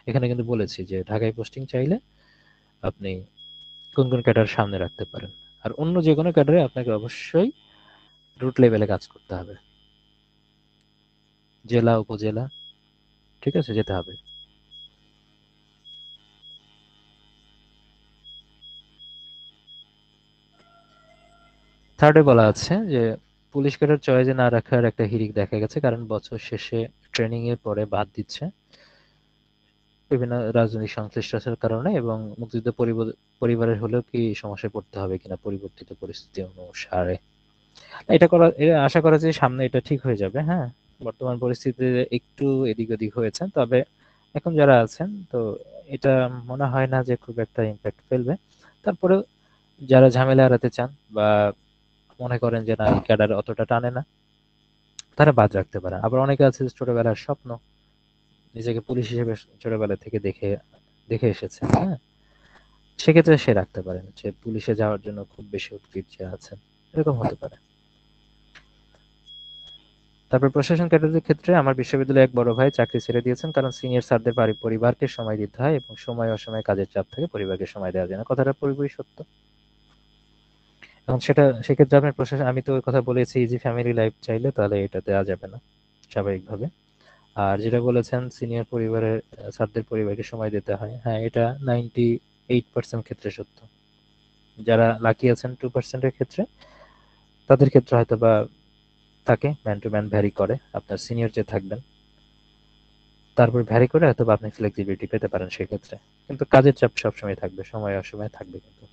এখানে কিন্তু বলেছি যে ঢাকায় পোস্টিং চাইলে আপনি কোন কোন ক্যাডার সামনে রাখতে পারেন। আর অন্য যে কোনো ক্যাডারে আপনাকে অবশ্যই রুট লেভেলে কাজ করতে হবে, জেলা উপজেলা, ঠিক আছে, যেতে হবে। থার্ডে বলা আছে যে পুলিশ ক্যাডার চয়েসে না রাখার একটা হিড়িক দেখা গেছে, কারণ বছর শেষে ট্রেনিং এর পরে বাদ দিচ্ছে বিভিন্ন রাজনৈতিক সংশ্লিষ্টতার কারণে, এবং মুক্তিযুদ্ধ পরিবারের হলেও কি সমস্যায় পড়তে হবে কিনা পরিবর্তিত পরিস্থিতি অনুসারে। এটা আশা করা যায় সামনে এটা ঠিক হয়ে যাবে। হ্যাঁ, বর্তমান পরিস্থিতিতে একটু এদিক ওদিক হয়েছে, তবে এখন যারা আছেন তো এটা মনে হয় না যে খুব একটা ইম্প্যাক্ট ফেলবে। তারপরে যারা ঝামেলা এড়াতে চান বা মনে করেন যে না ক্যাডার অতটা টানে না, তারা বাদ রাখতে পারে। আবার অনেকে আছে যে ছোটবেলার স্বপ্ন, নিজেকে পুলিশ হিসেবে ছোটবেলা থেকে দেখে দেখে এসেছে। হ্যাঁ, সেক্ষেত্রে সে রাখতে পারেন যে পুলিশে যাওয়ার জন্য খুব বেশি উদ্ভিদ যে আছেন, এরকম হতে পারে। তারপর প্রশাসন ক্যাডারের ক্ষেত্রে আমার বিশ্ববিদ্যালয়ে এক বড় ভাই চাকরি ছেড়ে দিয়েছেন কারণ সিনিয়র স্যারদের পরিবারকে সময় দিতে হয় এবং সময় অসময়ে কাজের চাপ থেকে পরিবারকে সময় দেওয়া যায় না। কথাটা পুরোপুরি সত্য। এবং সেক্ষেত্রে আপনার প্রশাসন, আমি তো ওই কথা বলেছি, ইজি ফ্যামিলি লাইফ চাইলে তাহলে এটা দেওয়া যাবে না স্বাভাবিকভাবে। আর যেটা বলেছেন সিনিয়র পরিবারের স্যারদের পরিবারকে সময় দিতে হয়, হ্যাঁ এটা 98% ক্ষেত্রে সত্য। যারা লাকি আছেন 2% এর ক্ষেত্রে, তাদের ক্ষেত্রে হয়তো বা থাকে, ম্যান টু ম্যান ভ্যারি করে। আপনার সিনিয়র যে থাকবেন তারপর ভ্যারি করে হয়তো আপনি ফ্লেক্সিবিলিটি পেতে পারেন সেক্ষেত্রে। কিন্তু কাজের চাপ সবসময় থাকবে, সময় অসময় থাকবে কিন্তু।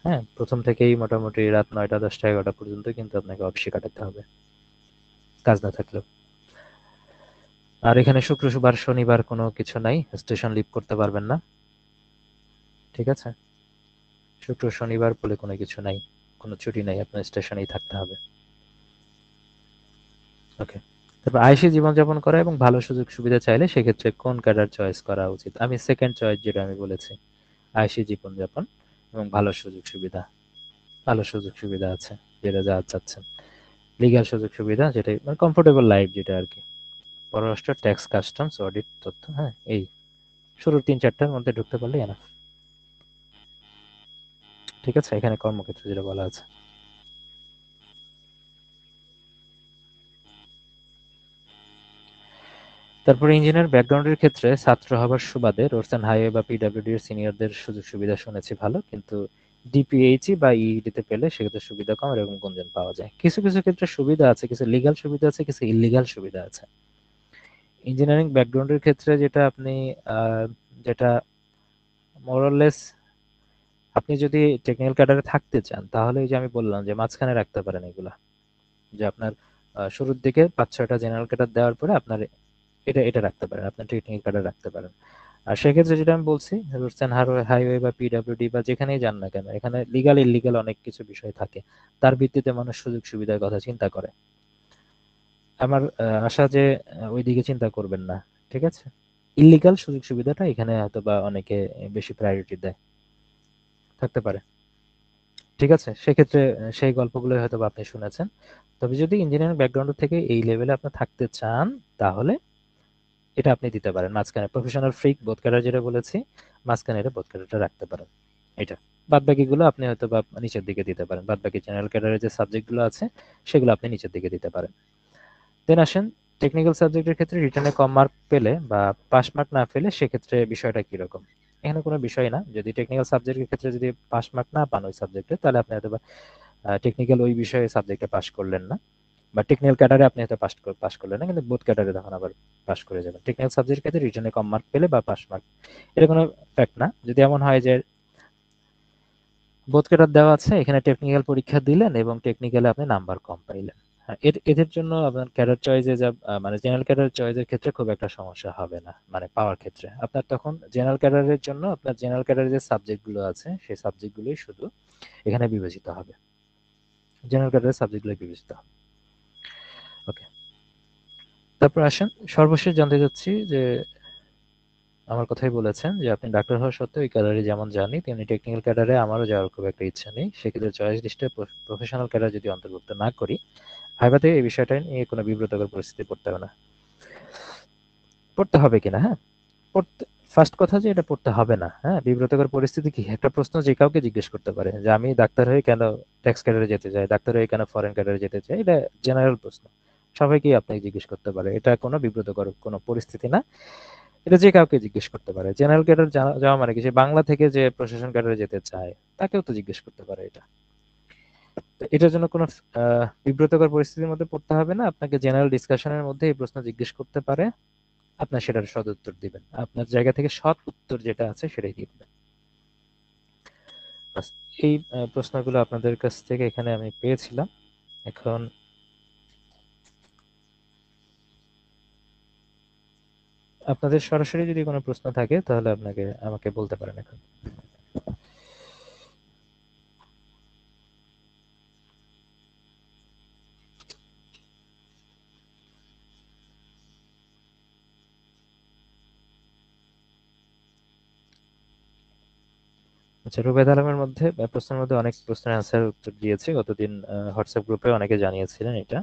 হ্যাঁ, প্রথম থেকেই মোটামুটি রাত 9টা 10টা 11টা পর্যন্ত কিন্তু আপনাকে অফিসে কাটাতে হবে কাজ না থাকলেও। আর এখানে শুক্রবার শনিবার কোনো কিছু নাই, স্টেশন লিভ করতে পারবেন না। ঠিক আছে, শুক্র শনিবার বলে কোনো কিছু নাই, কোনো ছুটি নাই, আপনার স্টেশনেই থাকতে হবে। ওকে। তারপর আয়েশি জীবনযাপন করা এবং ভালো সুযোগ সুবিধা চাইলে সেক্ষেত্রে কোন ক্যাডার চয়েস করা উচিত? আমি সেকেন্ড চয়েস যেটা আমি বলেছি, আয়েশি জীবনযাপন এবং ভালো সুযোগ সুবিধা। ভালো সুযোগ সুবিধা আছে, যেটা যা চাচ্ছেন, লিগ্যাল সুযোগ সুবিধা, যেটা মানে কমফোর্টেবল লাইফ যেটা আর কি। পররাষ্ট্র, ট্যাক্স, কাস্টমস, অডিট, তথ্য, হ্যাঁ এই শুরুর 3-4টার মধ্যে ঢুকতে পারলে এনাফ। ঠিক আছে, এখানে কর্মক্ষেত্র যেটা বলা আছে। তারপরে ইঞ্জিনিয়ার ব্যাকগ্রাউন্ডের ক্ষেত্রে ছাত্র হবার সুবাদে রোডস অ্যান্ড হাইওয়ে বা পিডব্লিউডি এর সিনিয়রদের সুযোগ সুবিধা শুনেছি ভালো, কিন্তু ডিপিএইচই বা ইইডিতে পেলে সেক্ষেত্রে সুবিধা কম, এরকম গুঞ্জন পাওয়া যায়। কিছু কিছু ক্ষেত্রে সুবিধা আছে, কিছু লিগ্যাল সুবিধা আছে, কিছু ইল্লিগাল সুবিধা আছে। ইঞ্জিনিয়ারিং ব্যাকগ্রাউন্ডের ক্ষেত্রে যেটা আপনি যেটা মোরলেস, আপনি যদি টেকনিক্যাল ক্যাডারে থাকতে চান তাহলে এই যে আমি বললাম যে মাঝখানে রাখতে পারেন এগুলা, যে আপনার শুরুর দিকে 5-6টা জেনারেল ক্যাডার দেওয়ার পরে আপনার এটা এটা রাখতে পারেন, আপনার টেকনিক্যাল ক্যাডার রাখতে পারেন। আর সেক্ষেত্রে যেটা আমি বলছি, রুটস অ্যান্ড হাইওয়ে বা পিডব্লিউডি বা যেখানেই যান না কেন, এখানে লিগাল ইলিগাল অনেক কিছু বিষয় থাকে, তার ভিত্তিতে মানুষ সুযোগ সুবিধার কথা চিন্তা করে। আমার আশা যে ওইদিকে চিন্তা করবেন না। ঠিক আছে, ইলিগাল সুযোগ সুবিধাটা এখানে হয়তো বা অনেকে বেশি প্রায়োরিটি দেয়, থাকতে পারে। ঠিক আছে, সেক্ষেত্রে সেই গল্পগুলো হয়তো বা আপনি শুনেছেন। তবে যদি ইঞ্জিনিয়ারিং ব্যাকগ্রাউন্ড থেকে এই লেভেলে আপনি থাকতে চান তাহলে এটা আপনি দিতে পারেন মাঝখানে, প্রফেশনাল ফ্রিক বোধ ক্যাডার যেটা বলেছি, মাঝখানে এটা বোধ ক্যাডারটা রাখতে পারেন। এটা বাদ বাকিগুলো আপনি হয়তো বা নিচের দিকে দিতে পারেন, বাদ বাকি জেনারেল ক্যাডারের যে সাবজেক্টগুলো আছে সেগুলো আপনি নিচের দিকে দিতে পারেন। দেন আসেন টেকনিক্যাল সাবজেক্টের ক্ষেত্রে রিটার্নে কম মার্ক পেলে বা পাস মার্ক না পেলে সেক্ষেত্রে বিষয়টা কিরকম? এখানে কোনো বিষয় না, যদি টেকনিক্যাল সাবজেক্টের ক্ষেত্রে যদি পাস মার্ক না পান ওই সাবজেক্টে, তাহলে আপনি হয়তো টেকনিক্যাল ওই বিষয়ে সাবজেক্টে পাস করলেন না, বা টেকনিক্যাল ক্যাডারে আপনি হয়তো পাস করলেন না, কিন্তু বোথ ক্যাডারে তখন আবার পাস করে যাবেন। টেকনিক্যাল সাবজেক্টের ক্ষেত্রে রিটার্নে কম মার্ক পেলে বা পাস মার্ক, এটা কোনো ফ্যাক্ট না। যদি এমন হয় যে বোথ ক্যাডার দেওয়া আছে, এখানে টেকনিক্যাল পরীক্ষা দিলেন এবং টেকনিক্যালে আপনি নাম্বার কম পাইলেন, হ্যাঁ এদের জন্য আপনার ক্যাডার চয়েসে যা মানে জেনারেল ক্যাডার চয়েসের ক্ষেত্রে খুব একটা সমস্যা হবে না, মানে পাওয়ার ক্ষেত্রে আপনার তখন জেনারেল ক্যাডারের জন্য আপনার জেনারেল ক্যাডারের যে সাবজেক্টগুলো আছে সেই সাবজেক্টগুলোই শুধু এখানে বিবেচিত হবে, জেনারেল ক্যাডারের সাবজেক্টগুলো বিবেচিত হবে। ওকে, তারপর আসেন সর্বশেষ জানতে চাচ্ছি যে আমার কথাই বলেছেন যে আপনি ডাক্তার হওয়া সত্ত্বেও এই ক্যাডারে যেমন যাননি, তেমনি টেকনিক্যাল ক্যাডারে আমারও যাওয়ার খুব একটা ইচ্ছা নেই। সেক্ষেত্রে চয়েস লিস্টে প্রফেশনাল ক্যাডার যদি অন্তর্ভুক্ত না করি, ভাইভাতে এই বিষয়টা নিয়ে কোনো বিব্রতকর পরিস্থিতি পড়তে হবে না। পড়তে হবে কিনা, হ্যাঁ পড়তে, ফার্স্ট কথা যে এটা পড়তে হবে না। হ্যাঁ, বিব্রতকর পরিস্থিতি কি, একটা প্রশ্ন যে কাউকে জিজ্ঞেস করতে পারে যে আমি ডাক্তার হয়ে কেন ট্যাক্স ক্যাডারে যেতে চাই, ডাক্তার হয়ে কেন ফরেন ক্যাডারে যেতে চাই, এটা জেনারেল প্রশ্ন, সবাইকেই আপনাকে জিজ্ঞেস করতে পারে, এটা কোনো বিব্রতকর কোনো পরিস্থিতি না। এটা যে কাউকে জিজ্ঞেস করতে পারে। জেনারেল ক্যাডার যাওয়া মানে কি, সে বাংলা থেকে যে প্রশাসন ক্যাডারে যেতে চায় তাকেও তো জিজ্ঞেস করতে পারে এটা। তো এটার জন্য কোনো বিব্রতকর পরিস্থিতির মধ্যে পড়তে হবে না, আপনাকে জেনারেল ডিসকাশনের মধ্যে এই প্রশ্ন জিজ্ঞেস করতে পারে, আপনার সেটার সদ উত্তর দিবেন, আপনার জায়গা থেকে সৎ উত্তর যেটা আছে সেটাই দিবেন। বাস, এই প্রশ্নগুলো আপনাদের কাছ থেকে এখানে আমি পেয়েছিলাম। এখন আপনাদের সরাসরি যদি কোনো প্রশ্ন থাকে তাহলে আমাকে বলতে পারেন এখন। আচ্ছা, রুবেদ আলমের মধ্যে প্রশ্নের মধ্যে অনেক প্রশ্নের আনসার উত্তর দিয়েছে গতদিন। হোয়াটসঅ্যাপ গ্রুপে অনেকে জানিয়েছিলেন এটা।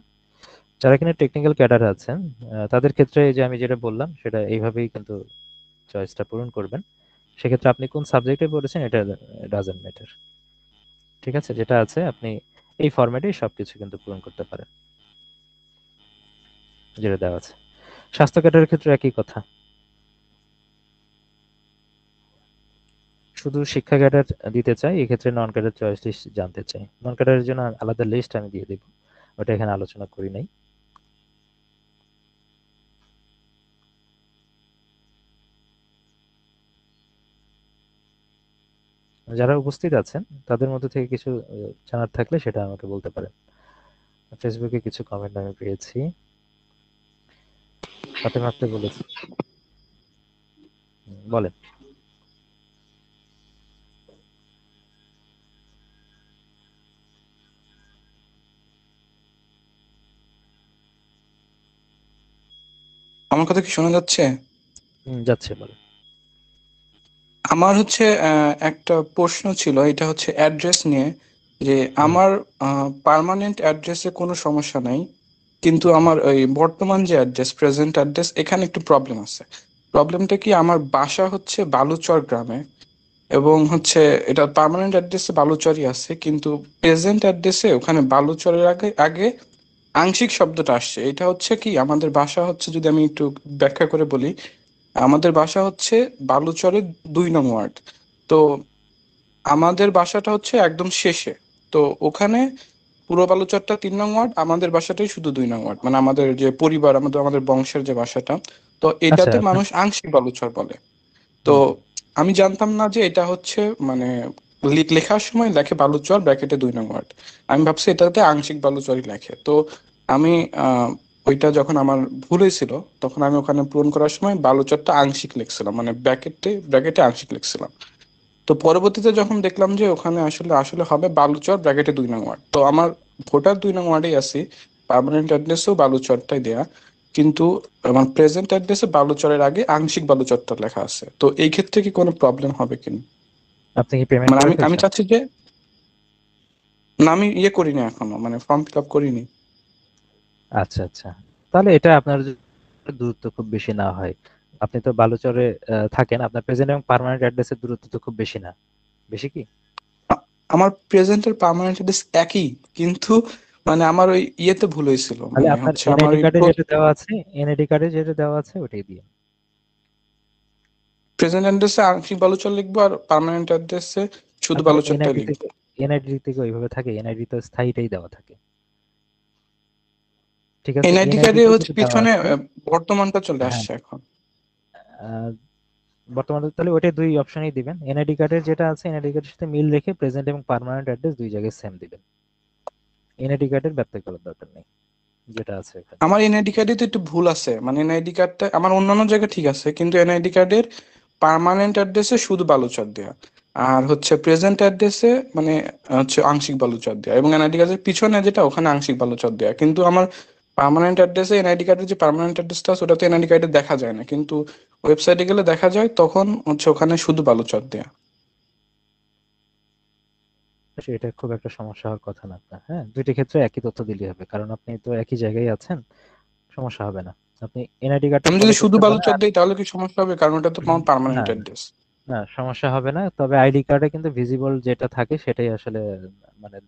যারা কিনা টেকনিক্যাল ক্যাডার আছেন, তাদের ক্ষেত্রে এই যে আমি যেটা বললাম সেটা এইভাবেই কিন্তু চয়েসটা পূরণ করবেন। সেক্ষেত্রে আপনি কোন সাবজেক্টে পড়েছেন এটা ডাজন্ট ম্যাটার। ঠিক আছে, যেটা আছে আপনি এই ফরম্যাটেই সবকিছু কিন্তু পূরণ করতে পারেন যেটা দেওয়া আছে। স্বাস্থ্য ক্যাডারের ক্ষেত্রে একই কথা। শুধু শিক্ষা ক্যাডার দিতে চাই, এক্ষেত্রে নন ক্যাডার চয়েস লিস্ট জানতে চাই। নন ক্যাডারের জন্য আলাদা লিস্ট আমি দিয়ে দেব, ওটা এখানে আলোচনা করি নাই। যারা উপস্থিত আছেন তাদের মধ্যে থেকে কিছু জানার থাকলে সেটা আমাকে বলতে পারেন। ফেসবুকে কিছু কমেন্ট আমি পেয়েছি। ফাতেমা আপনি বলেছি, বলেন। আমার কথা কি শোনা যাচ্ছে? যাচ্ছে, বলেন। আমার হচ্ছে একটা প্রশ্ন ছিল, এটা হচ্ছে অ্যাড্রেস নিয়ে, যে আমার পার্মানেন্ট অ্যাড্রেসে কোনো সমস্যা নাই, কিন্তু আমার ওই বর্তমান যে অ্যাড্রেস, প্রেজেন্ট অ্যাড্রেস, এখানে একটু প্রবলেম আছে। প্রবলেমটা কি, আমার বাসা হচ্ছে বালুচর গ্রামে, এবং হচ্ছে এটা পার্মানেন্ট অ্যাড্রেসে বালুচরই আছে, কিন্তু প্রেজেন্ট অ্যাড্রেসে ওখানে বালুচরের আগে আগে আংশিক শব্দটা আসছে। এটা হচ্ছে কি, আমাদের বাসা হচ্ছে, যদি আমি একটু ব্যাখ্যা করে বলি, আমাদের বাসা হচ্ছে বালুচরের 2 নং ওয়ার্ড। তো আমাদের বাসাটা হচ্ছে একদম শেষে। তো ওখানে পুরো বালুচরটা 3 নং ওয়ার্ড, আমাদের বাসাটাই শুধু 2 নং ওয়ার্ড, মানে আমাদের যে পরিবার, আমাদের আমাদের বংশের যে বাসাটা। তো আচ্ছা, এটাতে আপনার মানুষ আংশিক বালুচর বলে। তো আমি জানতাম না যে এটা হচ্ছে মানে লেখার সময় লেখে বালুচর ব্র্যাকেটে 2 নং ওয়ার্ড। আমি ভাবছি এটাতে আংশিক বালুচরই লেখে। তো আমি ওইটা যখন আমার ভুল হয়েছিল, তখন আমি ওখানে পূরণ করার সময় বালুচরটা আংশিক লিখছিলাম, মানে ব্র্যাকেটে ব্র্যাকেটে আংশিক লিখছিলাম। তো পরবর্তীতে যখন দেখলাম যে ওখানে আসলে আসলে হবে বালুচর ব্র্যাকেটে 2 নং ওয়ার্ড, তো আমার ভোটার 2 নং ওয়ার্ডেই আছি, পার্মানেন্ট অ্যাড্রেসও বালুচরটাই দেয়া, কিন্তু আমার প্রেজেন্ট অ্যাড্রেসে বালুচরের আগে আংশিক বালুচরটা লেখা আছে। তো এই ক্ষেত্রে কি কোনো প্রবলেম হবে কিনা? আপনি কি পেমেন্ট মানে করে আমি আমি ফেলছেন? চাচ্ছি যে, না আমি ইয়ে করিনি এখনো, মানে ফর্ম ফিল আপ করিনি। আচ্ছা, আচ্ছা। তাহলে এটা আপনার যদি দূরত্ব খুব বেশি না হয়, আপনি তো বালুচরে থাকেন, আপনার প্রেজেন্ট এবং পার্মানেন্ট অ্যাড্রেসের দূরত্ব তো খুব বেশি না। বেশি কি? আমার প্রেজেন্ট আর পার্মানেন্ট অ্যাড্রেস একই, কিন্তু মানে আমার ওই ইয়েতে ভুল হয়েছিল, তাহলে মানে আপনার হচ্ছে আমার এনআইডি ওই কার্ডে যেটা দেওয়া আছে, এনআইডি কার্ডে যেটা দেওয়া আছে ওটাই দিয়ে। প্রেজেন্ট অ্যাড্রেসে আংশিক বালুচর লিখবো, আর পার্মানেন্ট অ্যাড্রেসে শুধু আপনার বালুচরটাই এনআইডি লিখবো। থেকে, এনআইডি থেকে ওইভাবে থাকে, এনআইডি তো স্থায়ীটাই দেওয়া থাকে। ঠিক আছে, এনআইডি কার্ডে এনআইডিতে হচ্ছে যেটা দেওয়া পিছনে আছে, বর্তমানটা চলে হ্যাঁ, আসছে এখন। আহ, বর্তমানে তাহলে ওইটাই দুই অপশনই দিবেন। এনআইডি কার্ডের যেটা আছে এনআইডি কার্ডের সাথে মিল রেখে প্রেজেন্ট এবং পার্মানেন্ট অ্যাড্রেস দুই জায়গায় সেম দিবেন। এনআইডি কার্ডের ব্যত্যয় করার দরকার নেই, যেটা আছে এখানে। আমার এনআইডি কার্ডে তো একটু ভুল আছে, মানে এনআইডি কার্ডটা আমার অন্যান্য জায়গায় ঠিক আছে, কিন্তু এনআইডি কার্ডের পার্মানেন্ট অ্যাড্রেসে শুধু বালুচর দেয়া, আর হচ্ছে প্রেজেন্ট অ্যাড্রেসে মানে হচ্ছে আংশিক বালুচর দেয়া, এবং এনআইডি কার্ডের পিছনে যেটা ওখানে আংশিক বালুচর দেয়া। কিন্তু আমার পার্মানেন্ট অ্যাড্রেসে এনআইডি কার্ডের যে পার্মানেন্ট অ্যাড্রেসটা আছে, ওটা তো এনআইডি কার্ডে দেখা যায় না, কিন্তু ওয়েবসাইটে গেলে দেখা যায়, তখন হচ্ছে ওখানে শুধু বালুচর দেয়া। এটা খুব একটা সমস্যা হওয়ার কথা না আপনার। হ্যাঁ, দুইটি ক্ষেত্রে একই তথ্য দিলেই হবে, কারণ আপনি তো একই জায়গায় আছেন, সমস্যা হবে না। আপনি এনআইডি কার্ডটা আমি ফলো যদি শুধু করতে পারেন বালুচর আর দিই তাহলে কি সমস্যা হবে? কারণ ওটা তো আমার না, পার্মানেন্ট অ্যাড্রেস। না সমস্যা হবে না। তবে আইডি কার্ডে কিন্তু ভিজিবল যেটা থাকে সেটাই আসলে মানে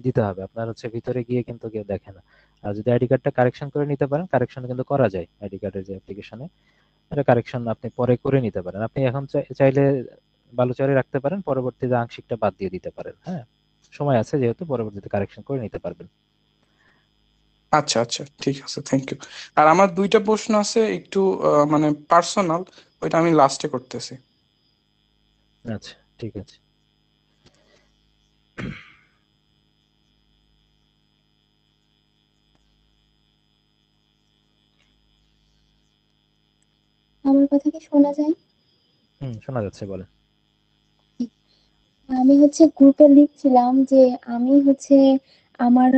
দিতে হবে। আপনার হচ্ছে ভিতরে গিয়ে কিন্তু কেউ দেখে না। আর যদি আইডি কার্ডটা কারেকশন করে নিতে পারেন, কারেকশন কিন্তু করা যায় আইডি কার্ডের যে অ্যাপ্লিকেশনে, এটা কারেকশন আপনি পরে করে নিতে পারেন। আপনি এখন চাইলে বালুচরে রাখতে পারেন, পরবর্তীতে আংশিকটা বাদ দিয়ে দিতে পারেন। হ্যাঁ, সময় আছে যেহেতু, পরবর্তীতে কারেকশন করে নিতে পারবেন। আচ্ছা আচ্ছা, ঠিক আছে, থ্যাংক ইউ। আর আমার দুইটা প্রশ্ন আছে একটু মানে পার্সোনাল, ওইটা আমি লাস্টে করতেছি। আচ্ছা, ঠিক আছে। আমার কথা কি শোনা যায়? শোনা যাচ্ছে, বলেন। আমি হচ্ছে গ্রুপে লিখছিলাম যে আমি হচ্ছে আমার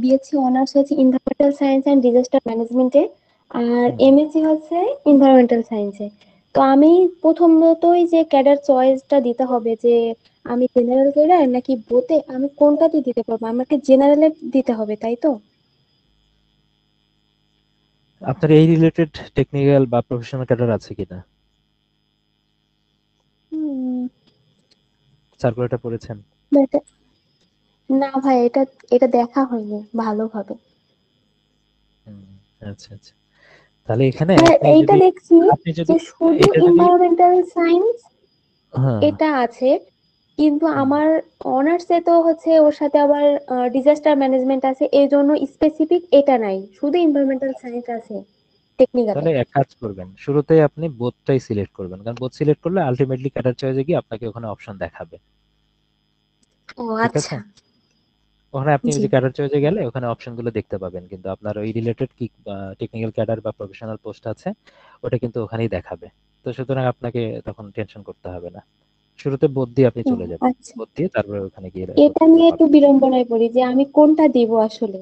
বিএসসি অনার্স হচ্ছে এনভায়রনমেন্টাল সায়েন্স এন্ড ডিজাস্টার ম্যানেজমেন্টে, আর হুম, এমএসসি হচ্ছে এনভায়রনমেন্টাল সায়েন্সে। তো আমি প্রথমতই যে ক্যাডার চয়েসটা দিতে হবে, যে আমি জেনারেল ক্যাডার নাকি বোতে, আমি কোনটাতে দিতে পারবো? আমাকে জেনারেলে দিতে হবে, তাই তো? আপনার এই রিলেটেড টেকনিক্যাল বা প্রফেশনাল ক্যাডার আছে কিনা? হুম, সার্কুলারটা পড়েছেন? but না ভাই, এটা এটা দেখা হয়নি ভালোভাবে। হুম, আচ্ছা আচ্ছা। তাহলে এখানে হ্যাঁ, আপনি এইটা যদি দেখছি আপনি যদি যে শুধু এটা যদি এনভায়রনমেন্টাল সায়েন্স হ্যাঁ এটা আছে, কিন্তু হুম, আমার অনার্সে তো হচ্ছে ওর সাথে আবার ডিজাস্টার ম্যানেজমেন্ট আছে, এই জন্য স্পেসিফিক এটা নাই, শুধু এনভায়রনমেন্টাল সায়েন্স আছে টেকনিক্যালে। তাহলে এক কাজ করবেন, শুরুতেই আপনি বোথটাই সিলেক্ট করবেন, কারণ বোথ সিলেক্ট করলে আলটিমেটলি ক্যাডার চয়েসে গিয়ে আপনাকে ওখানে অপশন দেখাবে। ও ঠিক আছে, আচ্ছা। ওখানে আপনি ওই জি। যে ক্যাডার চয়েসে গেলে ওখানে অপশনগুলো দেখতে পাবেন, কিন্তু আপনার ওই রিলেটেড কি টেকনিক্যাল ক্যাডার বা প্রফেশনাল পোস্ট আছে ওটা কিন্তু ওখানেই দেখাবে। তো সুতরাং আপনাকে তখন টেনশন করতে হবে না, শুরুতে বোথ দিয়ে আপনি ও চলে যাবেন, আচ্ছা, বোথ দিয়ে তারপরে ওখানে গিয়ে এটা তথ্যগুলো নিয়ে একটু পাবেন। বিড়ম্বনায় পড়ি যে আমি কোনটা দিব আসলে।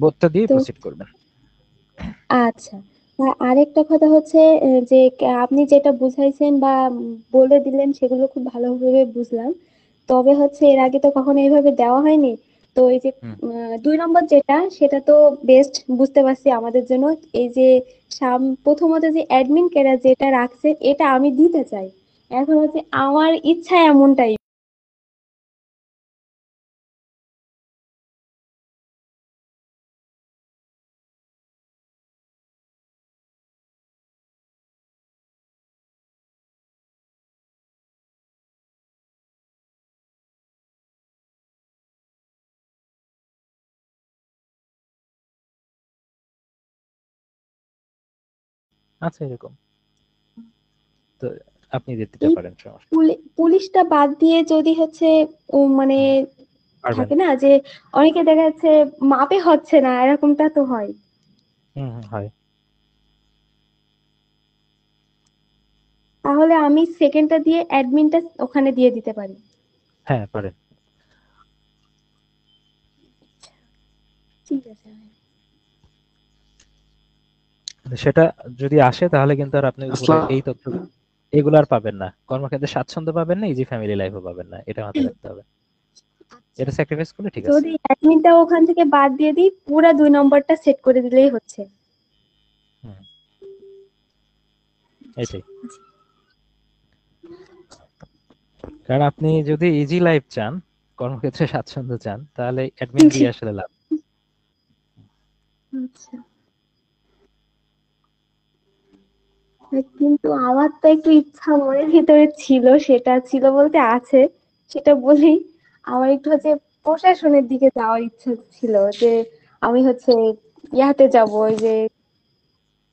বোথটা দিয়ে তো প্রসিড করবেন। আচ্ছা, আর আরেকটা কথা হচ্ছে যে আপনি যেটা বুঝাইছেন বা বলে দিলেন সেগুলো খুব ভালোভাবে বুঝলাম। তবে হচ্ছে এর আগে তো কখনো এইভাবে দেওয়া হয়নি। তো এই যে হুম, 2 নম্বর যেটা, সেটা তো বেস্ট বুঝতে পারছি আমাদের জন্য। এই যে প্রথমত যে অ্যাডমিন কেরা যেটা রাখছে, এটা আমি দিতে চাই। এখন হচ্ছে আমার ইচ্ছা এমনটাই। আছে এরকম, তো আপনি দিতে এই পারেন, সমস্যা নেই। পুলিশটা বাদ দিয়ে যদি হচ্ছে মানে হুম, পারবেন। থাকে না যে অনেকে দেখা যাচ্ছে মাপে হচ্ছে না, এরকমটা তো হয়। হুম হুম, হয়। তাহলে আমি সেকেন্ডটা দিয়ে অ্যাডমিনটা ওখানে দিয়ে দিতে পারি। হ্যাঁ পারেন। ঠিক আছে। সেটা যদি আসে তাহলে কিন্তু আর আপনি উপরে আসসালাম। এই তথ্য এগুলো আর পাবেন না, কর্মক্ষেত্রে স্বাচ্ছন্দ্য পাবেন না, ইজি ফ্যামিলি লাইফও পাবেন না, এটা মাথায় রাখতে হবে। আচ্ছা, এটা স্যাক্রিফাইস করলে ঠিক আছে। যদি অ্যাডমিনটা ওখান থেকে বাদ দিয়ে দিই, পুরা 2 নম্বরটা সেট করে দিলেই হচ্ছে। হুম, এটাই। কারণ আপনি যদি ইজি লাইফ চান, কর্মক্ষেত্রে স্বাচ্ছন্দ্য চান, তাহলে অ্যাডমিন জি। দিয়ে আসলে লাভ। আচ্ছা, কিন্তু আমার তো একটু ইচ্ছা মনের ভিতরে ছিল, সেটা ছিল বলতে আছে, সেটা বলি। আমার একটু হচ্ছে প্রশাসনের দিকে যাওয়ার ইচ্ছা ছিল, যে আমি হচ্ছে ইয়াতে যাব, ওই যে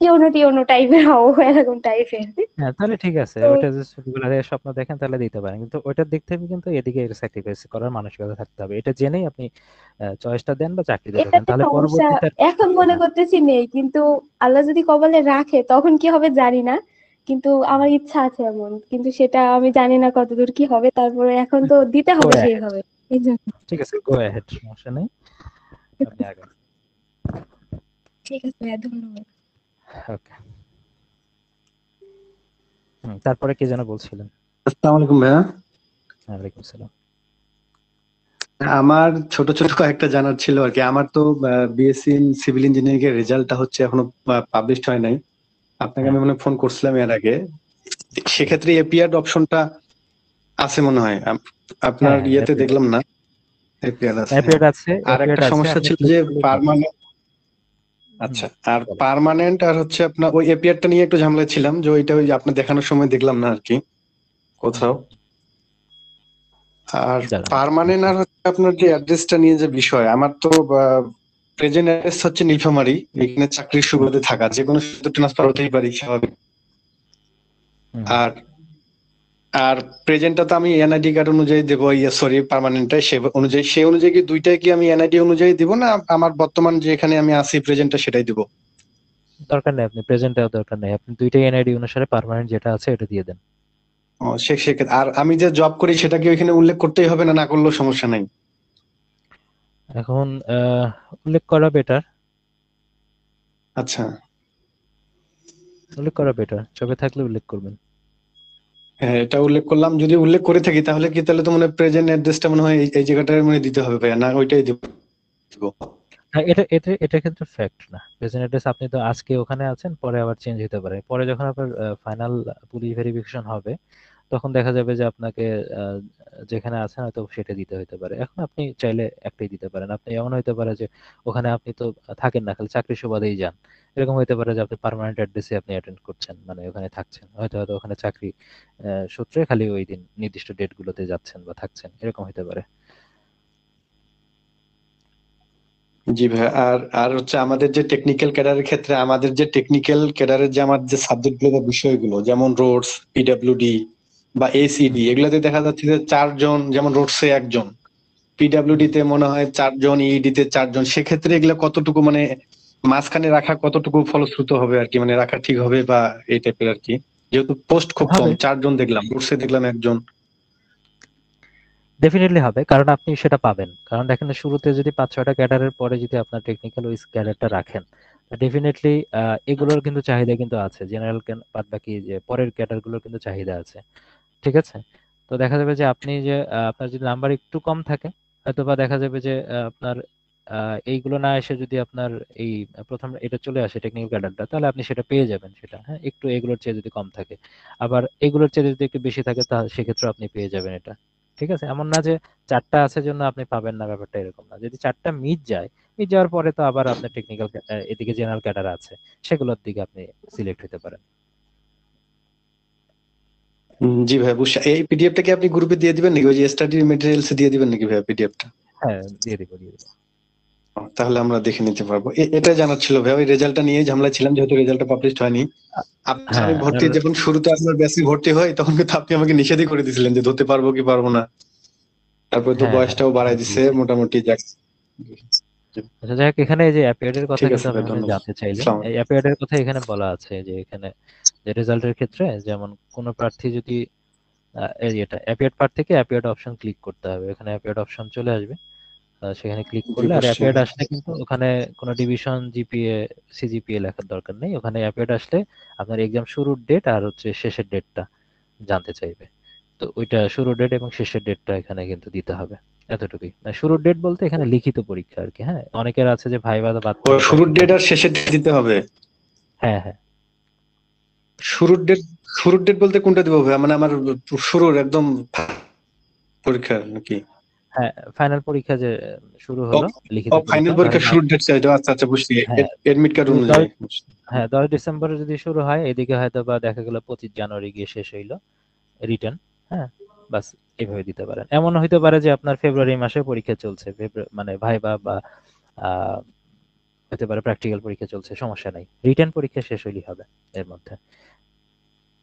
টিওনো টিওনো টাইপের হবো, এরকম টাইপের। হ্যাঁ তাহলে ঠিক আছে, তো ওইটা যদি ছোটবেলা থেকে স্বপ্ন দেখেন তাহলে দিতে পারেন, কিন্তু ওইটার দিক থেকে কিন্তু এদিকে স্যাক্রিফাইস করার মানসিকতা থাকতে হবে, এটা জেনেই আপনি চয়েসটা দেন বা চাকরিতে ঢোকেন, এটাতে তাহলে সমস্যা পরবর্তীতে আর এখন হবে মনে না। করতেছি নেই, কিন্তু আল্লাহ যদি কপালে রাখে তখন কি হবে জানি না। কিন্তু আমার ইচ্ছা আছে এমন, কিন্তু সেটা আমি জানি না কতদূর কি হবে, তারপরে এখন তো দিতে গো হবে অ্যাহেড, সেইভাবে। এই জন্য। ঠিক আছে, গো অ্যাহেড, সমস্যা নেই, আপনি আগান। ঠিক আছে ভাইয়া, ধন্যবাদ। ওকে, তারপরে কি যেন বলছিলেন? আসসালামু আলাইকুম ভাইয়া। ওয়ালাইকুম আসসালাম। আমার ছোট ছোট কয়েকটা জানার ছিল আর কি। আমার তো বিএসসি ইন সিভিল ইঞ্জিনিয়ারিং এর রেজাল্টটা হচ্ছে এখনো পাবলিশড হয় নাই। আপনাকে হ্যাঁ, আমি মনে হয় ফোন করছিলাম এর আগে। হুম, সেক্ষেত্রে এপিআর অপশনটা আছে মনে হয়। আপনার হ্যাঁ হ্যাঁ ইয়েতে অ্যাপিয়ার দেখলাম আছে, না। এপিআর আছে। অ্যাপিয়ার আছে, আর অ্যাপিয়ার একটা আছে, সমস্যা আপনি ছিল ক্লিক যে করলেই পাবেন। পার্মানেন্ট। হুম, আচ্ছা, আর বলেন। পার্মানেন্ট আর হচ্ছে আপনার ওই এপিআরটা নিয়ে একটু ঝামেলায় ছিলাম, যে ওইটা ওই যে আপনার দেখানোর সময় দেখলাম না আর কি হুম, কোথাও। আর দাঁড়ান পার্মানেন্ট দেখি। আর হচ্ছে আপনার যে অ্যাড্রেসটা নিয়ে যে বিষয়, আমার তো প্রেজেন্ট অ্যাড্রেস হচ্ছে নীলফামারী। এখানে চাকরির হুম, সুবাদে থাকা, যে কোনো সুযোগ ট্রান্সফার হতেই পারি স্বাভাবিক। হুম, হুম। আর আর প্রেজেন্টটা তো আমি এনআইডি কার্ড অনুযায়ী দেবো, ইয়ে সরি পার্মানেন্টটা সে অনুযায়ী কি দুইটাই কি আমি এনআইডি অনুযায়ী দিব, না আমার বর্তমান যে এখানে আমি আছি প্রেজেন্টটা সেটাই দিব? দরকার নেই, আপনি প্রেজেন্ট দেওয়ার দরকার নেই, আপনি দুইটাই এনআইডি অনুসারে পার্মানেন্ট যেটা আছে এটা দিয়ে দেন। ও, সেক্ষেত্রে আর আমি যে জব করি সেটা কি ওইখানে উল্লেখ করতেই হবে, না না করলেও সমস্যা নাই? এখন উল্লেখ করা বেটার, আচ্ছা। উল্লেখ করা বেটার, ছবি থাকলে উল্লেখ করবেন। হ্যাঁ, এটা উল্লেখ করলাম। যদি উল্লেখ করে থাকি তাহলে কি, তাহলে তো মনে হয় প্রেজেন্ট অ্যাড্রেসটা মনে হয় এই জায়গাটায় মনে হয় দিতে হবে ভাইয়া, না ওইটাই দিব? হ্যাঁ, এটা কিন্তু ফ্যাক্ট না। প্রেজেন্ট অ্যাড্রেস আপনি তো আজকে ওখানে আছেন, পরে আবার চেঞ্জ হতে পারে। পরে যখন আপনার ফাইনাল পুলিশ ভেরিফিকেশন হবে, তখন দেখা যাবে যে আপনাকে আহ, যেখানে আছেন হয়তো সেটা দিতে হতে পারে। এখন আপনি চাইলে একটাই দিতে পারেন। আপনি এমন হতে পারে যে ওখানে আপনি তো থাকেন না, খালি চাকরি সুবাদেই যান। এরকম হতে পারে যে আপনি পার্মানেন্ট অ্যাড্রেসে আপনি অ্যাটেন্ড করছেন, মানে ওখানে থাকছেন, হয়তো হয়তো ওখানে চাকরি সূত্রে খালি ওই দিন নির্দিষ্ট ডেট গুলোতে যাচ্ছেন বা থাকছেন, এরকম হতে পারে। জি ভাই। আর আর হচ্ছে আমাদের যে টেকনিক্যাল ক্যাডারের ক্ষেত্রে, আমাদের যে টেকনিক্যাল ক্যাডারের যে আমার যে সাবজেক্টগুলো বা বিষয়গুলো, যেমন রোডস, পিডব্লিউডি বা এসিডি, এগুলাতে দেখা যাচ্ছে যে 4 জন, যেমন রোডসে 1 জন, পিডব্লিউডি তে মনে হয় 4 জন, ইডি তে 4 জন। সেক্ষেত্রে এগুলা কতটুকু মানে মাঝখানে রাখা কতটুকু ফলশ্রুত হবে আর কি, মানে রাখা ঠিক হবে বা এই টাইপের আর কি? যেহেতু পোস্ট খুব কম, হবে, 4 জন দেখলাম, রোডসে দেখলাম 1 জন। ডেফিনেটলি হবে, কারণ আপনি সেটা পাবেন। কারণ দেখেন না, শুরুতে যদি 5-6টা ক্যাডারের পরে যদি আপনার টেকনিক্যাল ওই ক্যাডারটা রাখেন, ডেফিনেটলি এগুলোর কিন্তু চাহিদা কিন্তু আছে। জেনারেল বাদ বাকি যে পরের ক্যাডার গুলোর কিন্তু চাহিদা আছে। ঠিক আছে? তো দেখা যাবে যে আপনি যে আপনার যদি নাম্বার একটু কম থাকে, হয়তো বা দেখা যাবে যে আপনার এইগুলো না এসে যদি আপনার এই প্রথম এটা চলে আসে টেকনিক্যাল ক্যাডারটা, তাহলে আপনি সেটা পেয়ে যাবেন সেটা, হ্যাঁ, একটু এগুলোর চেয়ে যদি কম থাকে। আবার এগুলোর চেয়ে যদি একটু বেশি থাকে, তা সেক্ষেত্রে আপনি পেয়ে যাবেন এটা। ঠিক আছে? এমন না যে 4টা আছে জন্য আপনি পাবেন না, ব্যাপারটা এরকম না। যদি 4টা মিট যায়, মিট যাওয়ার পরে তো আবার আপনার টেকনিক্যাল এদিকে জেনারেল ক্যাডার আছে, সেগুলোর দিকে আপনি সিলেক্ট হতে পারেন। জি ভাই, বুঝছি। এই পিডিএফটা কি আপনি গ্রুপে দিয়ে দিবেন নাকি, ওই যে স্টাডি মেটেরিয়ালস দিয়ে দিবেন নাকি ভাই পিডিএফটা? হ্যাঁ, দিয়ে দিব, দিয়ে দিব। তাহলে আমরা দেখে নিতে পারবো। এটা জানার ছিল ভাই, ওই রেজাল্টটা নিয়ে ঝামেলা ছিলাম, যেহেতু রেজাল্টটা পাবলিশড হয়নি। আমি হ্যাঁ, ভর্তি আর যখন শুরুতে আপনার ব্যাচে ভর্তি হই, তখন কিন্তু আপনি আমাকে নিষেধই করে দিয়েছিলেন যে ধরতে পারবো কি পারবো না। তারপরে তো হ্যাঁ, হ্যাঁ, বয়সটাও বাড়াই আমি দিছে বলেছি। মোটামুটি, যাক। আচ্ছা, যাই হোক, এখানে এই যে অ্যাপিয়ার্ড এর কথা ঠিক কিন্তু আছে ভাই, আপনি ধন্যবাদ। জানতে চাইলেন। আসসালামু এই অ্যাপিয়ার্ড এর কথা এখানে বলা আছে যে এখানে যে রেজাল্টের ক্ষেত্রে, যেমন কোন প্রার্থী যদি এই এটা অ্যাপিয়ার্ড পার্ট থেকে অ্যাপিয়ার্ড অপশন ক্লিক করতে হবে। এখানে অ্যাপিয়ার্ড অপশন চলে আসবে, সেখানে ক্লিক আলাইকুম। জি, করলে, আর বুঝছি। অ্যাপিয়ার্ড আসলে কিন্তু ওখানে কোনো ডিভিশন, জিপিএ, সিজিপিএ লেখার দরকার নেই। ওখানে অ্যাপিয়ার্ড আসলে আপনার এক্সাম শুরুর ডেট আর হচ্ছে শেষের ডেটটা জানতে চাইবে। তো ওইটা শুরুর ডেট এবং শেষের ডেটটা এখানে কিন্তু দিতে হবে। এতটুকুই। শুরুর ডেট বলতে এখানে লিখিত পরীক্ষা আর কি। হ্যাঁ, অনেকের আছে যে ভাইবা বাদ ও, থেকে শুরুর কোয়েশ্চেন ডেট থাকে। আর শেষের ডেট দিতে হবে? হ্যাঁ, হ্যাঁ, শুরুর ডেট, শুরুর ডেট বলতে কোনটা দিব ভাই? মানে আমার শুরুর একদম পরীক্ষা নাকি? হ্যাঁ, ফাইনাল পরীক্ষা যে শুরু ও, হলো, লিখিত ফাইনাল পরীক্ষা পরীক্ষার ধরেন শুরুর ডেট চাই? আচ্ছা আচ্ছা, বুঝছি। হ্যাঁ, এডমিট কার্ড যদি অনুযায়ী বুঝছি। হ্যাঁ, 10 ডিসেম্বরে যদি শুরু হয়, এদিকে হয়তো বা দেখা গেল 25 জানুয়ারি গিয়ে শেষ হইলো রিটার্ন। হ্যাঁ, বাস এইভাবে দিতে পারেন। এমন হইতে পারে যে আপনার ফেব্রুয়ারি মাসে পরীক্ষা চলছে, মানে ভাইবা বা আহ হতে পারে প্র্যাকটিক্যাল পরীক্ষা চলছে, সমস্যা নাই, রিটার্ন পরীক্ষা শেষ হইলেই হবে এর মধ্যে।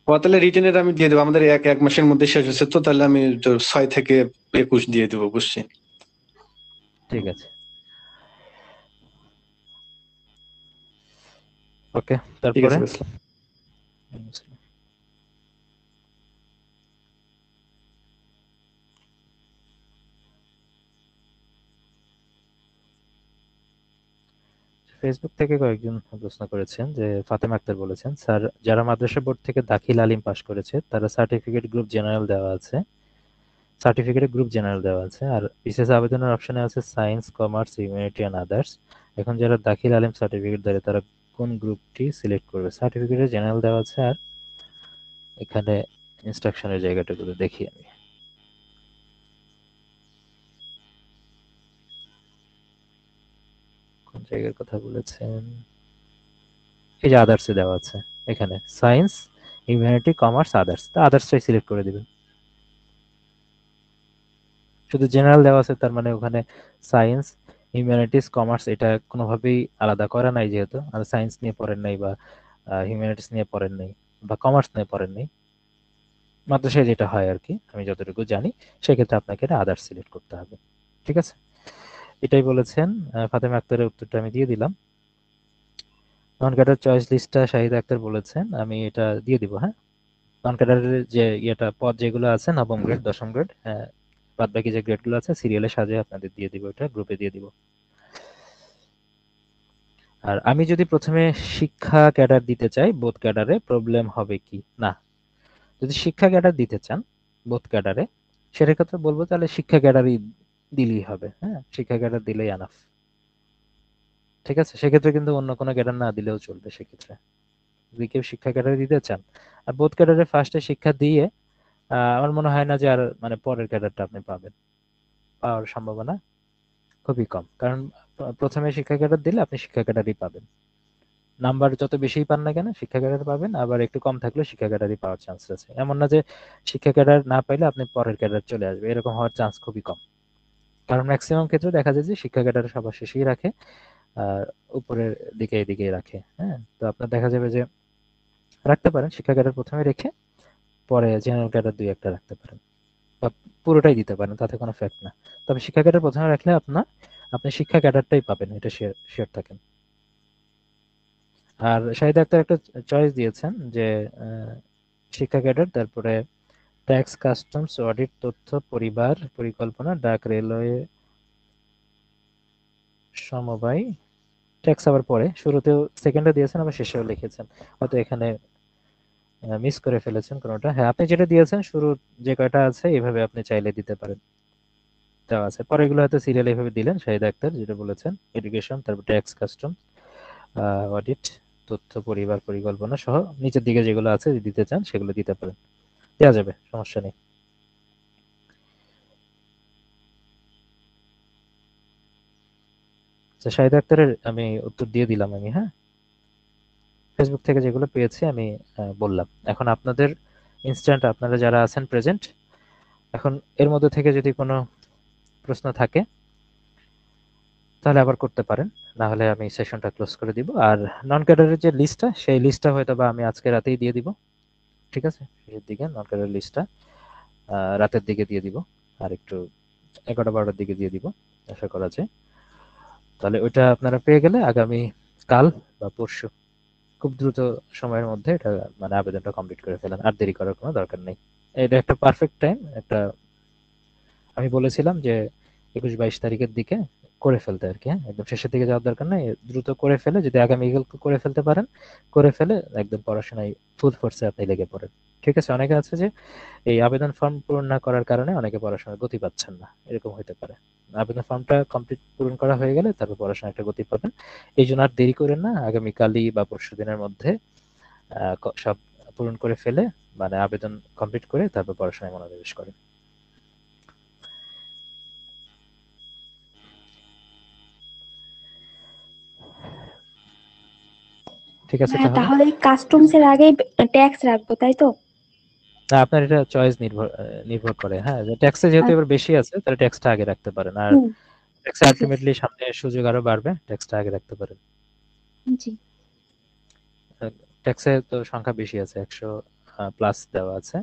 ও, তাহলে রিটেনের আমি দিয়ে দেবো। আমাদের এক এক মাসের মধ্যে শেষ হচ্ছে, তো তাহলে আমি তো 6 থেকে 21 দিয়ে দেবো, বুঝছি। ঠিক আছে, ওকে। ঠিক তারপরে আছে, বুঝলাম। ফেসবুক থেকে কয়েকজন প্রশ্ন করেছেন যে ফাতেমা আক্তার বলেছেন, স্যার, যারা মাদ্রাসা বোর্ড থেকে দাখিল আলিম পাশ করেছে তারা সার্টিফিকেট গ্রুপ জেনারেল দেওয়া আছে, সার্টিফিকেটে গ্রুপ জেনারেল দেওয়া আছে, আর বিশেষ আবেদনের অপশনে আছে science, commerce, humanity and others. এখন যারা দাখিল আলিম সার্টিফিকেট দেয় তারা কোন গ্রুপটি সিলেক্ট করবে? সার্টিফিকেটে জেনারেল দেওয়া আছে, আর এখানে ইনস্ট্রাকশনের জায়গাটাগুলো দেখি আমি। কোন জায়গার কথা বলেছেন? এই যে আদার্সে দেওয়া আছে, এখানে সায়েন্স, হিউম্যানিটি, কমার্স, আদার্স, তা আদার্সটাই সিলেক্ট করে দিবেন। শুধু জেনারেল দেওয়া আছে, তার মানে ওখানে সায়েন্স, হিউম্যানিটিস, কমার্স এটা কোনোভাবেই আলাদা করা নাই, যেহেতু আর সায়েন্স নিয়ে পড়েন নাই বা হিউম্যানিটিস নিয়ে পড়েন নাই বা কমার্স নিয়ে পড়েন নাই, মাদ্রাসায় যেটা হয় আর কি, আমি যতটুকু জানি, সেক্ষেত্রে আপনাকে এটা আদার্স সিলেক্ট করতে হবে। ঠিক আছে, এটাই বলেছেন। ফাতেমা আক্তারের উত্তরটা আমি দিয়ে দিলাম। নন ক্যাডার চয়েস লিস্টটা শাহিদ আক্তার বলেছেন, আমি এটা দিয়ে দিব। হ্যাঁ, নন ক্যাডারের যে ইয়েটা পদ যেগুলো আছে, নবম গ্রেড, দশম গ্রেড, বাদ বাকি যে গ্রেডগুলো আছে সিরিয়ালে সাজিয়ে আপনাদের দিয়ে দিব, এটা গ্রুপে দিয়ে দিব। আর আমি যদি প্রথমে শিক্ষা ক্যাডার দিতে চাই, বোথ ক্যাডারে প্রবলেম হবে কি না? যদি শিক্ষা ক্যাডার দিতে চান বোথ ক্যাডারে, সেটার ক্ষেত্রে বলবো তাহলে শিক্ষা ক্যাডারই দিলেই হবে। হ্যাঁ, শিক্ষা ক্যাডার দিলেই আনাফ। ঠিক আছে, সেক্ষেত্রে কিন্তু অন্য কোনো ক্যাডার না দিলেও চলবে। সেক্ষেত্রে যদি কেউ শিক্ষা ক্যাডারে দিতে চান, আর বোথ ক্যাডারে ফার্স্টে শিক্ষা দিয়ে আমার মনে হয় না যে আর মানে পরের ক্যাডারটা আপনি পাওয়ার সম্ভাবনা খুবই কম। কারণ প্রথমে শিক্ষা ক্যাডার দিলে আপনি শিক্ষা ক্যাডারই পাবেন। নাম্বার যত বেশি পান না কেন শিক্ষা ক্যাডার পাবেন, আবার একটু কম থাকলেও শিক্ষা ক্যাডারই পাওয়ার চান্স আছে। এমন না যে শিক্ষা ক্যাডার না পাইলে আপনি পরের ক্যাডার চলে আসবে, এরকম হওয়ার চান্স খুবই কম। কারণ ম্যাক্সিমাম ক্ষেত্রে দেখা যায় যে শিক্ষা ক্যাডার সবার শেষেই রাখে, আর উপরের দিকেই রাখে। হ্যাঁ, তো আপনার দেখা যাবে যে রাখতে পারেন শিক্ষা ক্যাডার প্রথমে রেখে পরে জেনারেল ক্যাডার দুই একটা রাখতে পারেন, বা পুরোটাই দিতে পারেন, তাতে কোনো ফ্যাক্ট না। তবে শিক্ষা ক্যাডার প্রথমে রাখলে আপনি শিক্ষা ক্যাডারটাই পাবেন, এটা শিওর থাকেন। আর শাহিদ আক্তার একটা চয়েস দিয়েছেন যে শিক্ষা ক্যাডার, তারপরে ট্যাক্স, কাস্টমস, অডিট, তথ্য, পরিবার, পরিকল্পনা, ডাক, রেলওয়ে, সমবায়, ট্যাক্স আবার পরে, শুরুতেও সেকেন্ডে দিয়েছেন আবার শেষেও লিখেছেন, হয়তো এখানে মিস করে ফেলেছেন কোনোটা। হ্যাঁ, আপনি যেটা দিয়েছেন শুরু যে কয়টা আছে এভাবে আপনি চাইলে দিতে পারেন, দেওয়া আছে। পরে এগুলো হয়তো সিরিয়াল এভাবে দিলেন শাহিদ আক্তার যেটা বলেছেন, এডুকেশন, তারপর ট্যাক্স, কাস্টম, অডিট, তথ্য, পরিবার, পরিকল্পনা সহ নিচের দিকে যেগুলো আছে যদি দিতে চান সেগুলো দিতে পারেন, দেওয়া যাবে, সমস্যা নেই। আচ্ছা, শাহিদ আক্তারের আমি উত্তর দিয়ে দিলাম আমি। হ্যাঁ, ফেসবুক থেকে যেগুলো পেয়েছি আমি বললাম। এখন আপনাদের ইনস্ট্যান্ট আপনারা যারা আছেন প্রেজেন্ট, এখন এর মধ্যে থেকে যদি কোনো প্রশ্ন থাকে তাহলে আবার করতে পারেন, না হলে আমি সেশনটা ক্লোজ করে দিব। আর নন ক্যাডারের যে লিস্টটা, সেই লিস্টটা হয়তো বা আমি আজকে রাতেই দিয়ে দিব। ঠিক আছে, শেষের দিকে নন ক্যাডারের লিস্টটা রাতের দিকে দিয়ে দিব, আর একটু 11টা 12টার দিকে দিয়ে দিব আশা করা যায়। তাহলে ওইটা আপনারা পেয়ে গেলে আগামী কাল বা পরশু খুব দ্রুত সময়ের মধ্যে এটা মানে আবেদনটা কমপ্লিট করে ফেলেন, আর দেরি করার কোনো দরকার নেই। এটা একটা পারফেক্ট টাইম, একটা আমি বলেছিলাম যে 21-22 তারিখের দিকে করে ফেলতে আর কি। হ্যাঁ, একদম শেষের দিকে যাওয়ার দরকার নাই, দ্রুত করে ফেলে যদি আগামীকাল করে ফেলতে পারেন, করে ফেলে একদম পড়াশোনায় ফুল ফোর্সে আপনি লেগে পড়েন। ঠিক আছে, অনেকে আছে যে এই আবেদন ফর্ম পূরণ না করার কারণে অনেকে পড়াশোনার গতি পাচ্ছেন না, এরকম হতে পারে। আবেদন ফর্মটা কমপ্লিট পূরণ করা হয়ে গেলে তারপর পড়াশোনা একটা গতি পাবেন। এই জন্য আর দেরি করেন না, আগামীকালই বা পরশু দিনের মধ্যে সব পূরণ করে ফেলে মানে আবেদন কমপ্লিট করে তারপর পড়াশোনায় মনোনিবেশ করেন। ঠিক আছে হ্যাঁ, তাহলে। তাহলে কাস্টমস এর আগেই ট্যাক্স রাখবো, তাই তো? না, আপনার এটা চয়েস নির্ভর করে। হ্যাঁ, ট্যাক্সে যেহেতু এবার বেশি আছে তাহলে ট্যাক্সটা আগে রাখতে পারেন, আর হুম, ট্যাক্সে জি আলটিমেটলি সামনে সুযোগ আরো বাড়বে, ট্যাক্সটা আগে রাখতে পারেন। জি। ট্যাক্সে তো সংখ্যা বেশি আছে, 100+ দেওয়া আছে।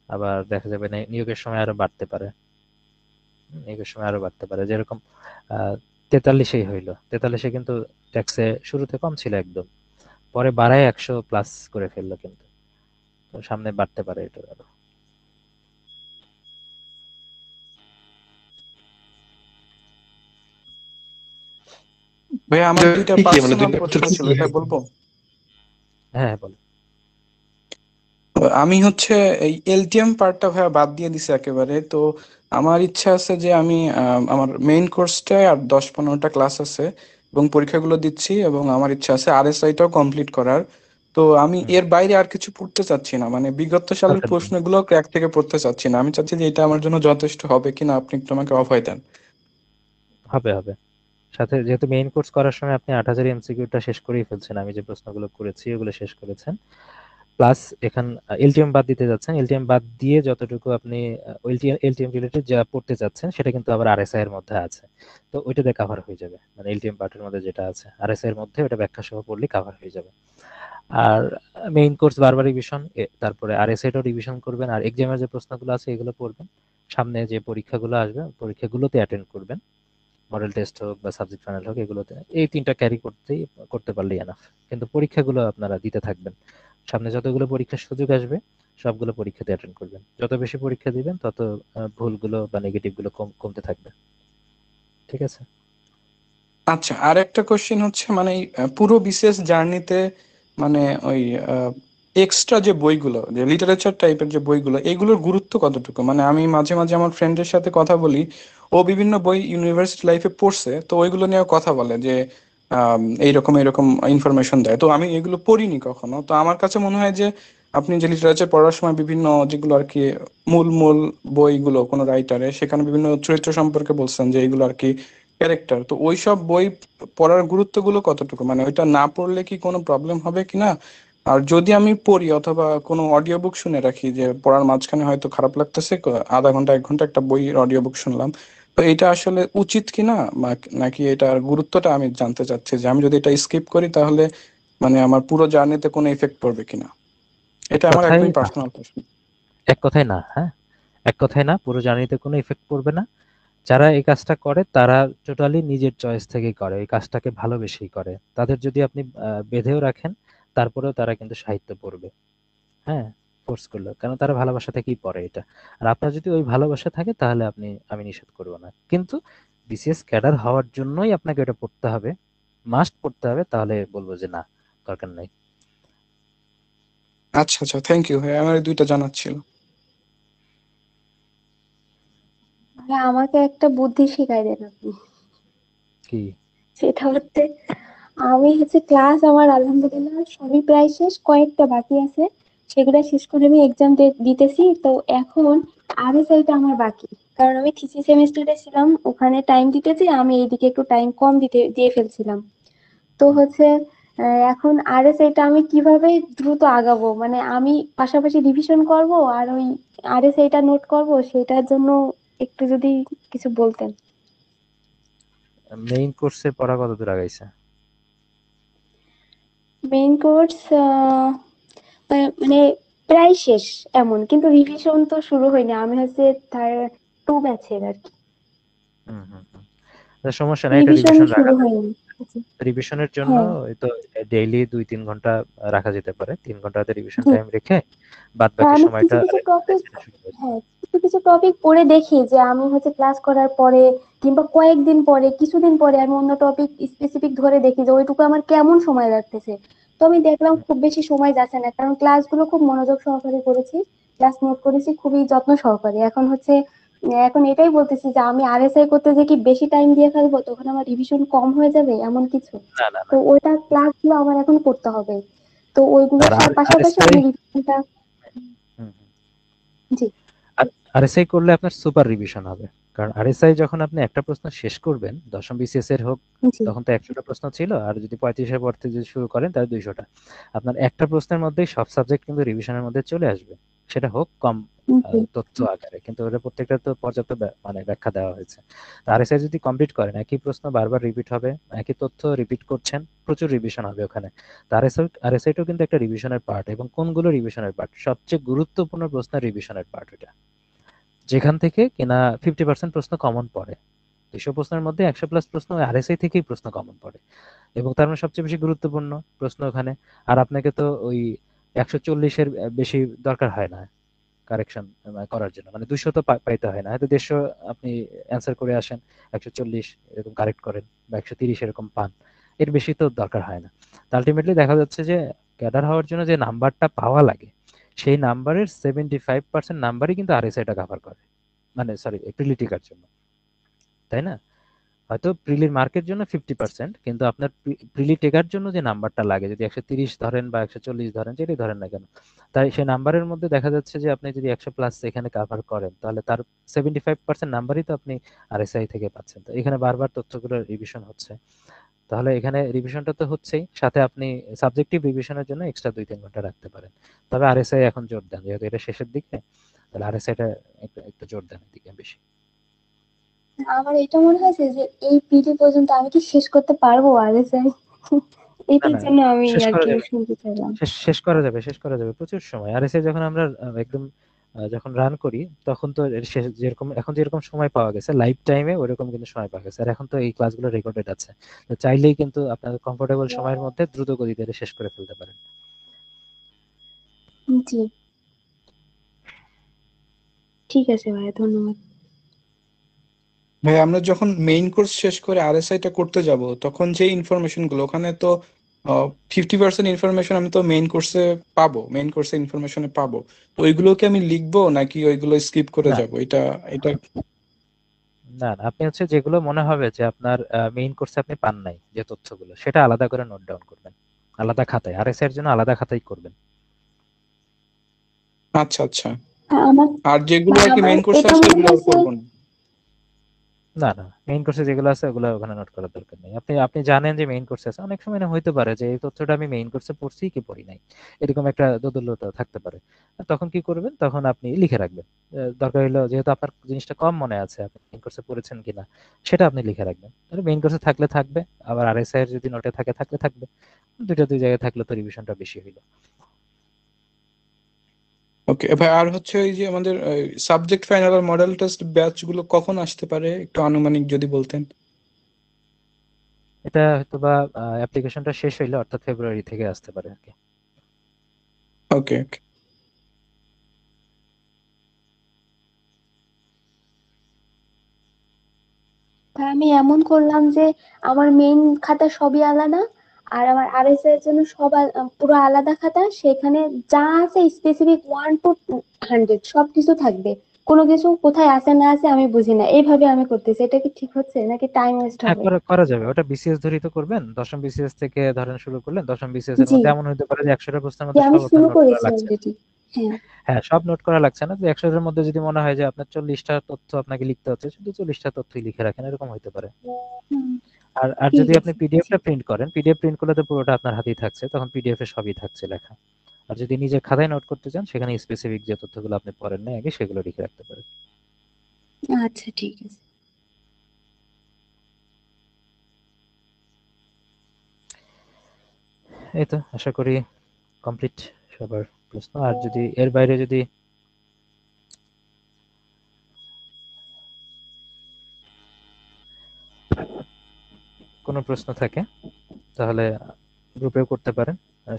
আবার দেখা যাবে নিয়োগের সময় আরো বাড়তে পারে, নিয়োগের সময় আরো বাড়তে পারে। যেরকম 43-এই হইলো, 43-এ কিন্তু ট্যাক্সে শুরুতে কম ছিল একদম, পরে বাড়ায় 100+ করে ফেললো, কিন্তু তো সামনে বাড়তে পারে এটা আরো। ভাইয়া আমার দুইটা কি মানে পার্সোনাল দুইটা প্রশ্ন কি ছিল, কি এটা বলবো? হ্যাঁ, বলো। আমি হচ্ছে এই এলটিএম পার্টটা ভাইয়া বাদ দিয়ে দিছি একেবারে। তো আমার ইচ্ছা আছে যে আমি আমার মেইন কোর্সটায় আর 10-15টা ক্লাস আছে এবং পরীক্ষাগুলো দিচ্ছি, এবং আমার ইচ্ছা আছে আরএসআইটাও কমপ্লিট করার। তো আমি হুম, এর বাইরে আর কিছু পড়তে চাচ্ছি না, মানে বিগত সালের দরকার নেই। প্রশ্নগুলো ক্র্যাক থেকে পড়তে চাচ্ছি না। আমি চাচ্ছি যে এটা আমার জন্য যথেষ্ট হবে কিনা, আপনি একটু আমাকে অভয় দেন। হবে হবে। সাথে যেহেতু মেইন কোর্স করার সময় আপনি 8000 এমসিকিউটা শেষ করেই ফেলছেন, আমি যে প্রশ্নগুলো করেছি ওগুলো শেষ করেছেন, প্লাস এখান এলটিএম বাদ দিতে যাচ্ছেন, এলটিএম বাদ দিয়ে যতটুকু আপনি এলটিএম রিলেটেড যা পড়তে চাচ্ছেন সেটা কিন্তু আবার আরএসআই এর মধ্যে আছে। তো ওইটাতে কভার হয়ে যাবে, মানে এলটিএম পার্টের মধ্যে যেটা আছে আরএসআই এর মধ্যে ওটা ব্যাখ্যা সহ পড়লে কভার হয়ে যাবে। আর মেইন কোর্স বারবার রিভিশন, তারপরে আরএসআইটাও রিভিশন করবেন, আর এক্সামের যে প্রশ্নগুলো আছে এগুলো পড়বেন, সামনে যে পরীক্ষাগুলো আসবে পরীক্ষাগুলোতে অ্যাটেন্ড করবেন, মডেল টেস্ট হোক বা সাবজেক্ট ফাইনাল হোক, এগুলোতে এই তিনটা ক্যারি করতে পারলেই এনাফ। কিন্তু পরীক্ষাগুলো আপনারা দিতে থাকবেন, সামনে যতগুলো পরীক্ষার সুযোগ আসবে সবগুলো পরীক্ষাতে অ্যাটেন্ড করবেন। যত বেশি পরীক্ষা দিবেন তত ভুলগুলো বা নেগেটিভ গুলো কমতে থাকবে। ঠিক আছে। আচ্ছা, আর একটা কোশ্চেন হচ্ছে মানে এই পুরো বিসিএস জার্নিতে মানে ওই এক্সট্রা যে বইগুলো, যে লিটারেচার টাইপের যে বইগুলো, এগুলোর গুরুত্ব কতটুকু? মানে আমি মাঝে মাঝে আমার ফ্রেন্ডের সাথে কথা বলি, ও বিভিন্ন বই ইউনিভার্সিটি লাইফে পড়ছে, তো ওইগুলো নিয়ে কথা বলে যে এইরকম এরকম ইনফরমেশন দেয়। তো আমি এগুলো পড়িনি কখনো। তো আমার কাছে মনে হয় যে আপনি যে লিটারেচার পড়ার সময় বিভিন্ন যেগুলো আর কি মূল মূল বইগুলো কোনো রাইটারে, সেখানে বিভিন্ন চরিত্র সম্পর্কে বলছেন যে এগুলো আর কি ক্যারেক্টার, তো ওইসব বই পড়ার গুরুত্বগুলো কতটুকু? মানে ওইটা না পড়লে কি কোনো প্রবলেম হবে কিনা? আর যদি আমি পড়ি অথবা কোনো অডিও বুক শুনে রাখি, যে পড়ার মাঝখানে হয়তো খারাপ লাগতেছে, আধা ঘন্টা 1 ঘন্টা একটা বইয়ের অডিও বুক শুনলাম, তো এটা আসলে উচিত কিনা, নাকি এটার গুরুত্বটা আমি জানতে চাচ্ছি, যে আমি যদি এটা স্কিপ করি তাহলে মানে আমার পুরো জার্নিতে কোনো ইফেক্ট পড়বে কিনা। এটা আমার কথাই একদমই না, পার্সোনাল প্রশ্ন। এক কথায় না, হ্যাঁ, এক কথায় না, পুরো জার্নিতে কোনো ইফেক্ট পড়বে না। যারা এই কাজটা করে তারা টোটালি নিজের চয়েস থেকেই করে, এই কাজটাকে ভালোবেসেই করে। তাদের যদি আপনি বেঁধেও রাখেন, তারপরেও তারা কিন্তু সাহিত্য পড়বে, হ্যাঁ, ফোর্স করলেও, কারণ তারা ভালোবাসা থেকেই পড়ে এটা। আর আপনার যদি ওই ভালোবাসা থাকে তাহলে আমি নিষেধ করবো না, কিন্তু বিসিএস ক্যাডার হওয়ার জন্যই আপনাকে এটা পড়তে হবে, মাস্ট পড়তে হবে, তাহলে বলবো যে না, দরকার নাই। আচ্ছা আচ্ছা, থ্যাংক ইউ ভাই, আমার এই দুইটা জানার ছিল। হ্যাঁ, আমাকে একটা বুদ্ধি শিখাই দেন আপনি। কি? সেটা হচ্ছে, আমি হচ্ছে ক্লাস আমার আলহামদুলিল্লাহ সবই প্রায় শেষ, কয়েকটা বাকি আছে, সেগুলো শেষ করে আমি এক্সাম দিতেছি। তো এখন আরএসআইটা আমার বাকি, কারণ আমি থিসিস সেমিস্টারে ছিলাম, ওখানে টাইম দিতেছি, আমি এইদিকে একটু টাইম কম দিয়ে ফেলছিলাম। তো হচ্ছে এখন আরএসআইটা আমি কিভাবে দ্রুত আগাবো, মানে আমি পাশাপাশি রিভিশন করব আর ওই আরএসআইটা নোট করব, সেটার জন্য একটু যদি কিছু বলতেন। মেইন কোর্সের পড়া কত দূর আগাইছে? মেইন কোর্স মানে প্রায় শেষ এমন, কিন্তু রিভিশন তো শুরু হয়নি, আমি হচ্ছে তার 2 ব্যাচের আর কি, হুম হুম হুম। তা সমস্যা নাই, এটা রিভিশন রিভিশন রাখা শুরু যায়। হয়নি। আচ্ছা, রিভিশনের জন্য হ্যাঁ, এই তো ডেইলি 2-3 ঘন্টা রাখা যেতে পারে, 3 ঘন্টাতে রিভিশন জি। টাইম রেখে বাদ তা বাকি আমি কিছু সময়টা কিছু টপিক, যেটা শুরু হয়েছে। হ্যাঁ, কিছু কিছু টপিক পড়ে দেখি যে আমি হচ্ছে ক্লাস করার পরে কিংবা কয়েকদিন পরে কিছুদিন পরে আমি অন্য টপিক স্পেসিফিক ধরে দেখি যে ওইটুকু আমার কেমন সময় লাগতেছে। তো আমি দেখলাম খুব বেশি সময় যাচ্ছে না, কারণ ক্লাসগুলো খুব মনোযোগ সহকারে করেছি, ক্লাস নোট করেছি খুবই যত্ন সহকারে। এখন হচ্ছে এখন এটাই বলতেছি যে আমি আরএসআই করতে যে কি বেশি টাইম দিয়ে ফেলবো, তখন আমার রিভিশন কম হয়ে যাবে এমন কিছু। না না তো না। ওইটা ক্লাসগুলো আমার এখন করতে হবে, তো ওইগুলোর আর পাশাপাশি আরএসআই, আমি রিভিশনটা। জি। আরএসআই করলে আপনার সুপার রিভিশন হবে। কারণ আরএসআই যখন আপনি একটা প্রশ্ন শেষ করবেন, দশম বিসিএস এর হোক, জি। তখন তো 100টা প্রশ্ন ছিল, আর যদি 35-এর পড়তে যদি শুরু করেন তাহলে 200টা। আপনার একটা প্রশ্নের মধ্যেই সব সাবজেক্ট কিন্তু রিভিশনের মধ্যে চলে আসবে, সেটা হোক কম জি। তথ্য আকারে, কিন্তু ওটা প্রত্যেকটা তো পর্যাপ্ত মানে ব্যাখ্যা দেওয়া হয়েছে। আরএসআই যদি কমপ্লিট করেন, একই প্রশ্ন বারবার রিপিট হবে, একই তথ্য রিপিট করছেন, প্রচুর রিভিশন হবে ওখানে। তো আরএসআইটাও কিন্তু একটা রিভিশনের পার্ট, এবং কোনগুলো রিভিশনের পার্ট? সবচেয়ে গুরুত্বপূর্ণ প্রশ্ন রিভিশনের পার্ট ওটা, যেখান থেকে কিনা 50% প্রশ্ন কমন পড়ে। 200 প্রশ্নের মধ্যে 100+ প্রশ্ন আরএসআই থেকেই প্রশ্ন কমন পড়ে, এবং তার মানে সবচেয়ে বেশি গুরুত্বপূর্ণ প্রশ্ন ওখানে। আর আপনাকে তো ওই 140-এর বেশি দরকার হয় না কারেকশন করার জন্য, মানে 200 তো পাইতে হয় না, হয়তো 150 আপনি অ্যান্সার করে আসেন, 140 এরকম কারেক্ট করেন, বা 130 এরকম পান, এর বেশি তো দরকার হয় না। আলটিমেটলি দেখা যাচ্ছে যে ক্যাডার হওয়ার জন্য যে নাম্বারটা পাওয়া লাগে, সেই নাম্বারের 75% নাম্বারই কিন্তু আরএসআইটা কভার করে, মানে সরি, প্রিলি টিকার জন্য, তাই না? হয়তো প্রিলির মার্কের জন্য 50%, কিন্তু আপনার প্রিলি টেকার জন্য যে নাম্বারটা লাগে, যদি 130 ধরেন বা 140 ধরেন, যেটাই ধরেন না কেন, তাই সেই নাম্বারের মধ্যে দেখা যাচ্ছে যে আপনি যদি 100+ এখানে কাভার করেন, তাহলে তার 75% নাম্বারই তো আপনি আরএসআই থেকে পাচ্ছেন। তো এখানে বারবার তথ্যগুলো রিভিশন হচ্ছে, তাহলে এখানে রিভিশনটা তো হচ্ছেই, সাথে আপনি সাবজেক্টিভ রিভিশনের জন্য এক্সট্রা 2-3 ঘন্টা রাখতে পারেন। তবে আরএসআই এখন জোর দেন, যেহেতু এটা শেষের দিকে, তাহলে আরএসআইটা একটু একটু জোর দেন এদিকে বেশি। আমার এটা মনে হয়েছে যে এই পিটি পর্যন্ত আমি কি শেষ করতে পারবো আরএসআই, না এটার না, জন্য আমি শেষ আর করা কি যাবে, শুনতে চাইলাম। শেষ করা যাবে, শেষ করা যাবে, প্রচুর সময়। আরএসএ যখন আমরা একদম যখন রান করি, তখন তো এর যেরকম এখন যেরকম সময় পাওয়া গেছে লাইভ টাইমে, ওইরকম কিন্তু সময় পাওয়া গেছে। আর এখন তো এই ক্লাসগুলো রেকর্ডেড আছে, তো চাইলেই কিন্তু আপনার কমফোর্টেবল সময়ের মধ্যে দ্রুত গতিতে এটা শেষ করে ফেলতে পারেন। জি, ঠিক আছে ভাইয়া, ধন্যবাদ। ভাই আমরা যখন মেইন কোর্স শেষ করে আরএসআই টা করতে যাব, তখন যে ইনফরমেশন গুলো ওখানে তো 50% ইনফরমেশন আমি তো মেইন কোর্সে পাবো, মেইন কোর্সে ইনফরমেশনে পাবো, তো ওইগুলোকে আমি লিখবো নাকি ওইগুলো স্কিপ করে না যাব? এটা এটা না না, আপনি হচ্ছে যেগুলো মনে হবে যে আপনার মেইন কোর্সে আপনি পান নাই যে তথ্যগুলো, সেটা আলাদা করে নোট ডাউন করবেন, আলাদা খাতায়, আরএসআই এর জন্য আলাদা খাতায় করবেন। আচ্ছা আচ্ছা। হ্যাঁ, আমার আর যেগুলো আর কি আমার মেইন কোর্সে এটা আছে মনে ওগুলো আর হয়েছে। করবো না? না না, মেইন কোর্সে যেগুলো আছে ওগুলো ওখানে নোট করার দরকার নেই। আপনি আপনি জানেন যে মেইন কোর্সে আছে, অনেক সময় না হইতে পারে যে এই তথ্যটা আমি মেইন কোর্সে পড়ছি কি পড়ি নাই, এরকম একটা দোদুল্যতা থাকতে পারে। আর তখন কি করবেন, তখন আপনি লিখে রাখবেন। দরকার হলো যেহেতু আপনার জিনিসটা কম মনে আছে, আপনি মেইন কোর্সে পড়েছেন কিনা সেটা আপনি লিখে রাখবেন। তাহলে মেইন কোর্সে থাকলে থাকবে, আবার আরএসআই এর যদি নোটে থাকে থাকলে থাকবে। দুইটা দুই জায়গায় থাকলে তো রিভিশনটা বেশি হইলো। ওকে ভাই, আর হচ্ছে ওই যে আমাদের সাবজেক্ট ফাইনাল আর মডেল টেস্ট ব্যাচ গুলো কখন আসতে পারে একটু আনুমানিক যদি বলতেন? এটা হয়তো বা অ্যাপ্লিকেশনটা শেষ হইলে অর্থাৎ ফেব্রুয়ারি থেকে আসতে পারে আর কি। ওকে ওকে। তা আমি এমন করলাম যে আমার মেইন খাতা সবই আলাদা, আর আমার আরএসএ এর জন্য পুরো আলাদা খাতা, সেখানে যা আছে স্পেসিফিক 1 to 100 সবকিছু থাকবে। কোনো কিছু কোথায় আছে না আছে আমি বুঝি না, এইভাবে আমি করতেছি। এটা কি ঠিক হচ্ছে নাকি টাইম ওয়েস্ট হ্যাঁ, হবে? করা করা যাবে। ওটা বিসিএস ধরেই তো করবেন। দশম বিসিএস থেকে ধরেন শুরু করলেন। দশম বিসিএস এর জি, মধ্যে এমন হইতে পারে যে ১০০ টা প্রশ্নের যে মধ্যে আমি সব আপনার শুরু নোট করা করেছি লাগছে না। অলরেডি। হ্যাঁ। হ্যাঁ, সব নোট করা লাগছে না। যে ১০০ এর মধ্যে যদি মনে হয় যে আপনার ৪০ টা তথ্য আপনাকে লিখতে হচ্ছে, শুধু ৪০ টা তথ্যই লিখে রাখেন, এরকম হইতে পারে। হুম, আর ঠিক যদি আপনি আছে। পিডিএফটা প্রিন্ট করেন, পিডিএফ প্রিন্ট করলে তো পুরোটা আপনার হাতেই থাকছে। তখন পিডিএফ এ সবই থাকছে লেখা। আর যদি নিজের খাতায় নোট করতে চান, সেখানে স্পেসিফিক যে তথ্যগুলো আপনি পড়েন নাই আগে সেগুলো লিখে রাখতে পারেন। আচ্ছা, ঠিক আছে। এই তো আশা করি কমপ্লিট সবার প্রশ্ন। আর যদি এর বাইরে যদি কোনো প্রশ্ন থাকে তাহলে গ্রুপেও করতে পারেন।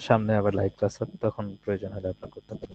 সামনে আবার লাইভ ক্লাস হবে, তখন প্রয়োজন হলে আপনারা করতে পারেন।